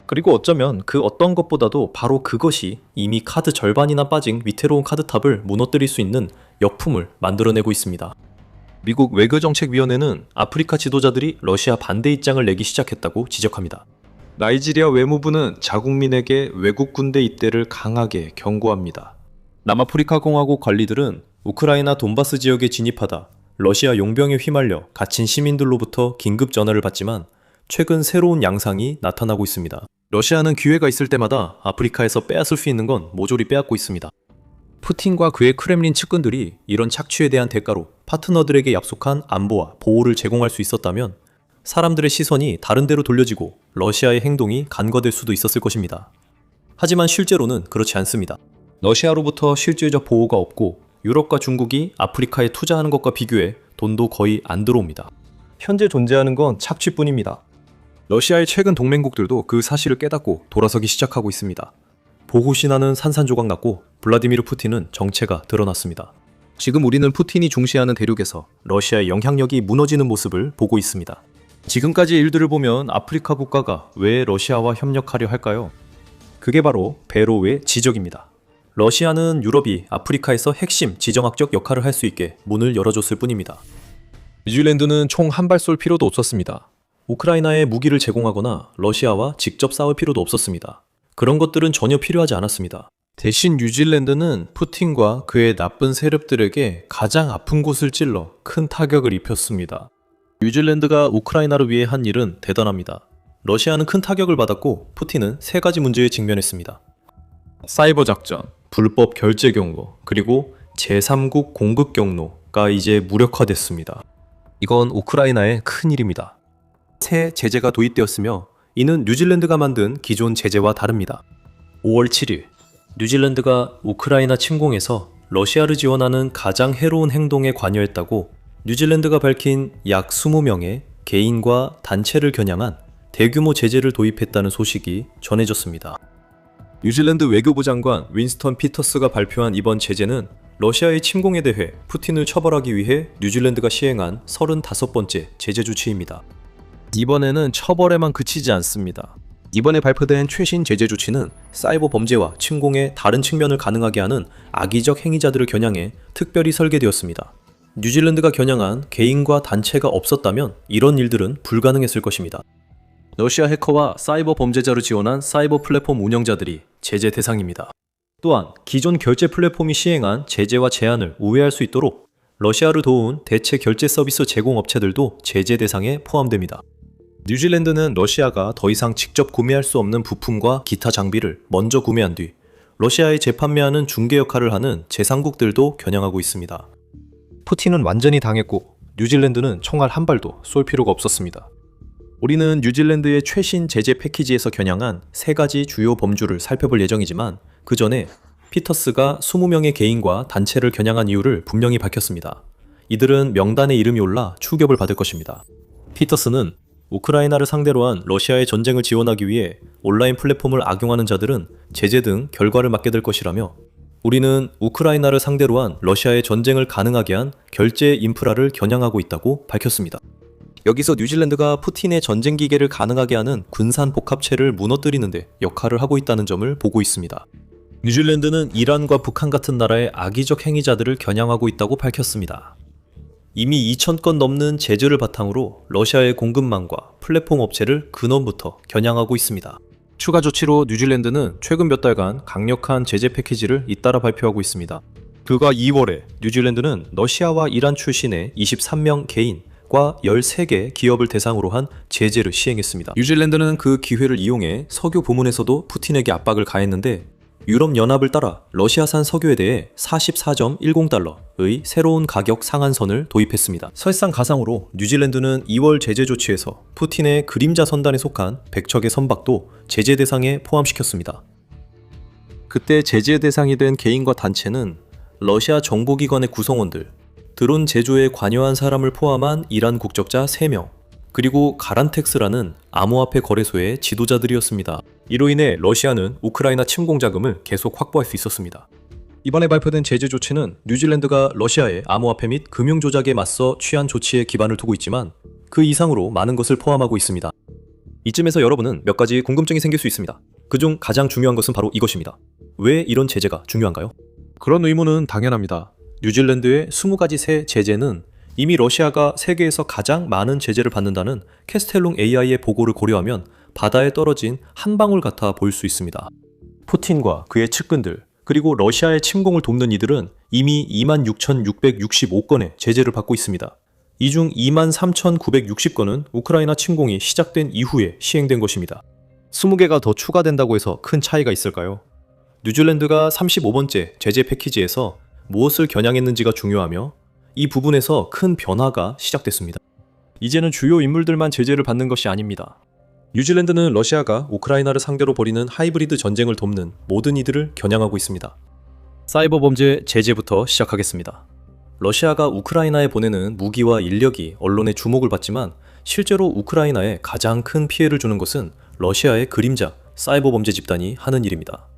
Speaker 1: 그리고 어쩌면 그 어떤 것보다도 바로 그것이 이미 카드 절반이나 빠진 위태로운 카드탑을 무너뜨릴 수 있는 역품을 만들어내고 있습니다. 미국 외교정책위원회는 아프리카 지도자들이 러시아 반대 입장을 내기 시작했다고 지적합니다. 나이지리아 외무부는 자국민에게 외국 군대 입대를 강하게 경고합니다. 남아프리카 공화국 관리들은 우크라이나 돈바스 지역에 진입하다 러시아 용병에 휘말려 갇힌 시민들로부터 긴급 전화를 받지만 최근 새로운 양상이 나타나고 있습니다. 러시아는 기회가 있을 때마다 아프리카에서 빼앗을 수 있는 건 모조리 빼앗고 있습니다. 푸틴과 그의 크렘린 측근들이 이런 착취에 대한 대가로 파트너들에게 약속한 안보와 보호를 제공할 수 있었다면 사람들의 시선이 다른 데로 돌려지고 러시아의 행동이 간과될 수도 있었을 것입니다. 하지만 실제로는 그렇지 않습니다. 러시아로부터 실질적 보호가 없고 유럽과 중국이 아프리카에 투자하는 것과 비교해 돈도 거의 안 들어옵니다. 현재 존재하는 건 착취뿐입니다. 러시아의 최근 동맹국들도 그 사실을 깨닫고 돌아서기 시작하고 있습니다. 보호 신화는 산산조각 났고 블라디미르 푸틴은 정체가 드러났습니다. 지금 우리는 푸틴이 중시하는 대륙에서 러시아의 영향력이 무너지는 모습을 보고 있습니다. 지금까지 일들을 보면 아프리카 국가가 왜 러시아와 협력하려 할까요? 그게 바로 베로우의 지적입니다. 러시아는 유럽이 아프리카에서 핵심 지정학적 역할을 할 수 있게 문을 열어줬을 뿐입니다. 뉴질랜드는 총 한 발 쏠 필요도 없었습니다. 우크라이나에 무기를 제공하거나 러시아와 직접 싸울 필요도 없었습니다. 그런 것들은 전혀 필요하지 않았습니다. 대신 뉴질랜드는 푸틴과 그의 나쁜 세력들에게 가장 아픈 곳을 찔러 큰 타격을 입혔습니다. 뉴질랜드가 우크라이나를 위해 한 일은 대단합니다. 러시아는 큰 타격을 받았고 푸틴은 세 가지 문제에 직면했습니다. 사이버 작전, 불법 결제 경로, 그리고 제3국 공급 경로가 이제 무력화됐습니다. 이건 우크라이나의 큰 일입니다. 새 제재가 도입되었으며 이는 뉴질랜드가 만든 기존 제재와 다릅니다. 5월 7일, 뉴질랜드가 우크라이나 침공에서 러시아를 지원하는 가장 해로운 행동에 관여했다고 뉴질랜드가 밝힌 약 20명의 개인과 단체를 겨냥한 대규모 제재를 도입했다는 소식이 전해졌습니다. 뉴질랜드 외교부 장관 윈스턴 피터스가 발표한 이번 제재는 러시아의 침공에 대해 푸틴을 처벌하기 위해 뉴질랜드가 시행한 35번째 제재 조치입니다. 이번에는 처벌에만 그치지 않습니다. 이번에 발표된 최신 제재 조치는 사이버 범죄와 침공의 다른 측면을 가능하게 하는 악의적 행위자들을 겨냥해 특별히 설계되었습니다. 뉴질랜드가 겨냥한 개인과 단체가 없었다면 이런 일들은 불가능했을 것입니다. 러시아 해커와 사이버 범죄자를 지원한 사이버 플랫폼 운영자들이 제재 대상입니다. 또한 기존 결제 플랫폼이 시행한 제재와 제한을 우회할 수 있도록 러시아를 도운 대체 결제 서비스 제공 업체들도 제재 대상에 포함됩니다. 뉴질랜드는 러시아가 더 이상 직접 구매할 수 없는 부품과 기타 장비를 먼저 구매한 뒤 러시아에 재판매하는 중개 역할을 하는 제3국들도 겨냥하고 있습니다. 푸틴은 완전히 당했고 뉴질랜드는 총알 한 발도 쏠 필요가 없었습니다. 우리는 뉴질랜드의 최신 제재 패키지에서 겨냥한 3가지 주요 범주를 살펴볼 예정이지만 그 전에 피터스가 20명의 개인과 단체를 겨냥한 이유를 분명히 밝혔습니다. 이들은 명단에 이름이 올라 추격을 받을 것입니다. 피터스는 우크라이나를 상대로 한 러시아의 전쟁을 지원하기 위해 온라인 플랫폼을 악용하는 자들은 제재 등 결과를 맞게 될 것이라며 우리는 우크라이나를 상대로 한 러시아의 전쟁을 가능하게 한 결제 인프라를 겨냥하고 있다고 밝혔습니다. 여기서 뉴질랜드가 푸틴의 전쟁 기계를 가능하게 하는 군산 복합체를 무너뜨리는 데 역할을 하고 있다는 점을 보고 있습니다. 뉴질랜드는 이란과 북한 같은 나라의 악의적 행위자들을 겨냥하고 있다고 밝혔습니다. 이미 2,000건 넘는 제재를 바탕으로 러시아의 공급망과 플랫폼 업체를 근원부터 겨냥하고 있습니다. 추가 조치로 뉴질랜드는 최근 몇 달간 강력한 제재 패키지를 잇따라 발표하고 있습니다. 불과 2월에 뉴질랜드는 러시아와 이란 출신의 23명 개인과 13개 기업을 대상으로 한 제재를 시행했습니다. 뉴질랜드는 그 기회를 이용해 석유 부문에서도 푸틴에게 압박을 가했는데 유럽연합을 따라 러시아산 석유에 대해 44.10달러의 새로운 가격 상한선을 도입했습니다. 설상가상으로 뉴질랜드는 2월 제재 조치에서 푸틴의 그림자 선단에 속한 100척의 선박도 제재 대상에 포함시켰습니다. 그때 제재 대상이 된 개인과 단체는 러시아 정보기관의 구성원들, 드론 제조에 관여한 사람을 포함한 이란 국적자 3명, 그리고 가란텍스라는 암호화폐 거래소의 지도자들이었습니다. 이로 인해 러시아는 우크라이나 침공 자금을 계속 확보할 수 있었습니다. 이번에 발표된 제재 조치는 뉴질랜드가 러시아의 암호화폐 및 금융 조작에 맞서 취한 조치에 기반을 두고 있지만 그 이상으로 많은 것을 포함하고 있습니다. 이쯤에서 여러분은 몇 가지 궁금증이 생길 수 있습니다. 그중 가장 중요한 것은 바로 이것입니다. 왜 이런 제재가 중요한가요? 그런 의문은 당연합니다. 뉴질랜드의 20가지 새 제재는 이미 러시아가 세계에서 가장 많은 제재를 받는다는 캐스텔롱 AI의 보고를 고려하면 바다에 떨어진 한 방울 같아 보일 수 있습니다. 푸틴과 그의 측근들, 그리고 러시아의 침공을 돕는 이들은 이미 26,665건의 제재를 받고 있습니다. 이 중 23,960건은 우크라이나 침공이 시작된 이후에 시행된 것입니다. 20개가 더 추가된다고 해서 큰 차이가 있을까요? 뉴질랜드가 35번째 제재 패키지에서 무엇을 겨냥했는지가 중요하며 이 부분에서 큰 변화가 시작됐습니다. 이제는 주요 인물들만 제재를 받는 것이 아닙니다. 뉴질랜드는 러시아가 우크라이나를 상대로 벌이는 하이브리드 전쟁을 돕는 모든 이들을 겨냥하고 있습니다. 사이버 범죄 제재부터 시작하겠습니다. 러시아가 우크라이나에 보내는 무기와 인력이 언론의 주목을 받지만 실제로 우크라이나에 가장 큰 피해를 주는 것은 러시아의 그림자 사이버 범죄 집단이 하는 일입니다.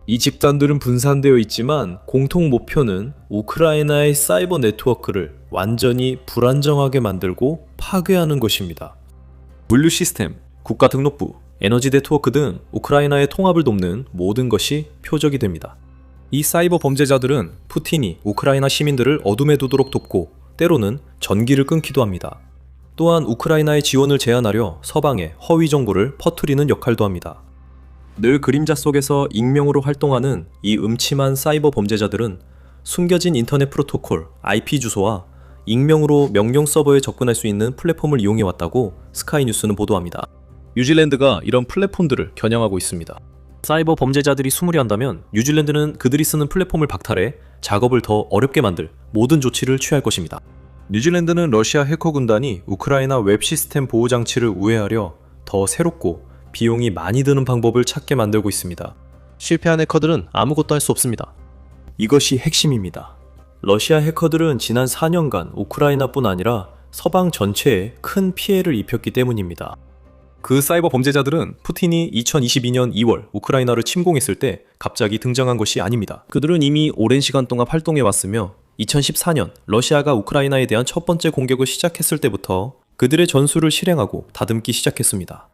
Speaker 1: 이 집단들은 분산되어 있지만 공통 목표는 우크라이나의 사이버 네트워크를 완전히 불안정하게 만들고 파괴하는 것입니다. 물류 시스템, 국가 등록부, 에너지 네트워크 등 우크라이나의 통합을 돕는 모든 것이 표적이 됩니다. 이 사이버 범죄자들은 푸틴이 우크라이나 시민들을 어둠에 두도록 돕고 때로는 전기를 끊기도 합니다. 또한 우크라이나의 지원을 제한하려 서방에 허위 정보를 퍼뜨리는 역할도 합니다. 늘 그림자 속에서 익명으로 활동하는 이 음침한 사이버 범죄자들은 숨겨진 인터넷 프로토콜, IP 주소와 익명으로 명령 서버에 접근할 수 있는 플랫폼을 이용해 왔다고 스카이뉴스는 보도합니다. 뉴질랜드가 이런 플랫폼들을 겨냥하고 있습니다. 사이버 범죄자들이 수무리한다면 뉴질랜드는 그들이 쓰는 플랫폼을 박탈해 작업을 더 어렵게 만들 모든 조치를 취할 것입니다. 뉴질랜드는 러시아 해커 군단이 우크라이나 웹 시스템 보호 장치를 우회하려 더 새롭고 비용이 많이 드는 방법을 찾게 만들고 있습니다. 실패한 해커들은 아무것도 할 수 없습니다. 이것이 핵심입니다. 러시아 해커들은 지난 4년간 우크라이나뿐 아니라 서방 전체에 큰 피해를 입혔기 때문입니다. 그 사이버 범죄자들은 푸틴이 2022년 2월 우크라이나를 침공했을 때 갑자기 등장한 것이 아닙니다. 그들은 이미 오랜 시간 동안 활동해 왔으며 2014년 러시아가 우크라이나에 대한 첫 번째 공격을 시작했을 때부터 그들의 전술을 실행하고 다듬기 시작했습니다.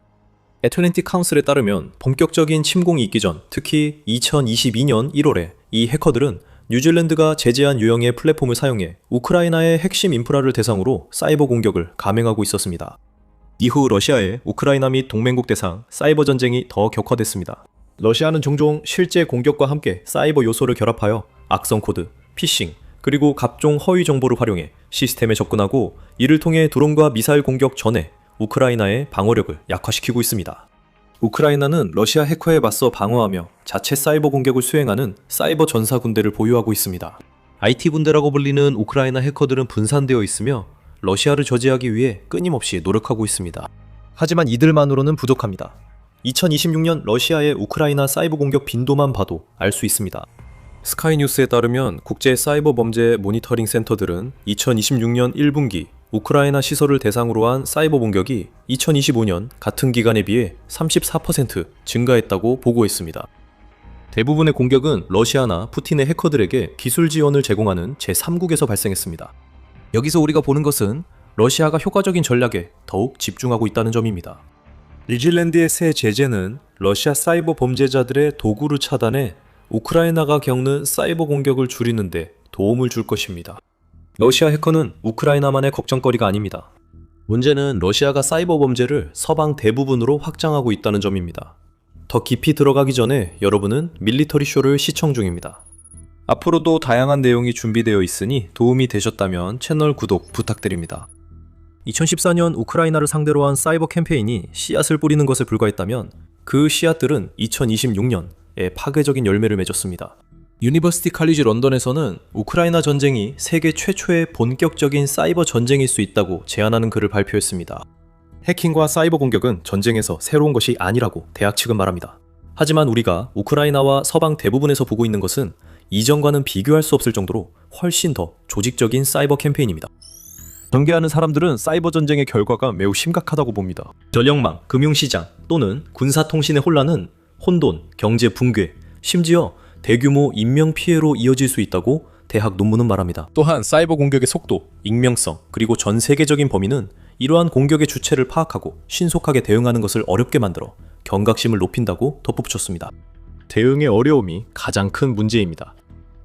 Speaker 1: 애틀랜틱 카운슬에 따르면 본격적인 침공이 있기 전, 특히 2022년 1월에 이 해커들은 뉴질랜드가 제재한 유형의 플랫폼을 사용해 우크라이나의 핵심 인프라를 대상으로 사이버 공격을 감행하고 있었습니다. 이후 러시아의 우크라이나 및 동맹국 대상 사이버 전쟁이 더 격화됐습니다. 러시아는 종종 실제 공격과 함께 사이버 요소를 결합하여 악성 코드, 피싱, 그리고 각종 허위 정보를 활용해 시스템에 접근하고 이를 통해 드론과 미사일 공격 전에 우크라이나의 방어력을 약화시키고 있습니다. 우크라이나는 러시아 해커에 맞서 방어하며 자체 사이버 공격을 수행하는 사이버 전사 군대를 보유하고 있습니다. IT 군대라고 불리는 우크라이나 해커들은 분산되어 있으며 러시아를 저지하기 위해 끊임없이 노력하고 있습니다. 하지만 이들만으로는 부족합니다. 2026년 러시아의 우크라이나 사이버 공격 빈도만 봐도 알 수 있습니다. 스카이뉴스에 따르면 국제 사이버 범죄 모니터링 센터들은 2026년 1분기 우크라이나 시설을 대상으로 한 사이버 공격이 2025년 같은 기간에 비해 34% 증가했다고 보고했습니다. 대부분의 공격은 러시아나 푸틴의 해커들에게 기술 지원을 제공하는 제3국에서 발생했습니다. 여기서 우리가 보는 것은 러시아가 효과적인 전략에 더욱 집중하고 있다는 점입니다. 뉴질랜드의 새 제재는 러시아 사이버 범죄자들의 도구를 차단해 우크라이나가 겪는 사이버 공격을 줄이는데 도움을 줄 것입니다. 러시아 해커는 우크라이나만의 걱정거리가 아닙니다. 문제는 러시아가 사이버 범죄를 서방 대부분으로 확장하고 있다는 점입니다. 더 깊이 들어가기 전에 여러분은 밀리터리 쇼를 시청 중입니다. 앞으로도 다양한 내용이 준비되어 있으니 도움이 되셨다면 채널 구독 부탁드립니다. 2014년 우크라이나를 상대로 한 사이버 캠페인이 씨앗을 뿌리는 것에 불과했다면 그 씨앗들은 2026년에 파괴적인 열매를 맺었습니다. 유니버시티 칼리지 런던에서는 우크라이나 전쟁이 세계 최초의 본격적인 사이버 전쟁일 수 있다고 제안하는 글을 발표했습니다. 해킹과 사이버 공격은 전쟁에서 새로운 것이 아니라고 대학 측은 말합니다. 하지만 우리가 우크라이나와 서방 대부분에서 보고 있는 것은 이전과는 비교할 수 없을 정도로 훨씬 더 조직적인 사이버 캠페인입니다. 전개하는 사람들은 사이버 전쟁의 결과가 매우 심각하다고 봅니다. 전력망, 금융시장 또는 군사통신의 혼란은 혼돈, 경제 붕괴, 심지어 대규모 인명피해로 이어질 수 있다고 대학 논문은 말합니다. 또한 사이버 공격의 속도, 익명성, 그리고 전 세계적인 범위는 이러한 공격의 주체를 파악하고 신속하게 대응하는 것을 어렵게 만들어 경각심을 높인다고 덧붙였습니다. 대응의 어려움이 가장 큰 문제입니다.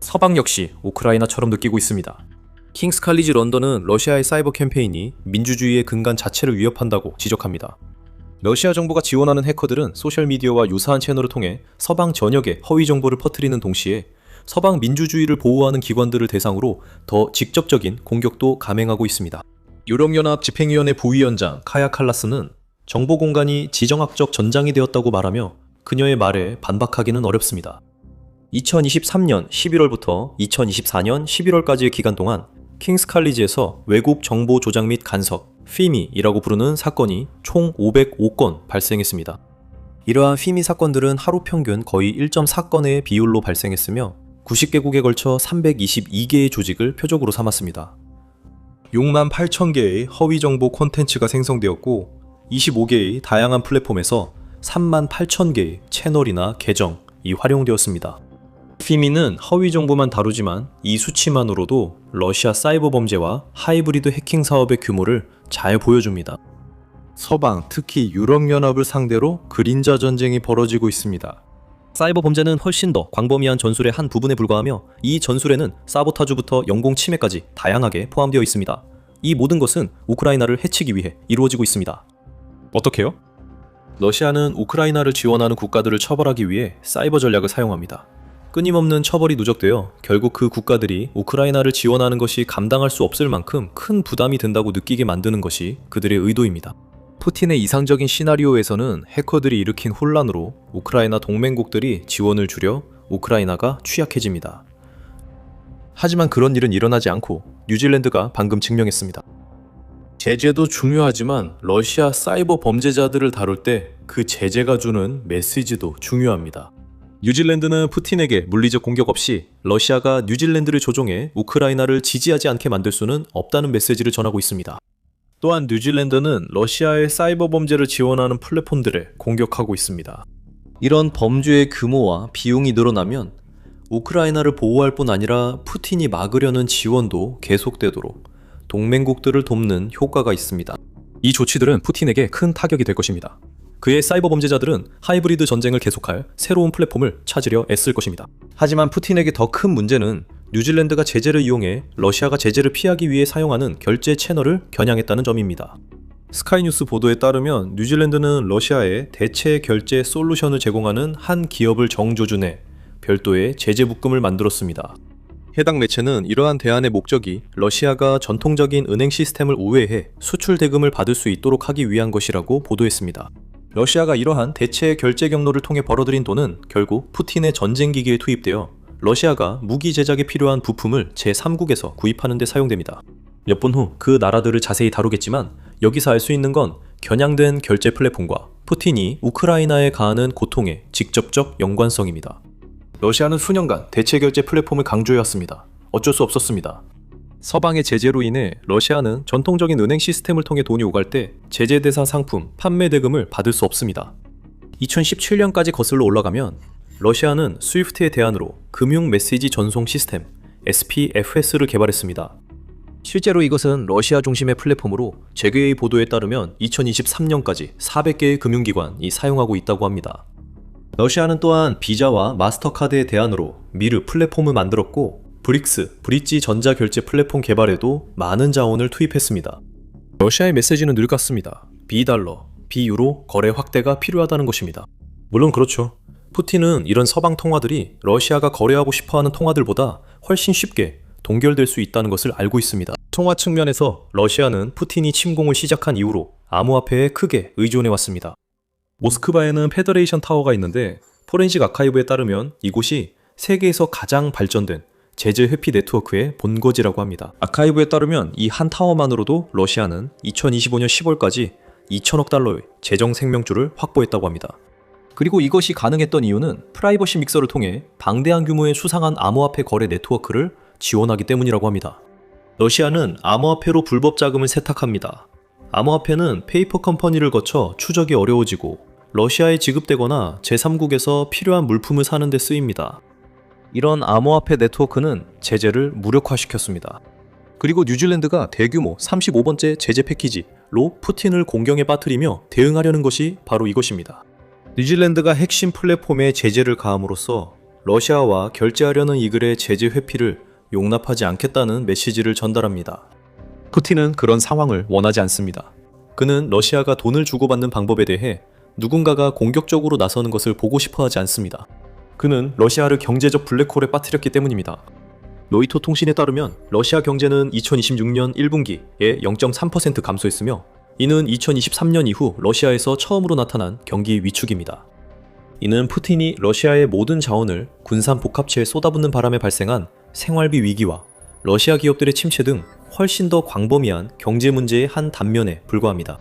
Speaker 1: 서방 역시 우크라이나처럼 느끼고 있습니다. 킹스 칼리지 런던은 러시아의 사이버 캠페인이 민주주의의 근간 자체를 위협한다고 지적합니다. 러시아 정부가 지원하는 해커들은 소셜미디어와 유사한 채널을 통해 서방 전역에 허위 정보를 퍼뜨리는 동시에 서방 민주주의를 보호하는 기관들을 대상으로 더 직접적인 공격도 감행하고 있습니다. 유럽연합 집행위원회 부위원장 카야 칼라스는 정보 공간이 지정학적 전장이 되었다고 말하며 그녀의 말에 반박하기는 어렵습니다. 2023년 11월부터 2024년 11월까지의 기간 동안 킹스 칼리지에서 외국 정보 조작 및 간섭, 피미이라고 부르는 사건이 총 505건 발생했습니다. 이러한 피미 사건들은 하루 평균 거의 1.4건의 비율로 발생했으며 90개국에 걸쳐 322개의 조직을 표적으로 삼았습니다. 6만 8천 개의 허위 정보 콘텐츠가 생성되었고 25개의 다양한 플랫폼에서 3만 8천 개의 채널이나 계정이 활용되었습니다. 피미는 허위 정보만 다루지만 이 수치만으로도 러시아 사이버 범죄와 하이브리드 해킹 사업의 규모를 잘 보여줍니다. 서방, 특히 유럽연합을 상대로 그림자 전쟁이 벌어지고 있습니다. 사이버 범죄는 훨씬 더 광범위한 전술의 한 부분에 불과하며 이 전술에는 사보타주부터 영공 침해까지 다양하게 포함되어 있습니다. 이 모든 것은 우크라이나를 해치기 위해 이루어지고 있습니다. 어떻게요? 러시아는 우크라이나를 지원하는 국가들을 처벌하기 위해 사이버 전략을 사용합니다. 끊임없는 처벌이 누적되어 결국 그 국가들이 우크라이나를 지원하는 것이 감당할 수 없을 만큼 큰 부담이 된다고 느끼게 만드는 것이 그들의 의도입니다. 푸틴의 이상적인 시나리오에서는 해커들이 일으킨 혼란으로 우크라이나 동맹국들이 지원을 줄여 우크라이나가 취약해집니다. 하지만 그런 일은 일어나지 않고 뉴질랜드가 방금 증명했습니다. 제재도 중요하지만 러시아 사이버 범죄자들을 다룰 때 그 제재가 주는 메시지도 중요합니다. 뉴질랜드는 푸틴에게 물리적 공격 없이 러시아가 뉴질랜드를 조종해 우크라이나를 지지하지 않게 만들 수는 없다는 메시지를 전하고 있습니다. 또한 뉴질랜드는 러시아의 사이버 범죄를 지원하는 플랫폼들을 공격하고 있습니다. 이런 범죄의 규모와 비용이 늘어나면 우크라이나를 보호할 뿐 아니라 푸틴이 막으려는 지원도 계속되도록 동맹국들을 돕는 효과가 있습니다. 이 조치들은 푸틴에게 큰 타격이 될 것입니다. 그의 사이버 범죄자들은 하이브리드 전쟁을 계속할 새로운 플랫폼을 찾으려 애쓸 것입니다. 하지만 푸틴에게 더 큰 문제는 뉴질랜드가 제재를 이용해 러시아가 제재를 피하기 위해 사용하는 결제 채널을 겨냥했다는 점입니다. 스카이뉴스 보도에 따르면 뉴질랜드는 러시아에 대체 결제 솔루션을 제공하는 한 기업을 정조준해 별도의 제재 묶음을 만들었습니다. 해당 매체는 이러한 대안의 목적이 러시아가 전통적인 은행 시스템을 우회해 수출 대금을 받을 수 있도록 하기 위한 것이라고 보도했습니다. 러시아가 이러한 대체 결제 경로를 통해 벌어들인 돈은 결국 푸틴의 전쟁기기에 투입되어 러시아가 무기 제작에 필요한 부품을 제3국에서 구입하는 데 사용됩니다. 몇 분 후 그 나라들을 자세히 다루겠지만 여기서 알 수 있는 건 겨냥된 결제 플랫폼과 푸틴이 우크라이나에 가하는 고통의 직접적 연관성입니다. 러시아는 수년간 대체 결제 플랫폼을 강조해왔습니다. 어쩔 수 없었습니다. 서방의 제재로 인해 러시아는 전통적인 은행 시스템을 통해 돈이 오갈 때 제재 대상 상품 판매 대금을 받을 수 없습니다. 2017년까지 거슬러 올라가면 러시아는 스위프트의 대안으로 금융 메시지 전송 시스템 SPFS를 개발했습니다. 실제로 이것은 러시아 중심의 플랫폼으로 재계의 보도에 따르면 2023년까지 400개의 금융기관이 사용하고 있다고 합니다. 러시아는 또한 비자와 마스터카드의 대안으로 미르 플랫폼을 만들었고 브릭스, 브릿지 전자결제 플랫폼 개발에도 많은 자원을 투입했습니다. 러시아의 메시지는 늘 같습니다. 비달러, 비유로 거래 확대가 필요하다는 것입니다. 물론 그렇죠. 푸틴은 이런 서방 통화들이 러시아가 거래하고 싶어하는 통화들보다 훨씬 쉽게 동결될 수 있다는 것을 알고 있습니다. 통화 측면에서 러시아는 푸틴이 침공을 시작한 이후로 암호화폐에 크게 의존해왔습니다. 모스크바에는 페더레이션 타워가 있는데 포렌식 아카이브에 따르면 이곳이 세계에서 가장 발전된 제재 회피 네트워크의 본거지라고 합니다. 아카이브에 따르면 이 한 타워만으로도 러시아는 2025년 10월까지 2천억 달러의 재정 생명줄을 확보했다고 합니다. 그리고 이것이 가능했던 이유는 프라이버시 믹서를 통해 방대한 규모의 수상한 암호화폐 거래 네트워크를 지원하기 때문이라고 합니다. 러시아는 암호화폐로 불법 자금을 세탁합니다. 암호화폐는 페이퍼 컴퍼니를 거쳐 추적이 어려워지고 러시아에 지급되거나 제3국에서 필요한 물품을 사는 데 쓰입니다. 이런 암호화폐 네트워크는 제재를 무력화시켰습니다. 그리고 뉴질랜드가 대규모 35번째 제재 패키지로 푸틴을 공경에 빠뜨리며 대응하려는 것이 바로 이것입니다. 뉴질랜드가 핵심 플랫폼에 제재를 가함으로써 러시아와 결제하려는 이글의 제재 회피를 용납하지 않겠다는 메시지를 전달합니다. 푸틴은 그런 상황을 원하지 않습니다. 그는 러시아가 돈을 주고받는 방법에 대해 누군가가 공격적으로 나서는 것을 보고 싶어 하지 않습니다. 그는 러시아를 경제적 블랙홀에 빠뜨렸기 때문입니다. 로이터 통신에 따르면 러시아 경제는 2026년 1분기에 0.3% 감소했으며 이는 2023년 이후 러시아에서 처음으로 나타난 경기 위축입니다. 이는 푸틴이 러시아의 모든 자원을 군산 복합체에 쏟아붓는 바람에 발생한 생활비 위기와 러시아 기업들의 침체 등 훨씬 더 광범위한 경제 문제의 한 단면에 불과합니다.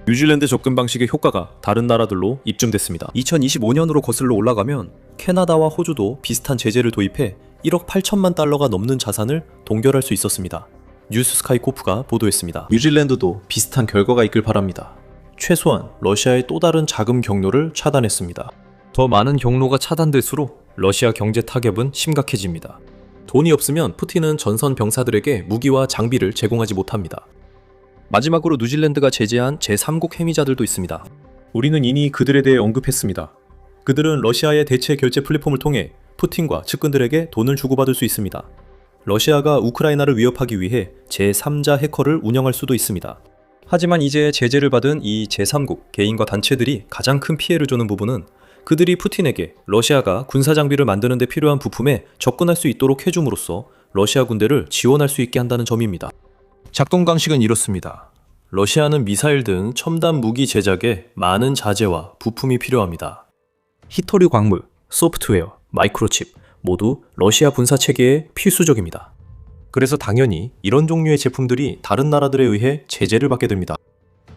Speaker 1: 뉴질랜드 접근 방식의 효과가 다른 나라들로 입증됐습니다. 2025년으로 거슬러 올라가면 캐나다와 호주도 비슷한 제재를 도입해 1억 8천만 달러가 넘는 자산을 동결할 수 있었습니다. 뉴스 스카이코프가 보도했습니다. 뉴질랜드도 비슷한 결과가 있길 바랍니다. 최소한 러시아의 또 다른 자금 경로를 차단했습니다. 더 많은 경로가 차단될수록 러시아 경제 타격은 심각해집니다. 돈이 없으면 푸틴은 전선 병사들에게 무기와 장비를 제공하지 못합니다. 마지막으로 뉴질랜드가 제재한 제3국 해미자들도 있습니다. 우리는 이미 그들에 대해 언급했습니다. 그들은 러시아의 대체 결제 플랫폼을 통해 푸틴과 측근들에게 돈을 주고받을 수 있습니다. 러시아가 우크라이나를 위협하기 위해 제3자 해커를 운영할 수도 있습니다. 하지만 이제 제재를 받은 이 제3국 개인과 단체들이 가장 큰 피해를 주는 부분은 그들이 푸틴에게 러시아가 군사장비를 만드는 데 필요한 부품에 접근할 수 있도록 해줌으로써 러시아 군대를 지원할 수 있게 한다는 점입니다. 작동 방식은 이렇습니다. 러시아는 미사일 등 첨단 무기 제작에 많은 자재와 부품이 필요합니다. 히토류 광물, 소프트웨어, 마이크로칩 모두 러시아 군사체계에 필수적입니다. 그래서 당연히 이런 종류의 제품들이 다른 나라들에 의해 제재를 받게 됩니다.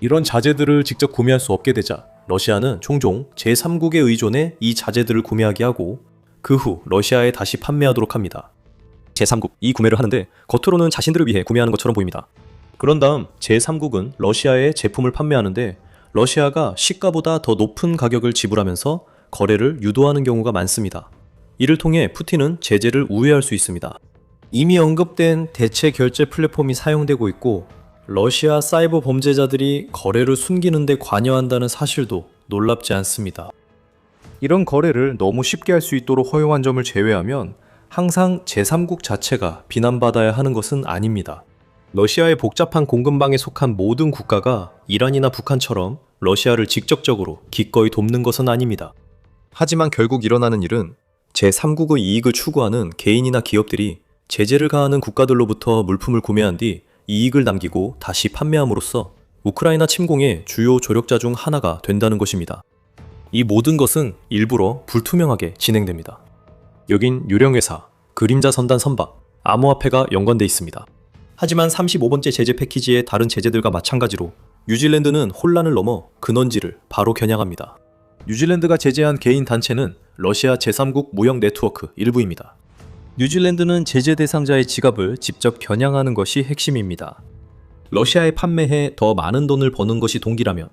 Speaker 1: 이런 자재들을 직접 구매할 수 없게 되자 러시아는 종종 제3국에 의존해 이 자재들을 구매하게 하고 그 후 러시아에 다시 판매하도록 합니다. 제3국 이 구매를 하는데 겉으로는 자신들을 위해 구매하는 것처럼 보입니다. 그런 다음 제3국은 러시아에 제품을 판매하는데 러시아가 시가보다 더 높은 가격을 지불하면서 거래를 유도하는 경우가 많습니다. 이를 통해 푸틴은 제재를 우회할 수 있습니다. 이미 언급된 대체 결제 플랫폼이 사용되고 있고 러시아 사이버 범죄자들이 거래를 숨기는 데 관여한다는 사실도 놀랍지 않습니다. 이런 거래를 너무 쉽게 할 수 있도록 허용한 점을 제외하면 항상 제3국 자체가 비난받아야 하는 것은 아닙니다. 러시아의 복잡한 공급망에 속한 모든 국가가 이란이나 북한처럼 러시아를 직접적으로 기꺼이 돕는 것은 아닙니다. 하지만 결국 일어나는 일은 제3국의 이익을 추구하는 개인이나 기업들이 제재를 가하는 국가들로부터 물품을 구매한 뒤 이익을 남기고 다시 판매함으로써 우크라이나 침공의 주요 조력자 중 하나가 된다는 것입니다. 이 모든 것은 일부러 불투명하게 진행됩니다. 여긴 유령회사, 그림자 선단 선박, 암호화폐가 연관돼 있습니다. 하지만 35번째 제재 패키지의 다른 제재들과 마찬가지로 뉴질랜드는 혼란을 넘어 근원지를 바로 겨냥합니다. 뉴질랜드가 제재한 개인 단체는 러시아 제3국 무역 네트워크 일부입니다. 뉴질랜드는 제재 대상자의 지갑을 직접 겨냥하는 것이 핵심입니다. 러시아에 판매해 더 많은 돈을 버는 것이 동기라면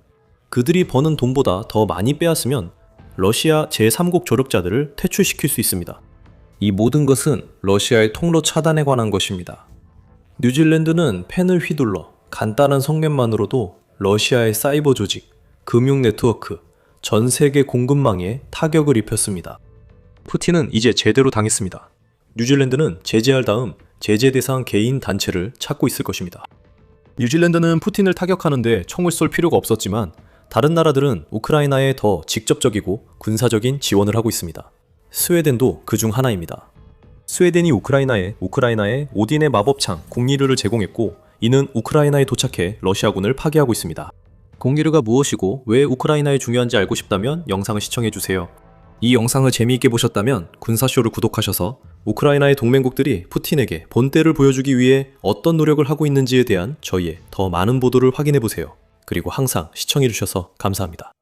Speaker 1: 그들이 버는 돈보다 더 많이 빼앗으면 러시아 제3국 조력자들을 퇴출시킬 수 있습니다. 이 모든 것은 러시아의 통로 차단에 관한 것입니다. 뉴질랜드는 펜을 휘둘러 간단한 성명만으로도 러시아의 사이버 조직, 금융 네트워크, 전 세계 공급망에 타격을 입혔습니다. 푸틴은 이제 제대로 당했습니다. 뉴질랜드는 제재할 다음 제재 대상 개인 단체를 찾고 있을 것입니다. 뉴질랜드는 푸틴을 타격하는데 총을 쏠 필요가 없었지만 다른 나라들은 우크라이나에 더 직접적이고 군사적인 지원을 하고 있습니다. 스웨덴도 그 중 하나입니다. 스웨덴이 우크라이나에 오딘의 마법창 공리르를 제공했고 이는 우크라이나에 도착해 러시아군을 파괴하고 있습니다. 공리르가 무엇이고 왜 우크라이나에 중요한지 알고 싶다면 영상을 시청해주세요. 이 영상을 재미있게 보셨다면 군사쇼를 구독하셔서 우크라이나의 동맹국들이 푸틴에게 본때를 보여주기 위해 어떤 노력을 하고 있는지에 대한 저희의 더 많은 보도를 확인해보세요. 그리고 항상 시청해주셔서 감사합니다.